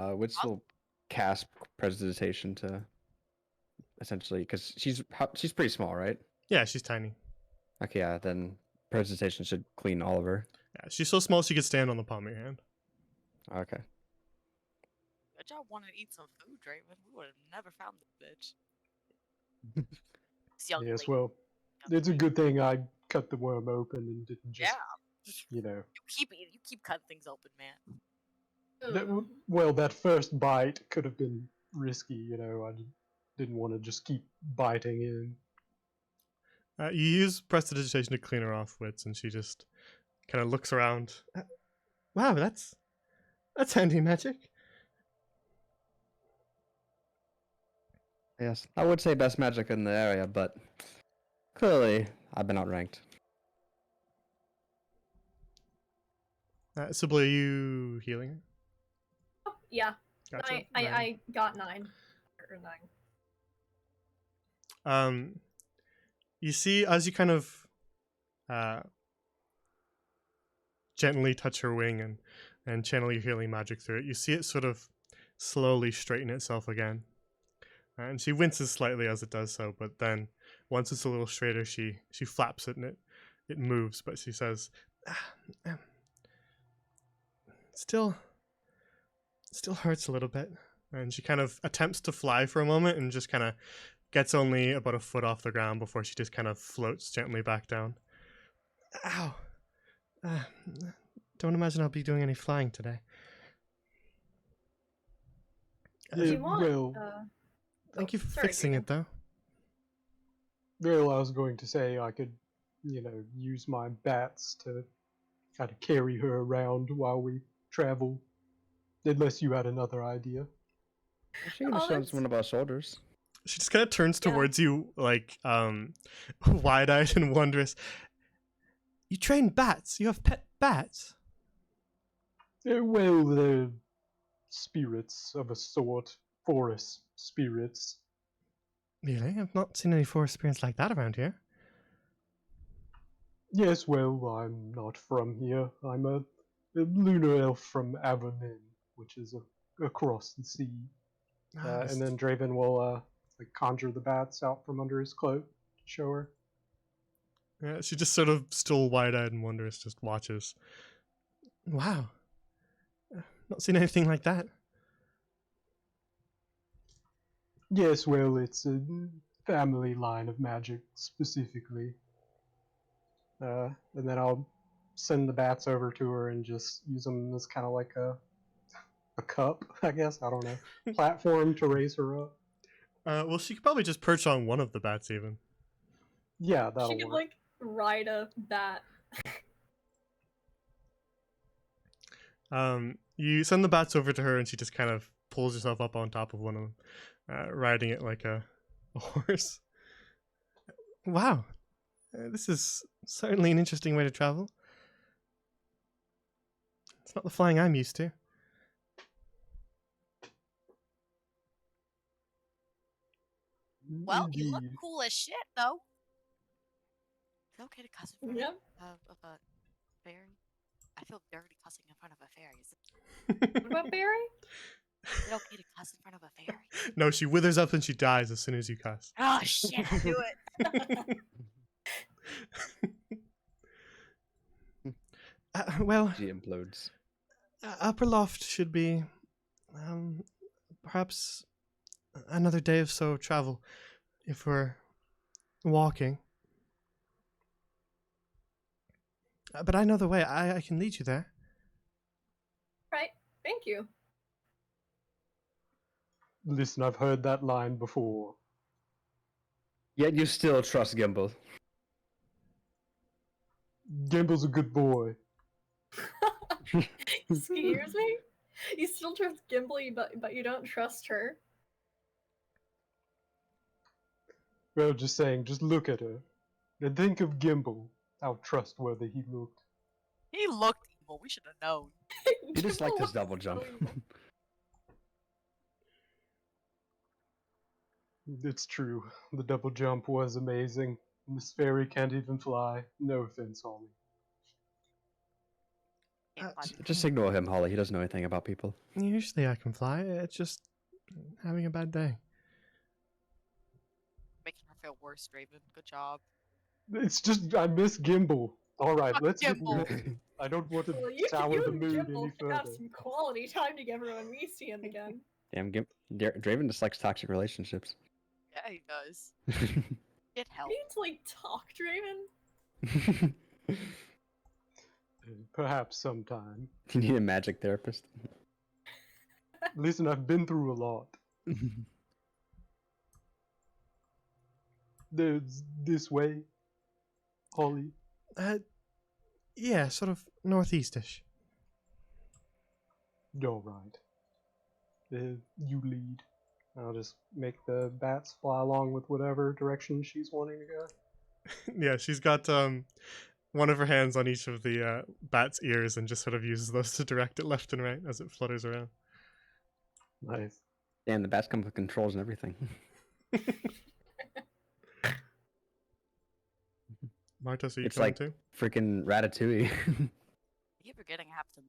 Wits will cast prestidigitation to essentially, because she's pretty small, right? Yeah, she's tiny. Okay, yeah, then prestidigitation should clean all of her. Yeah, she's so small she could stand on the palm of your hand. Okay. Bet y'all want to eat some food, Draven. We would have never found this bitch. This young Yes, lady. well, it's a good thing I cut the worm open and didn't just, Yeah. you know. You keep cutting things open, man. Well, that first bite could have been risky, you know. I didn't want to just keep biting in. You use prestidigitation to clean her off, Wits, and she just kind of looks around. Wow, that's handy magic. Yes, I would say best magic in the area, but clearly I've been outranked. Sybil, are you healing her? Oh, yeah, Gotcha. I got 9. Or 9. You see, as you kind of gently touch her wing and channel your healing magic through it, you see it sort of slowly straighten itself again. And she winces slightly as it does so, but then once it's a little straighter, she flaps it and it moves, but she says, still hurts a little bit. And she kind of attempts to fly for a moment and just kind of gets only about a foot off the ground before she just kind of floats gently back down. Ow. Don't imagine I'll be doing any flying today. Do you want? Well, Thank you for sorry, fixing Draven. it, though. well, I was going to say I could, use my bats to kind of carry her around while we travel. Unless you had another idea. She can just Oh, on that's- one of our shoulders. She just kind of turns Yeah. towards you, like, wide-eyed and wondrous. You train bats? You have pet bats? Well, they're spirits of a sort. Forest spirits. Really? I've not seen any forest spirits like that around here. Yes, well, I'm not from here. I'm a lunar elf from Avernin, which is across the sea. And then Draven will conjure the bats out from under his cloak to show her. Yeah, she just sort of still wide-eyed and wondrous, just watches. Wow. Not seen anything like that. Yes, well, it's a family line of magic specifically. And then I'll send the bats over to her and just use them as kind of like a cup, I guess. I don't know. Platform to raise her up. Well, she could probably just perch on one of the bats, even. Yeah, that'll She could work. ride a bat. You send the bats over to her, and she just kind of pulls herself up on top of one of them, riding it like a horse. Wow, this is certainly an interesting way to travel. It's not the flying I'm used to. Well, you look Indeed. cool as shit, though. Is it okay to cuss in front Yep. of a fairy? I feel dirty cussing in front of a fairy. Is What about Barry? it okay to cuss in front of a fairy? No, she withers up and she dies as soon as you cuss. Oh shit! I knew it. Well, She implodes. Upper Loft should be, perhaps another day or so travel if we're walking. But I know the way. I can lead you there. Right. Thank you. Listen, I've heard that line before. Yet you still trust Gimbal. Gimble's a good boy. Excuse me? You still trust Gimble, but you don't trust her? Well, just saying, just look at her. And think of Gimble, how trustworthy he looked. He looked evil. We should have known. You just like Gimble this double looks jump. so evil. It's true. The double jump was amazing. And this fairy can't even fly. No offense, Holly. Can't find it. Just ignore him, Holly. He doesn't know anything about people. Usually I can fly. It's just having a bad day. Making her feel worse, Draven. Good job. It's just, I miss Gimble. Alright, Fuck let's Gimble. I don't want to Well, you sour the and mood Gimble any could have further. some quality time together when we see him again. Damn, Draven just likes toxic relationships. Yeah, he does. Get help. You need to talk, Draven. Perhaps sometime. You need a magic therapist. Listen, I've been through a lot. There's this way, Holly. Yeah, sort of northeastish. Alright. You lead. I'll just make the bats fly along with whatever direction she's wanting to go. Yeah, she's got one of her hands on each of the bat's ears and just sort of uses those to direct it left and right as it flutters around. Nice. Damn, the bats come with controls and everything. Martos, are you It's going like- too? Freaking Ratatouille. Yep. forgetting I have to.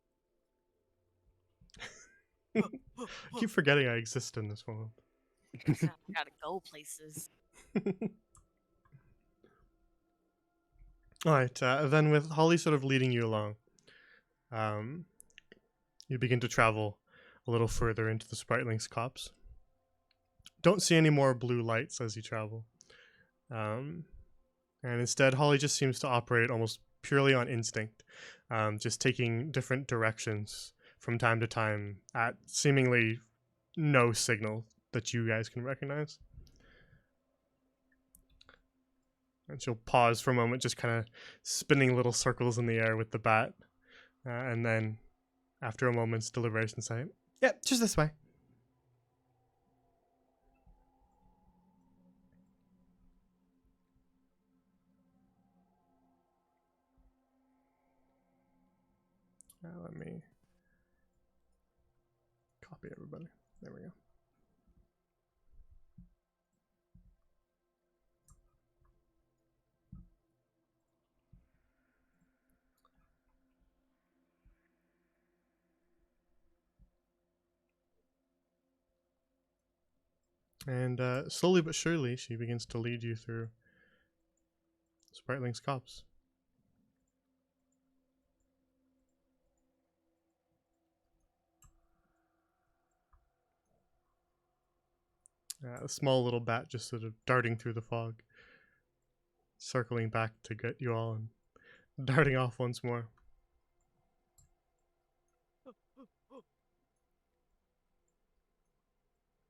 I keep forgetting I exist in this world. I gotta go places. All right. Then, with Holly sort of leading you along, you begin to travel a little further into the Spritling's copse. Don't see any more blue lights as you travel. And instead, Holly just seems to operate almost purely on instinct, just taking different directions from time to time at seemingly no signal that you guys can recognize. And she'll pause for a moment, just kind of spinning little circles in the air with the bat. And then, after a moment's deliberation, say, "Yeah, just this way." Let me copy everybody. There we go. And slowly but surely, she begins to lead you through Spritling's copse. A small little bat just sort of darting through the fog, circling back to get you all and darting off once more.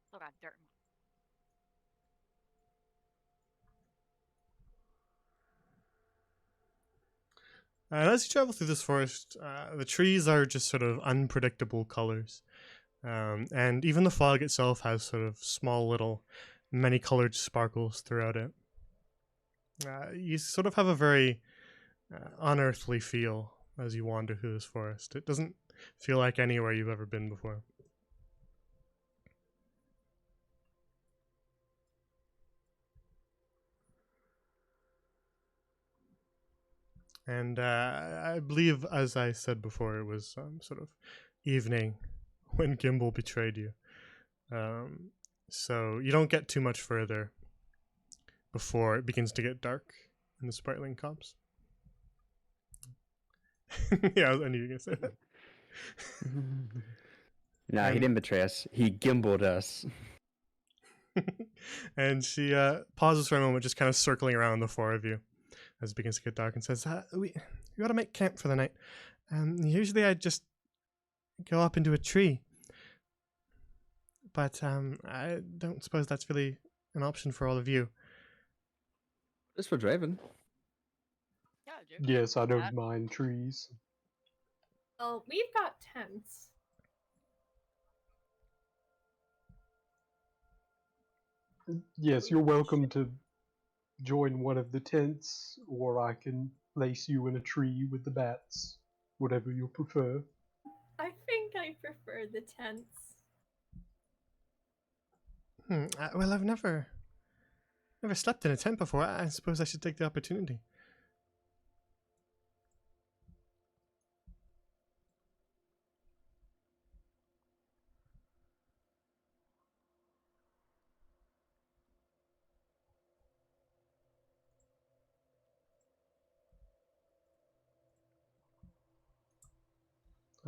Still got dirt. And as you travel through this forest, the trees are just sort of unpredictable colors. And even the fog itself has sort of small little many-colored sparkles throughout it. You sort of have a very unearthly feel as you wander through this forest. It doesn't feel like anywhere you've ever been before. And I believe, as I said before, it was sort of evening when Gimbal betrayed you. So you don't get too much further before it begins to get dark in the Spritling copse. Yeah, I knew you were going to say that. Nah, he And- didn't betray us. He gimbaled us. And she pauses for a moment, just kind of circling around the four of you as it begins to get dark, and says, we got to make camp for the night. Usually I just go up into a tree. But I don't suppose that's really an option for all of you. This for Draven. Yeah, dude. Yes, I don't That- mind trees. Well, we've got tents. Yes, you're welcome to join one of the tents, or I can place you in a tree with the bats. Whatever you prefer. I think I prefer the tents. Well, I've never slept in a tent before. I suppose I should take the opportunity.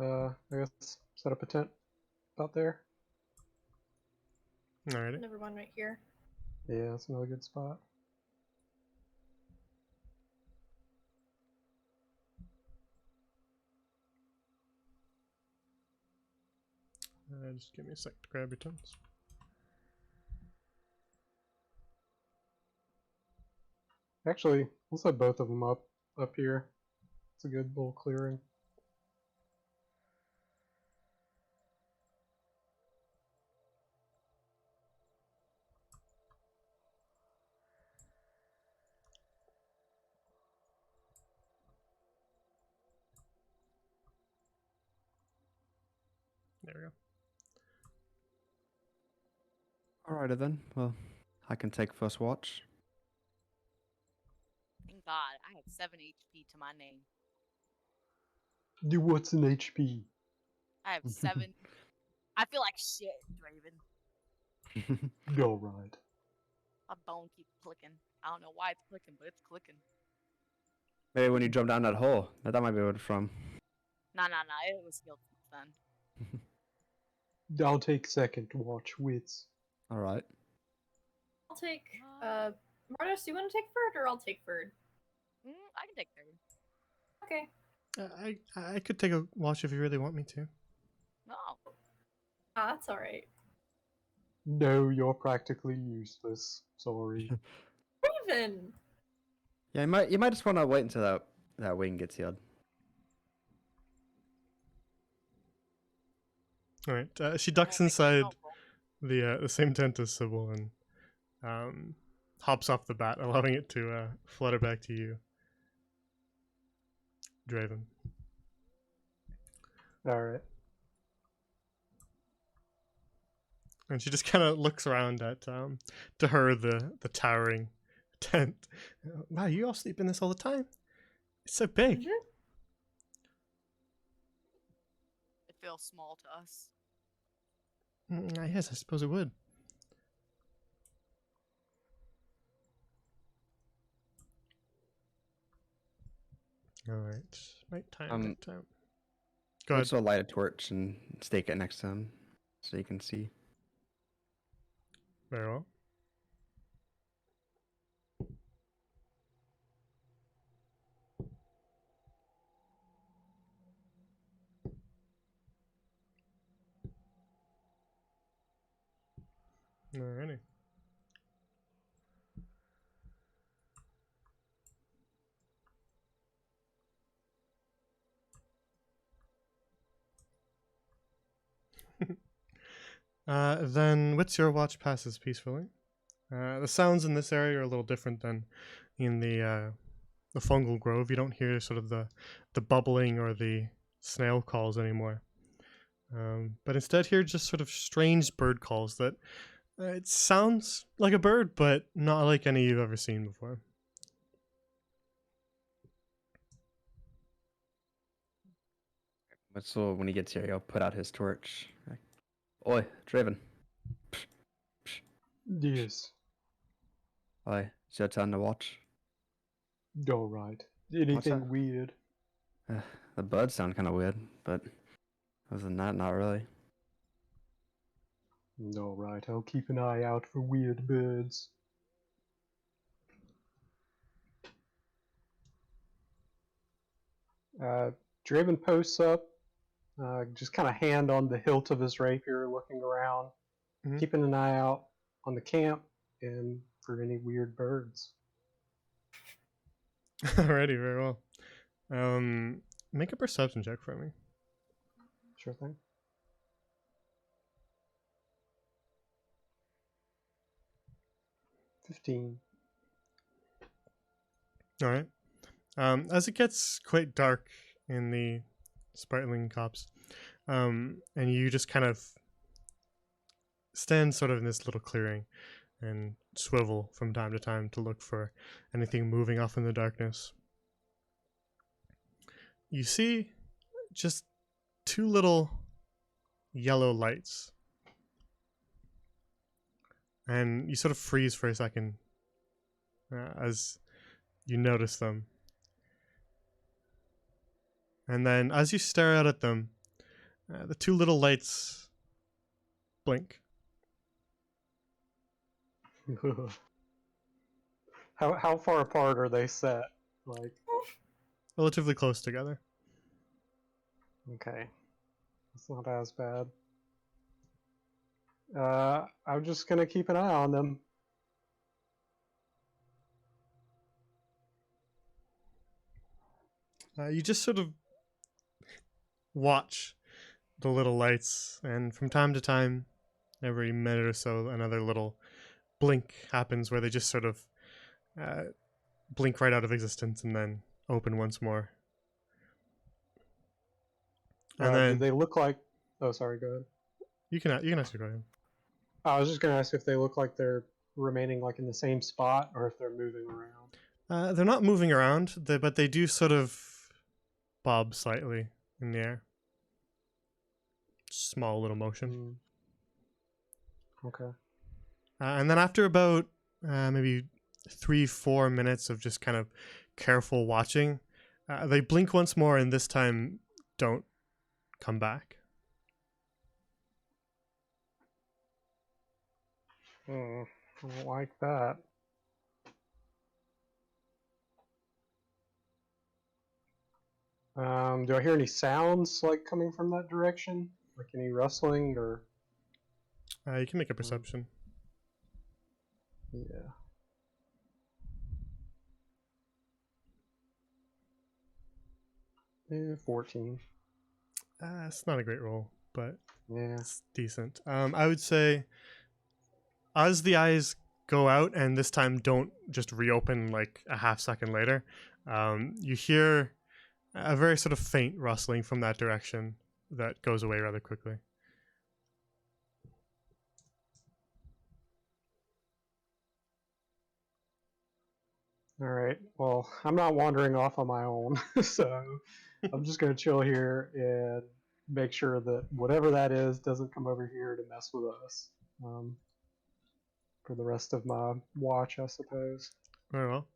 I guess set up a tent out there. Alrighty. Another one right here. Yeah, that's another good spot. Just give me a sec to grab your tents. Actually, we'll set both of them up here. It's a good little clearing. There we go. Alrighty then. Well, I can take first watch. Thank God, I have 7 HP to my name. What's an HP? I have 7. I feel like shit, Draven. All right. My bone keeps clicking. I don't know why it's clicking, but it's clicking. Maybe when you jump down that hole, that might be what it's from. Nah, it was healed since then. I'll take second to watch wits. All right. I'll take. Mardos, you want to take Ferd, or I'll take Ferd? I can take 3rd. Okay. I could take a watch if you really want me to. No. That's alright. No, you're practically useless. Sorry. Raven! Yeah, you might just want to wait until that wing gets healed. All right. She ducks inside the same tent as Sybil and hops off the bat, allowing it to flutter back to you, Draven. All right. And she just kind of looks around at, to her, the towering tent. Wow, you all sleep in this all the time? It's so big. Mhm. It feels small to us. Yes, I suppose it would. All right. Nighttime. Go ahead. Also light a torch and stake it next to him so you can see. Very well. Alrighty. Then What's Your Watch passes peacefully. The sounds in this area are a little different than in the fungal grove. You don't hear sort of the bubbling or the snail calls anymore. But instead hear just sort of strange bird calls that it sounds like a bird, but not like any you've ever seen before. So when he gets here, he'll put out his torch. Oi, Draven. Yes. Oi, it's your turn to watch. All right. What's Anything that? weird? The birds sound kind of weird, but other than that, not really. All right. I'll keep an eye out for weird birds. Draven posts up, just kind of hand on the hilt of his rapier, looking around, Mhm. keeping an eye out on the camp and for any weird birds. Alrighty, very well. Make a perception check for me. Sure thing. 15. All right. As it gets quite dark in the Spartling Copse, and you just kind of stand sort of in this little clearing and swivel from time to time to look for anything moving off in the darkness. You see just two little yellow lights, and you sort of freeze for a second as you notice them. And then as you stare out at them, the two little lights blink. How far apart are they set? Like, Relatively close together. okay. It's not as bad. I'm just gonna keep an eye on them. You just sort of watch the little lights, and from time to time, every minute or so, another little blink happens where they just sort of blink right out of existence and then open once more. And Do then they look like? Oh, sorry. Go ahead. you can ask your question. I was just gonna ask if they look like they're remaining like in the same spot or if they're moving around. They're not moving around, but they do sort of bob slightly in the air. Small little motion. Okay. And then after about maybe 3-4 minutes of just kind of careful watching, they blink once more and this time don't come back. I don't like that. Do I hear any sounds like coming from that direction? Like any rustling or? You can make a perception. Yeah. Yeah, 14. It's not a great roll, but Yeah. it's decent. I would say as the eyes go out and this time don't just reopen like a half second later, you hear a very sort of faint rustling from that direction that goes away rather quickly. All right. Well, I'm not wandering off on my own, so I'm just gonna chill here and make sure that whatever that is doesn't come over here to mess with us. For the rest of my watch, I suppose. Very well.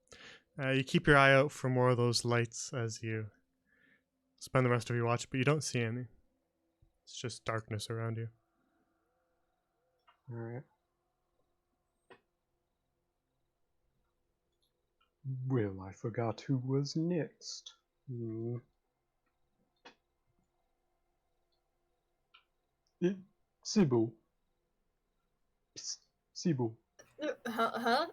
You keep your eye out for more of those lights as you spend the rest of your watch, but you don't see any. It's just darkness around you. All right. Well, I forgot who was next. Sybil. Sybil. Huh?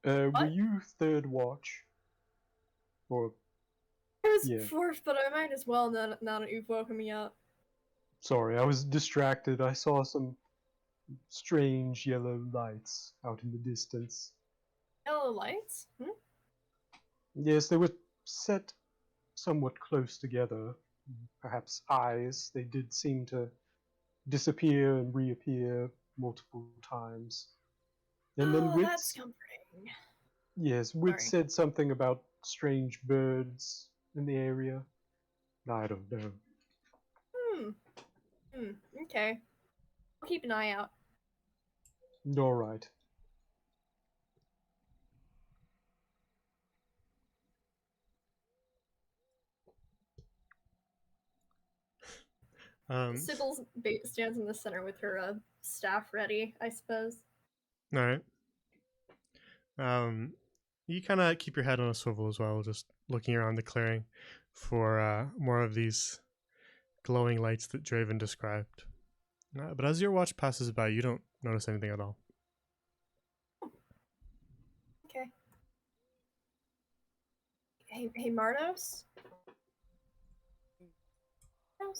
Were What? you third watch? Or, I was Yeah. fourth, but I might as well now that you've woken me up. sorry, I was distracted. I saw some strange yellow lights out in the distance. Yellow lights? Yes, they were set somewhat close together. Perhaps eyes. They did seem to disappear and reappear multiple times. And then Oh, that's Wits, comforting. yes, Wits Sorry. said something about strange birds in the area. I don't know. Okay. I'll keep an eye out. All right. Sybil stands in the center with her staff ready, I suppose. All right. You kind of keep your head on a swivel as well, just looking around the clearing for more of these glowing lights that Draven described. But as your watch passes by, you don't notice anything at all. Okay. Hey, Mardos?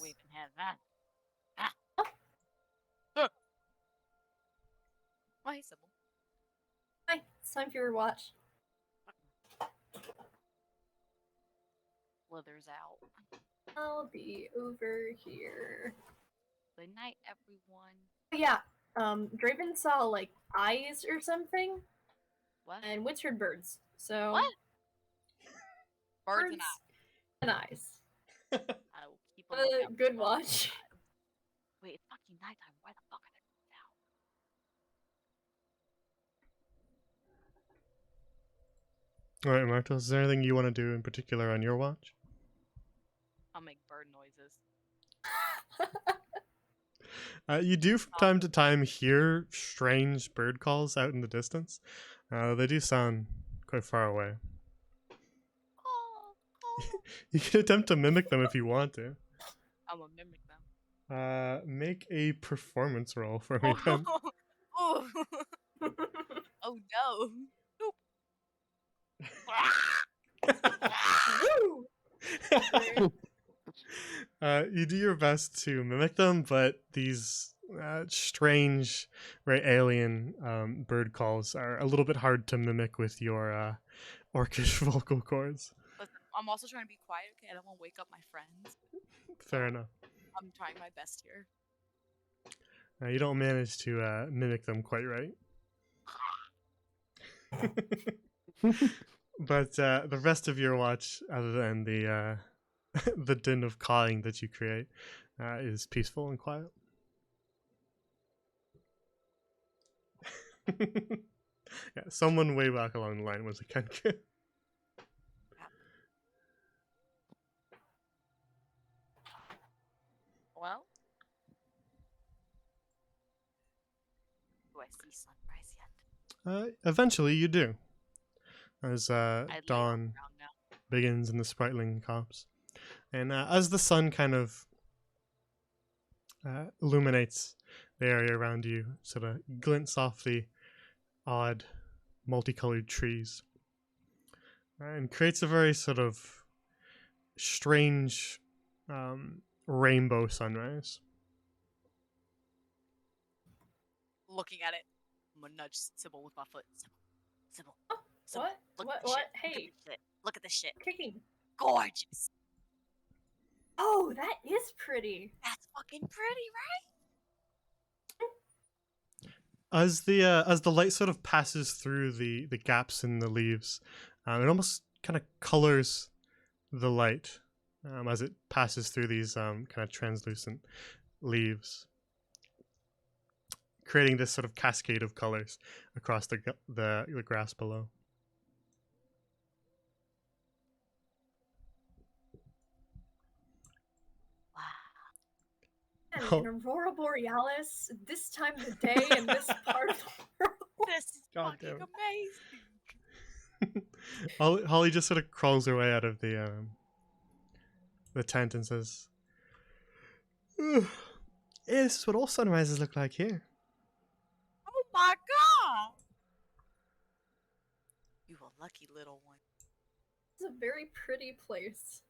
We can have that. Oh, hey, Sybil. Hi, it's time for your watch. Slithers out. I'll be over here. Good night, everyone. But yeah, Draven saw, like, eyes or something, What? and Wits heard birds. So, What? Birds and and eyes. I will keep a lookout for Good birds. watch. Wait, it's fucking nighttime. Why the fuck are they now? All right, Martos, is there anything you want to do in particular on your watch? I'll make bird noises. You do from time to time hear strange bird calls out in the distance. They do sound quite far away. Oh, You can attempt to mimic them if you want to. I'm gonna mimic them. Make a performance roll for me then. Oh, oh no. Woo! You do your best to mimic them, but these strange, very alien bird calls are a little bit hard to mimic with your orcish vocal cords. Listen, I'm also trying to be quiet, okay? I don't want to wake up my friends. Fair enough. I'm trying my best here. You don't manage to mimic them quite right. But the rest of your watch, other than the the din of cawing that you create is peaceful and quiet. Yeah, someone way back along the line was a Kenku. Well, do I see sunrise yet? Eventually, you do. As I lay on the dawn ground now. begins in the Spriteling Copse. And as the sun kind of illuminates the area around you, sort of glints off the odd multicolored trees, and creates a very sort of strange rainbow sunrise. Looking at it, I'm gonna nudge Sybil with my foot. Sybil. Sybil. What? Look What? at this What? shit. Look at Hey. this shit. Look at this shit. Kicking. Gorgeous. Oh, that is pretty. That's fucking pretty, right? As the light sort of passes through the gaps in the leaves, it almost kind of colors the light as it passes through these kind of translucent leaves, creating this sort of cascade of colors across the grass below. And Oh. an aurora borealis this time of the day in this part of the world. This is God fucking damn it. amazing. Holly just sort of crawls her way out of the tent and says, "Ugh, yeah, this is what all sunrises look like here." Oh my god! You a lucky little one. It's a very pretty place.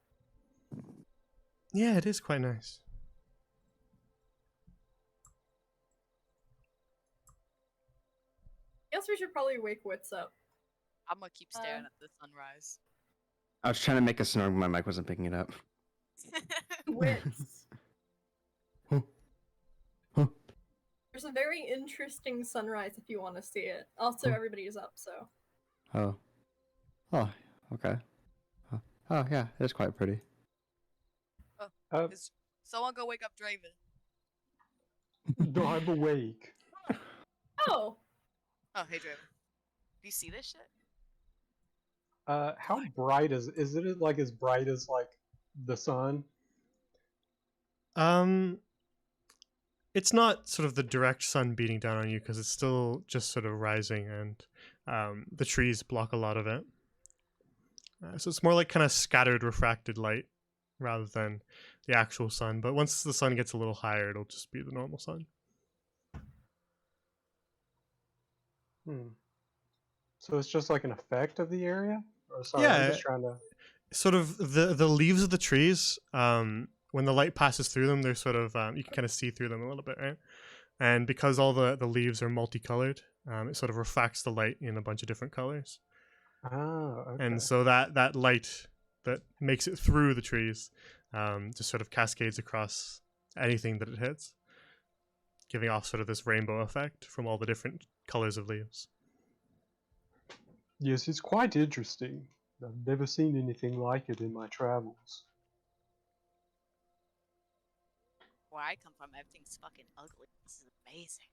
Yeah, it is quite nice. I guess we should probably wake Wits up. I'm gonna keep staring at the sunrise. I was trying to make a snore, but my mic wasn't picking it up. Wits. Huh. Huh. There's a very interesting sunrise if you want to see it. Also, everybody is up, so. Oh. Oh, okay. Oh, yeah, it's quite pretty. Is someone go wake up Draven? No, I'm awake. Oh! Oh, hey Draven. Do you see this shit? How bright is it? Like as bright as like the sun? It's not sort of the direct sun beating down on you because it's still just sort of rising, and the trees block a lot of it. So it's more like kind of scattered refracted light rather than the actual sun. But once the sun gets a little higher, it'll just be the normal sun. So it's just like an effect of the area? Or sorry, Yeah. I'm just trying to. Sort of the leaves of the trees, when the light passes through them, they're sort of you can kind of see through them a little bit, right? And because all the leaves are multicolored, it sort of refracts the light in a bunch of different colors. Oh, okay. And so that light that makes it through the trees just sort of cascades across anything that it hits, giving off sort of this rainbow effect from all the different colors of leaves. Yes, it's quite interesting. I've never seen anything like it in my travels. Where I come from, everything's fucking ugly. This is amazing.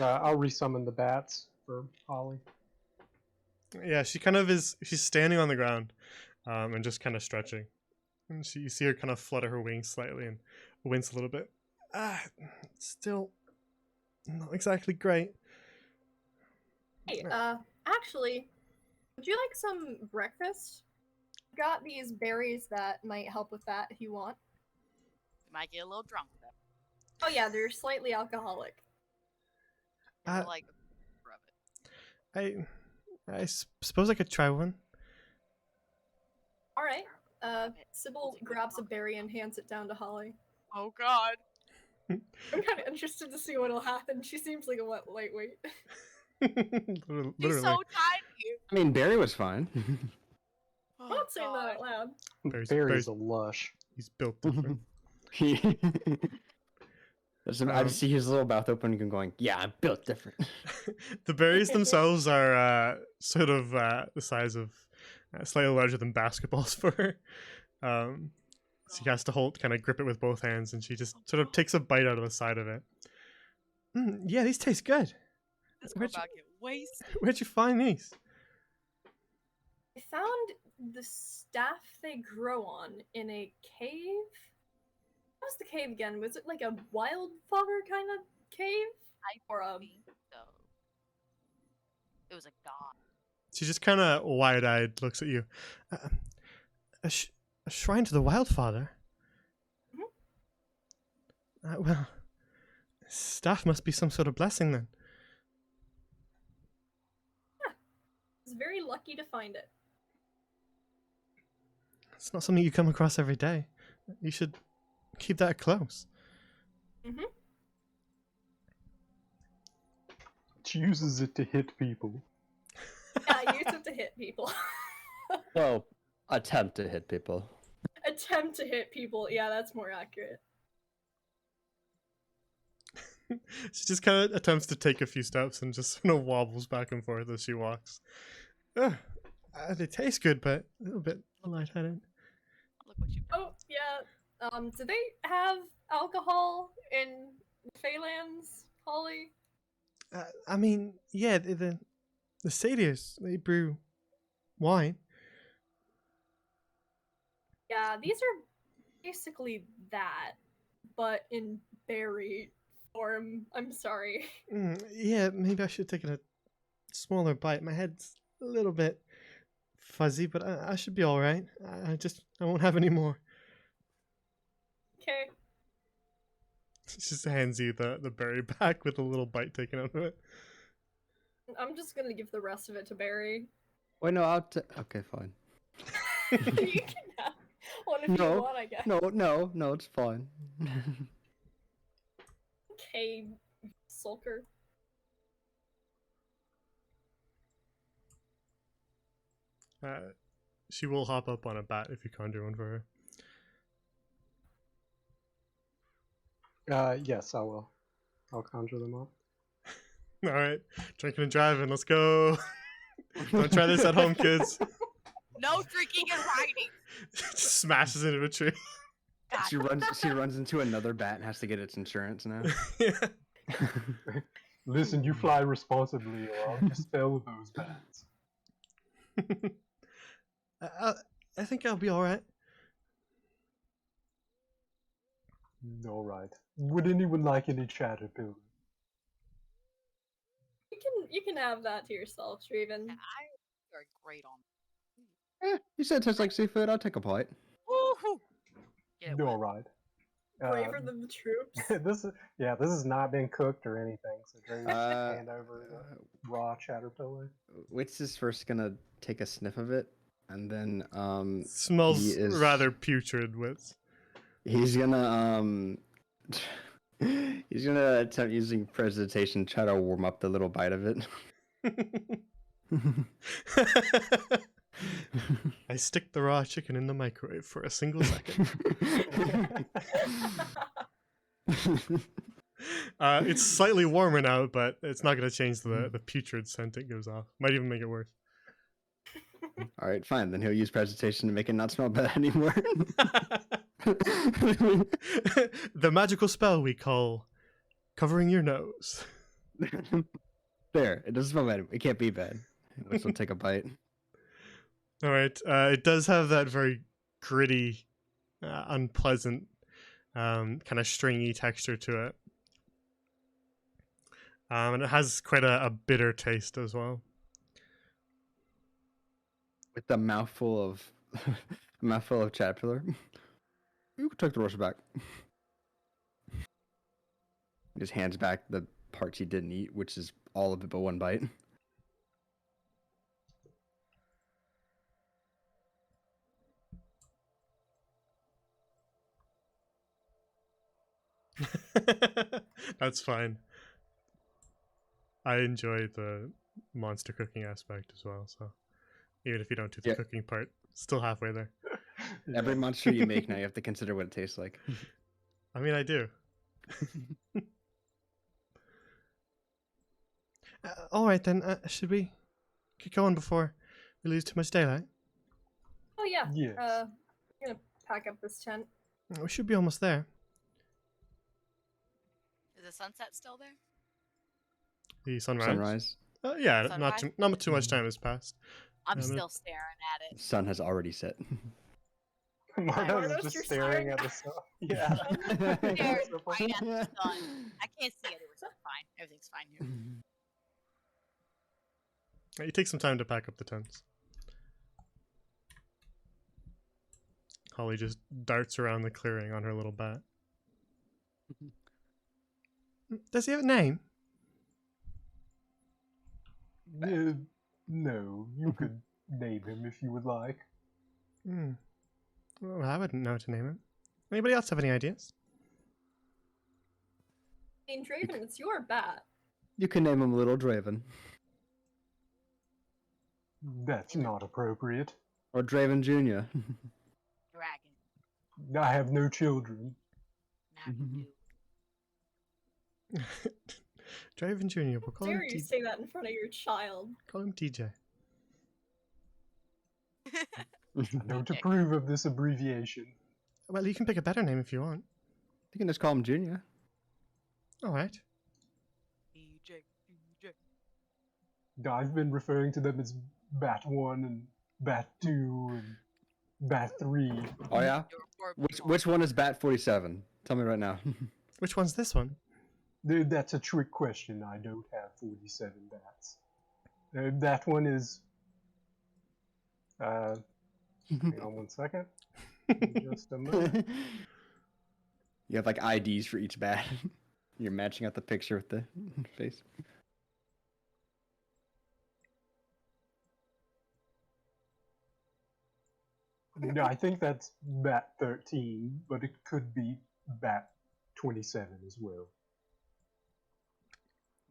I'll resummon the bats for Holly. Yeah, she kind of is. She's standing on the ground, and just kind of stretching. And you see her kind of flutter her wings slightly and wince a little bit. Still not exactly great. Hey, actually, would you like some breakfast? Got these berries that might help with that if you want. You might get a little drunk though. Oh yeah, they're slightly alcoholic. You're Uh, like, rub it. I suppose I could try one. Alright. Rub it. Sybil grabs a berry and hands it down to Holly. Oh god. I'm kind of interested to see what'll happen. She seems like a lightweight. Literally. She's so tiny. I mean, Barry was fine. I'm not saying that out loud. Berries- Berry's berries- a lush. He's built different. I just see his little mouth open and going, "Yeah, I'm built different." The berries themselves are sort of the size of slightly larger than basketballs for her. She has to kind of grip it with both hands, and she just sort of takes a bite out of the side of it. Yeah, these taste good. This Where'd girl about to get wasted. Where'd you find these? I found the staff they grow on in a cave. What was the cave again? Was it like a wildflower kind of cave? I Or think so. It was a god. She just kind of wide-eyed looks at you. A shrine to the Wildfather? Well, staff must be some sort of blessing then. I was very lucky to find it. It's not something you come across every day. You should keep that close. She uses it to hit people. Yeah, I used it to hit people. Well, attempt to hit people. Attempt to hit people. Yeah, that's more accurate. She just kind of attempts to take a few steps and just sort of wobbles back and forth as she walks. They taste good, but a little bit lightheaded. Look what you. Oh, yeah. Do they have alcohol in Phalanx, Holly? I mean, yeah, the Sadiers, they brew wine. Yeah, these are basically that, but in berry form. I'm sorry. Yeah, maybe I should have taken a smaller bite. My head's a little bit fuzzy, but I should be all right. I won't have any more. Okay. She just hands you the berry back with a little bite taken out of it. I'm just gonna give the rest of it to Barry. Wait, no, okay, fine. You can have one if you No, want, I guess. No, it's fine. Okay, sulker. She will hop up on a bat if you conjure one for her. Yes, I will. I'll conjure them up. All right, drinking and driving. Let's go. Don't try this at home, kids. No drinking and riding. Just smashes into a tree. God. She runs into another bat and has to get its insurance now. Yeah. Listen, you fly responsibly, or I'll dispel those bats. I think I'll be all right. All right. Would anyone like any caterpillar? You can have that to yourself, Shraven. You're great on. You said it tastes like seafood. I'll take a bite. Woohoo! Get it All wet. right. Braver than the troops. this has not been cooked or anything, so Jerry just hand over the Uh, raw caterpillar. Witz is first gonna take a sniff of it, and then Smells he is- rather putrid, Wits. he's gonna he's gonna attempt using presentation, try to warm up the little bite of it. I stick the raw chicken in the microwave for a single second. It's slightly warmer now, but it's not going to change the putrid scent it gives off. Might even make it worse. All right, fine. Then he'll use presentation to make it not smell bad anymore. The magical spell we call covering your nose. There, it doesn't smell bad. It can't be bad. Which will take a bite. All right. It does have that very gritty, unpleasant, kind of stringy texture to it. And it has quite a bitter taste as well. With the mouthful of caterpillar. You can take the rest back. He just hands back the parts he didn't eat, which is all of it but one bite. That's fine. I enjoy the monster cooking aspect as well, so even if you don't do the Yeah. cooking part, still halfway there. Every monster you make now, you have to consider what it tastes like. I mean, I do. All right then. Should we get going before we lose too much daylight? Oh yeah. Yes. I'm gonna pack up this tent. We should be almost there. Is the sunset still there? The sunrise. Sunrise. Yeah, Sunrise? not too much time has passed. I'm Um, still staring at it. Sun has already set. Mardos Mardos, is just you're staring staring at the sun. Yeah. Staring So right funny. at the sun. I can't see it. It's fine. Everything's fine here. You take some time to pack up the tents. Holly just darts around the clearing on her little bat. Does he have a name? No, you could name him if you would like. Hmm. Well, I wouldn't know how to name him. Anybody else have any ideas? I mean, Draven, it's your bat. You can name him Little Draven. That's not appropriate. Or Draven Jr. Dragon. I have no children. Now you do. Draven Jr. We'll call him, Dare you say that in front of your child? call him TJ. I don't approve of this abbreviation. Well, you can pick a better name if you want. You can just call him Junior. All right. DJ. I've been referring to them as Bat 1 and Bat 2 and Bat 3. Oh yeah. You're poor Which people. which one is Bat 47? Tell me right now. Which one's this one? Dude, that's a trick question. I don't have 47 bats. That one is... hang on 1 second. Just a moment. You have like IDs for each bat. You're matching out the picture with the face. No, I think that's Bat 13, but it could be Bat 27 as well.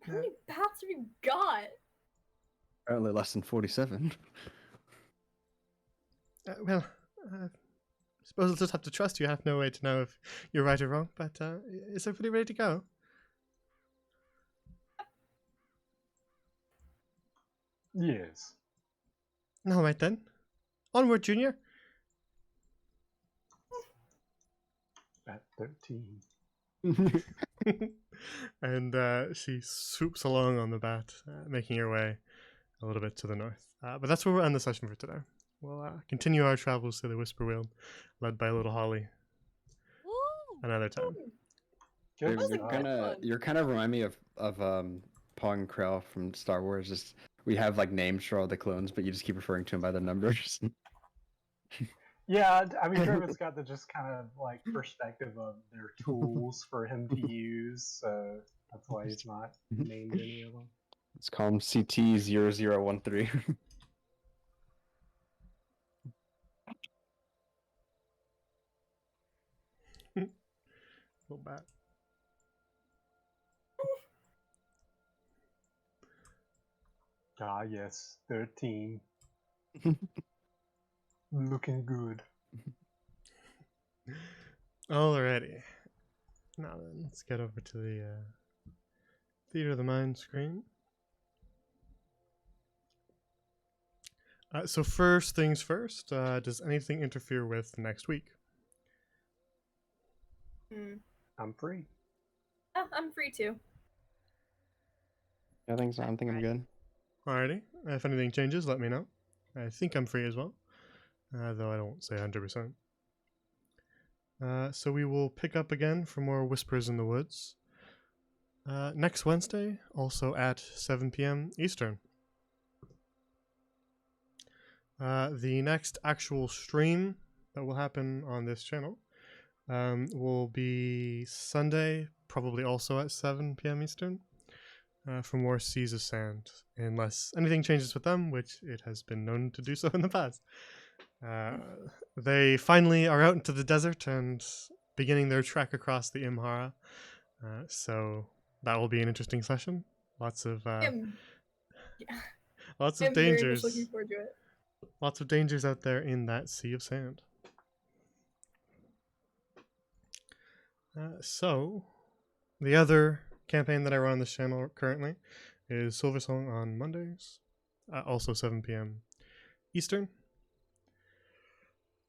How many bats have you got? Apparently less than 47. Well, I suppose I'll just have to trust you. I have no way to know if you're right or wrong, but is everybody ready to go? Yes. All right then. Onward, Junior. Bat 13. And she swoops along on the bat, making her way a little bit to the north. But that's where we'll end the session for today. We'll continue our travels to the Whisper Wheel, led by little Holly, Woo! another time. Good was a job. good one. You're kind of remind me of Pong Krell from Star Wars. Just we have like names for all the clones, but you just keep referring to them by their numbers. Yeah, I mean, Draven's got the just kind of like perspective of their tools for him to use, so that's why he's not named any of them. Let's call him CT0013. Little bat. Ah, yes, 13. Looking good. Alrighty. Now then, let's get over to the Theater of the Mind screen. So first things first, does anything interfere with next week? Hmm. I'm free. Yeah, I'm free too. I think so. I think I'm good. Alrighty. If anything changes, let me know. I think I'm free as well, though I don't say 100%. So we will pick up again for more Whispers in the Woods next Wednesday, also at 7 p.m. Eastern. The next actual stream that will happen on this channel will be Sunday, probably also at 7 p.m. Eastern, for more Seas of Sand, unless anything changes with them, which it has been known to do so in the past. They finally are out into the desert and beginning their trek across the Imhara, so that will be an interesting session. Lots of lots of I'm very much dangers. looking forward to it. Lots of dangers out there in that sea of sand. So, The other campaign that I run on this channel currently is Silversong on Mondays, also 7 p.m. Eastern.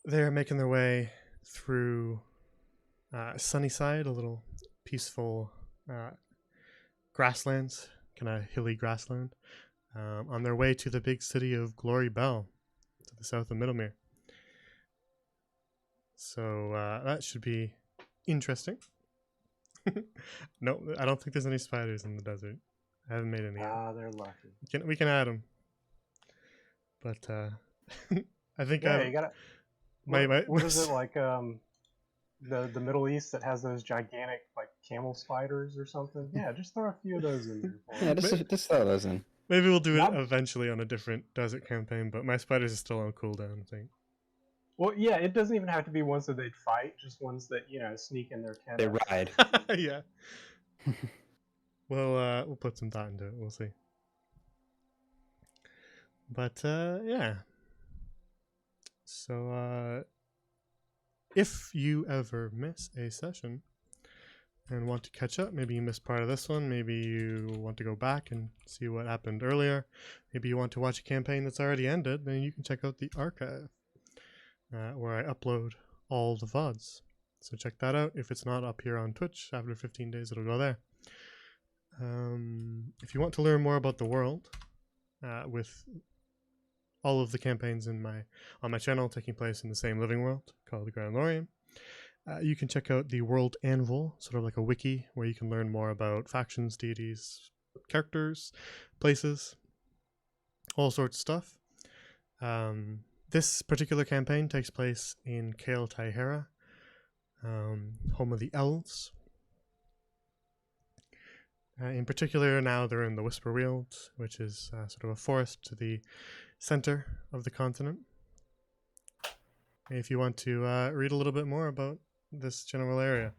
They're making their way through Sunnyside, a little peaceful grasslands, kind of hilly grassland, on their way to the big city of Glory Bell, to the south of Middlemere. So that should be interesting. No, I don't think there's any spiders in the desert. I haven't made any yet. Ah, they're lucky. We can add them, but I think Yeah, you gotta. my What is it like? The Middle East that has those gigantic like camel spiders or something. Yeah, just throw a few of those in there. For Yeah, us. just throw those in. Maybe we'll do it Not- eventually on a different desert campaign, but my spiders are still on cooldown, I think. Well, yeah, it doesn't even have to be ones that they'd fight, just ones that sneak in their tent. They ride. Yeah. We'll put some thought into it. We'll see. But yeah. So if you ever miss a session and want to catch up, maybe you missed part of this one, maybe you want to go back and see what happened earlier, maybe you want to watch a campaign that's already ended, then you can check out the archive, where I upload all the VODs. So check that out. If it's not up here on Twitch, after 15 days it'll go there. If you want to learn more about the world, with all of the campaigns on my channel taking place in the same living world called the Grand Lorien, you can check out the World Anvil, sort of like a wiki where you can learn more about factions, deities, characters, places, all sorts of stuff. This particular campaign takes place in Kael Taihera, home of the elves. In particular, now they're in the Whisperweald, which is sort of a forest to the center of the continent. If you want to read a little bit more about this general area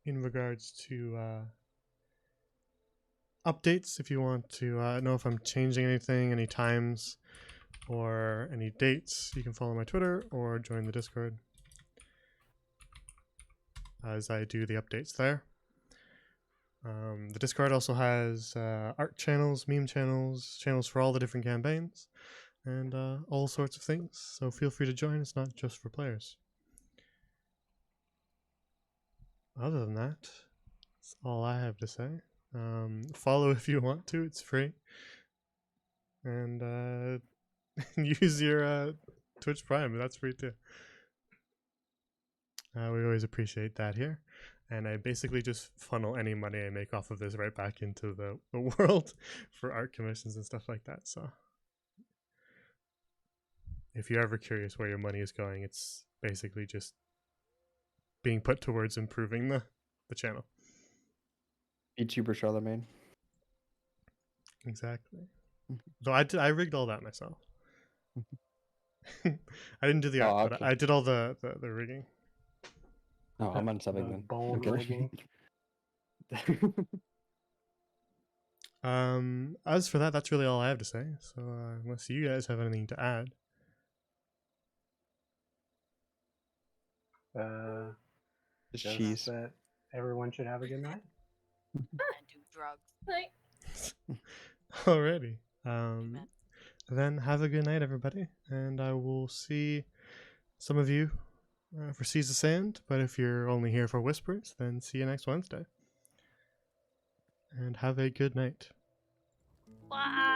in regards to updates, if you want to know if I'm changing anything, any times, or any dates, you can follow my Twitter or join the Discord as I do the updates there. The Discord also has art channels, meme channels, channels for all the different campaigns, and all sorts of things. So feel free to join. It's not just for players. Other than that, that's all I have to say. Follow if you want to. It's free. And use your Twitch Prime. That's free too. We always appreciate that here. And I basically just funnel any money I make off of this right back into the world for art commissions and stuff like that. So if you're ever curious where your money is going, it's basically just being put towards improving the channel. YouTuber Charlemagne. Exactly. Though I rigged all that myself. I didn't do the art, but okay. I did all the rigging. Oh, I'm unsubbing then. Bone Okay. rigging. As for that, that's really all I have to say. So unless you guys have anything to add. Just Just cheese. that everyone should have a good night. And do drugs. Like, Alrighty. Amen. Then have a good night, everybody, and I will see some of you for Seas of Sand. But if you're only here for Whispers, then see you next Wednesday. And have a good night. Bye.